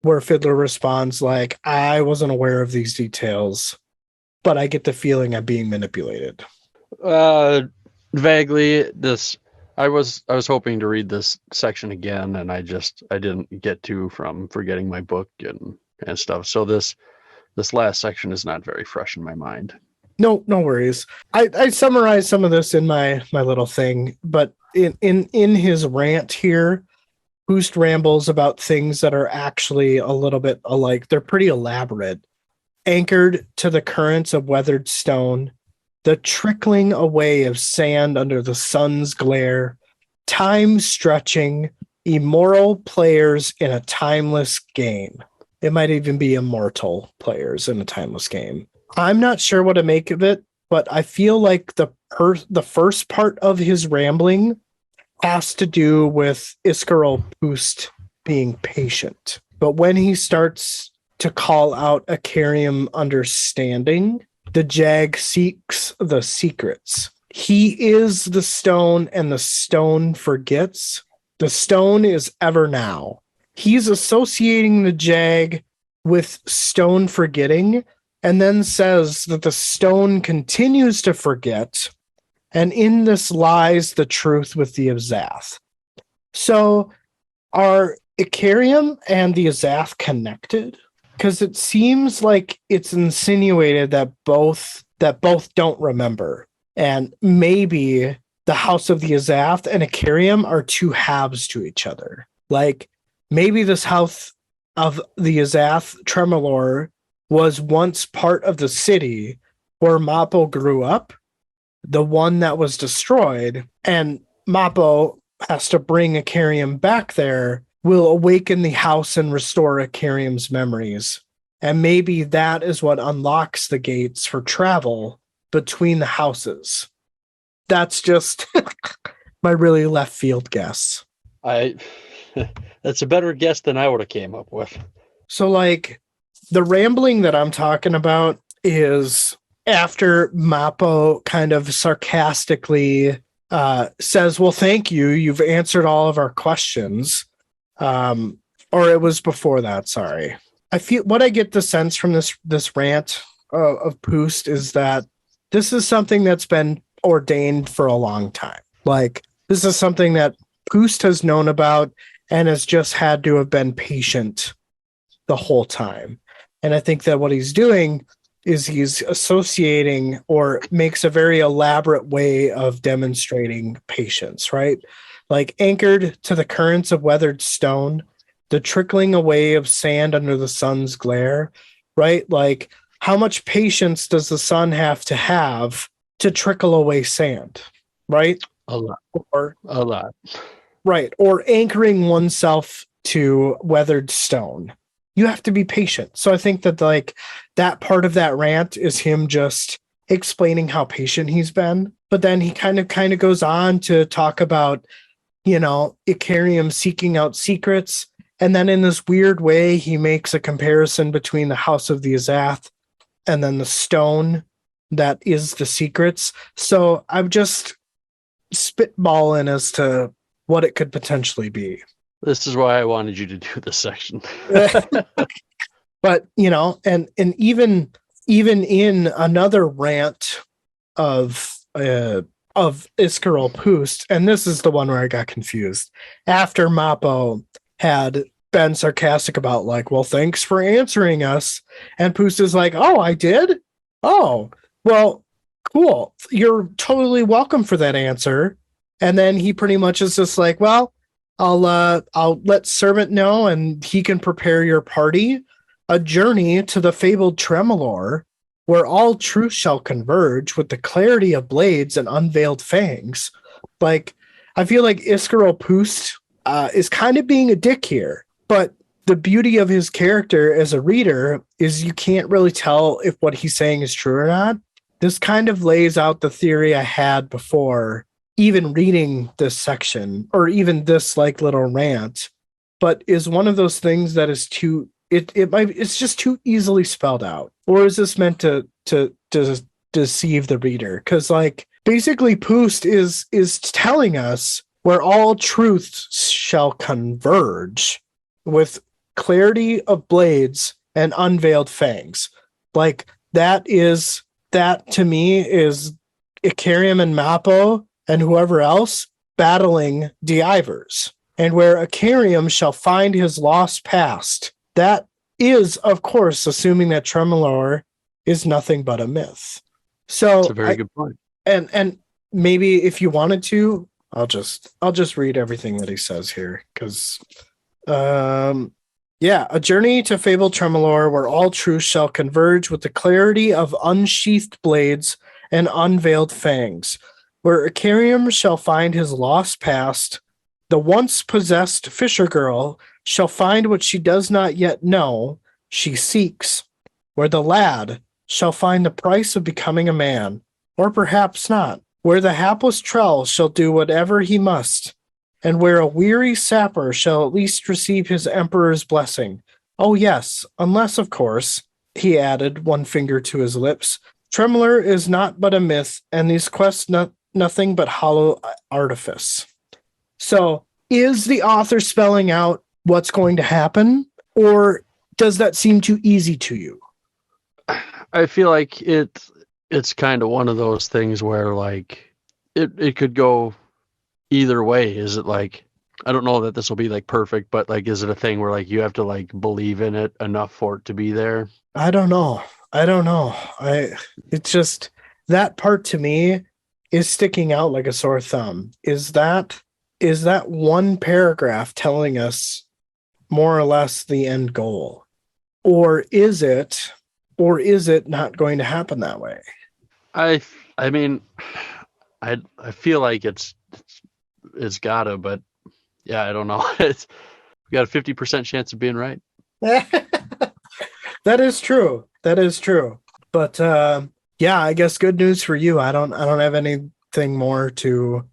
where Fiddler responds like, "I wasn't aware of these details, but I get the feeling I'm being manipulated." Vaguely, I was hoping to read this section again, and I didn't get to from forgetting my book and stuff. So this last section is not very fresh in my mind. No worries. I summarized some of this in my little thing, but in his rant here, Boost rambles about things that are actually a little bit alike. They're pretty elaborate. Anchored to the currents of weathered stone, the trickling away of sand under the sun's glare, time stretching, immoral players in a timeless game. It might even be immortal players in a timeless game. I'm not sure what to make of it, but I feel like the first part of his rambling has to do with Iskaril Poost being patient. But when he starts to call out Acarium understanding, the Jag seeks the secrets. He is the stone, and the stone forgets. The stone is ever now. He's associating the Jag with stone forgetting, and then says that the stone continues to forget, and in this lies the truth with the Azath. So are Icarium and the Azath connected? Because it seems like it's insinuated that both don't remember. And maybe the House of the Azath and Icarium are two halves to each other. Like maybe this House of the Azath, Tremolor, was once part of the city where Mappo grew up, the one that was destroyed, and Mappo has to bring Icarium back there, will awaken the house and restore Icarium's memories. And maybe that is what unlocks the gates for travel between the houses. That's just my really left field guess. That's a better guess than I would have came up with. So like the rambling that I'm talking about is after Mappo kind of sarcastically says, well, thank you. You've answered all of our questions. Or it was before that. Sorry. I feel what I get the sense from this rant of Poost is that this is something that's been ordained for a long time. Like this is something that Poost has known about and has just had to have been patient the whole time. And I think that what he's doing is he's associating or makes a very elaborate way of demonstrating patience, right? Like anchored to the currents of weathered stone, the trickling away of sand under the sun's glare, right? Like how much patience does the sun have to trickle away sand, right? A lot. A lot. Right. Or anchoring oneself to weathered stone. you have to be patient. So I think that like that part of that rant is him just explaining how patient he's been. But then he kind of goes on to talk about, Icarium seeking out secrets. And then in this weird way, he makes a comparison between the House of the Azath and then the stone that is the secrets. So I'm just spitballing as to what it could potentially be. This is why I wanted you to do this section. But and even in another rant of Iskarol Poost, and this is the one where I got confused. After Mappo had been sarcastic about like, well, thanks for answering us, and Poost is like, oh, I did? Oh, well, cool. You're totally welcome for that answer. And then he pretty much is just like, well, I'll let Servant know, and he can prepare your party. A journey to the fabled Tremolor, where all truth shall converge with the clarity of blades and unveiled fangs. Like, I feel like Iskarol Poost is kind of being a dick here, but the beauty of his character as a reader is you can't really tell if what he's saying is true or not. This kind of lays out the theory I had before even reading this section or even this like little rant, but is one of those things that is too it's just too easily spelled out. Or is this meant to deceive the reader? Because like basically Poost is telling us where all truths shall converge with clarity of blades and unveiled fangs. Like that to me is Icarium and Mappo and whoever else battling Divers. And where Icarium shall find his lost past. That is, of course, assuming that Tremolor is nothing but a myth. So that's a very good point. And maybe if you wanted to, I'll just read everything that he says here because a journey to fabled Tremolor where all truth shall converge with the clarity of unsheathed blades and unveiled fangs, where Icarium shall find his lost past, the once possessed fisher girl shall find what she does not yet know she seeks, where the lad shall find the price of becoming a man, or perhaps not, where the hapless Trell shall do whatever he must, and where a weary sapper shall at least receive his emperor's blessing. Oh yes, unless, of course, he added, one finger to his lips, Tremolor is not but a myth, and these quests nothing but hollow artifice. So, is the author spelling out what's going to happen, or does that seem too easy to you? I feel like it's kind of one of those things where like it could go either way. Is it like, I don't know that this will be like perfect, but like is it a thing where like you have to like believe in it enough for it to be there? I don't know. It's just that part to me is sticking out like a sore thumb. Is that one paragraph telling us more or less the end goal? Or is it not going to happen that way? I mean, I feel like it's gotta, but yeah, I don't know. We got a 50% chance of being right. That is true. But yeah, I guess good news for you. I don't have anything more to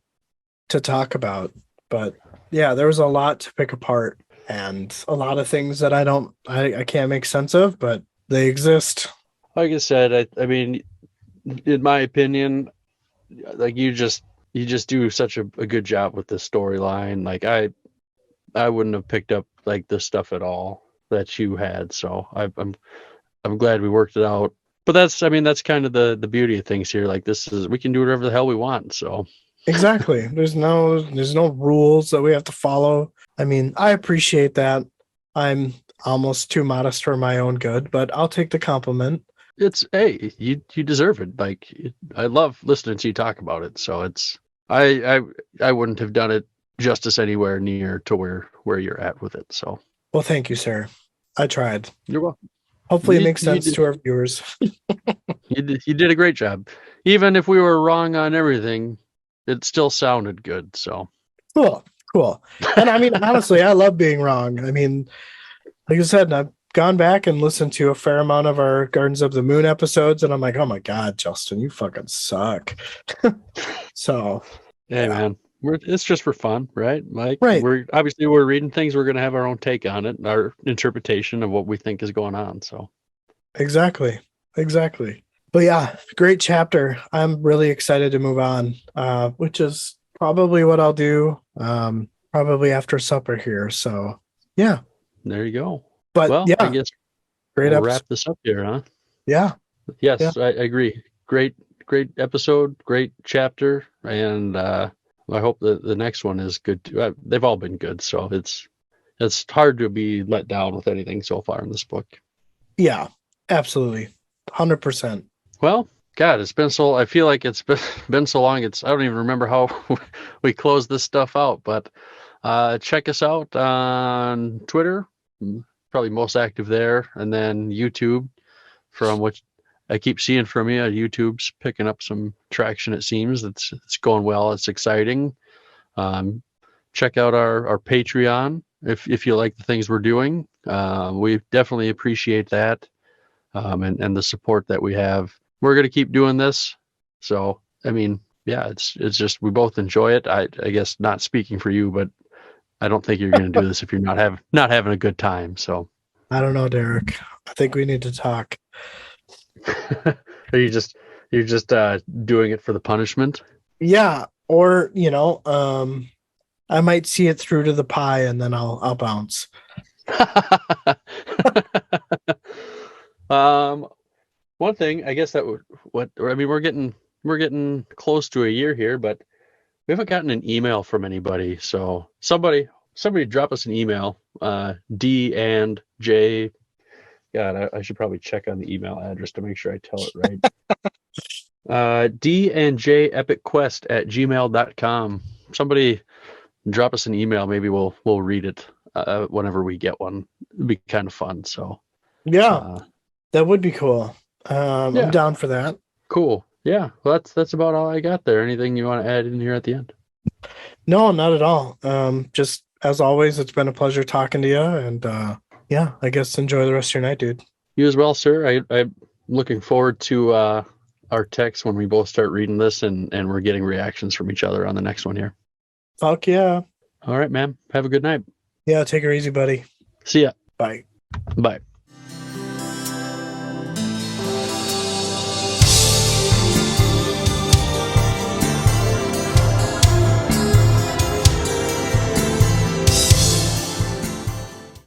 talk about. But yeah, there was a lot to pick apart and a lot of things that I can't make sense of, but they exist. Like I said, I mean, in my opinion, like you just do such a good job with the storyline. Like I wouldn't have picked up like this stuff at all that you had. So I'm glad we worked it out. But that's kind of the beauty of things here. Like we can do whatever the hell we want. So exactly. There's no rules that we have to follow. I mean, I appreciate that. I'm almost too modest for my own good, but I'll take the compliment. Hey, you deserve it. Like I love listening to you talk about it. So it's I wouldn't have done it justice anywhere near to where you're at with it. So well, thank you, sir. I tried. You're welcome. Hopefully, it makes sense to our viewers. You did a great job. Even if we were wrong on everything, it still sounded good. So cool. And I mean, honestly, I love being wrong. I mean, like I said, I've gone back and listened to a fair amount of our Gardens of the Moon episodes, and I'm like, oh my God, Justin, you fucking suck. So, Hey, man, it's just for fun, right? Like, right. we're reading things. We're going to have our own take on it, our interpretation of what we think is going on. So, Exactly. But yeah, great chapter. I'm really excited to move on, which is probably what I'll do probably after supper here. So, yeah. there you go. But Well, I yeah, guess great we'll episode. wrap this up here, huh? Yeah. Yes, I agree. Great episode, great chapter, and I hope that the next one is good too. They've all been good, so it's hard to be let down with anything so far in this book. Yeah, absolutely. 100%. Well, God, it's been so. I feel like it's been so long. I don't even remember how we closed this stuff out. But check us out on Twitter, probably most active there, and then YouTube, from which I keep seeing from you. YouTube's picking up some traction. It seems it's going well. It's exciting. Check out our Patreon if you like the things we're doing. We definitely appreciate that, and the support that we have. We're going to keep doing this. So, I mean, yeah, it's just, we both enjoy it. I guess, not speaking for you, but I don't think you're going to do this if you're not having a good time. So, I don't know, Derek. I think we need to talk. are you're just doing it for the punishment? Yeah, or I might see it through to the pie and then I'll bounce. One thing, I guess, we're getting close to a year here, but we haven't gotten an email from anybody. So somebody drop us an email. D and J. God, I should probably check on the email address to make sure I tell it right. D and J epicquest@gmail.com. Somebody drop us an email. Maybe we'll read it whenever we get one. It'd be kind of fun. So yeah, that would be cool. Yeah. I'm down for that. Cool. Yeah. Well, that's about all I got there. Anything you want to add in here at the end? No, not at all. Just as always, it's been a pleasure talking to you, and yeah, I guess enjoy the rest of your night, dude. You as well, sir. I'm looking forward to our text when we both start reading this and we're getting reactions from each other on the next one here. Fuck yeah. All right, man. Have a good night. Yeah, take her easy, buddy. See ya. Bye. Bye.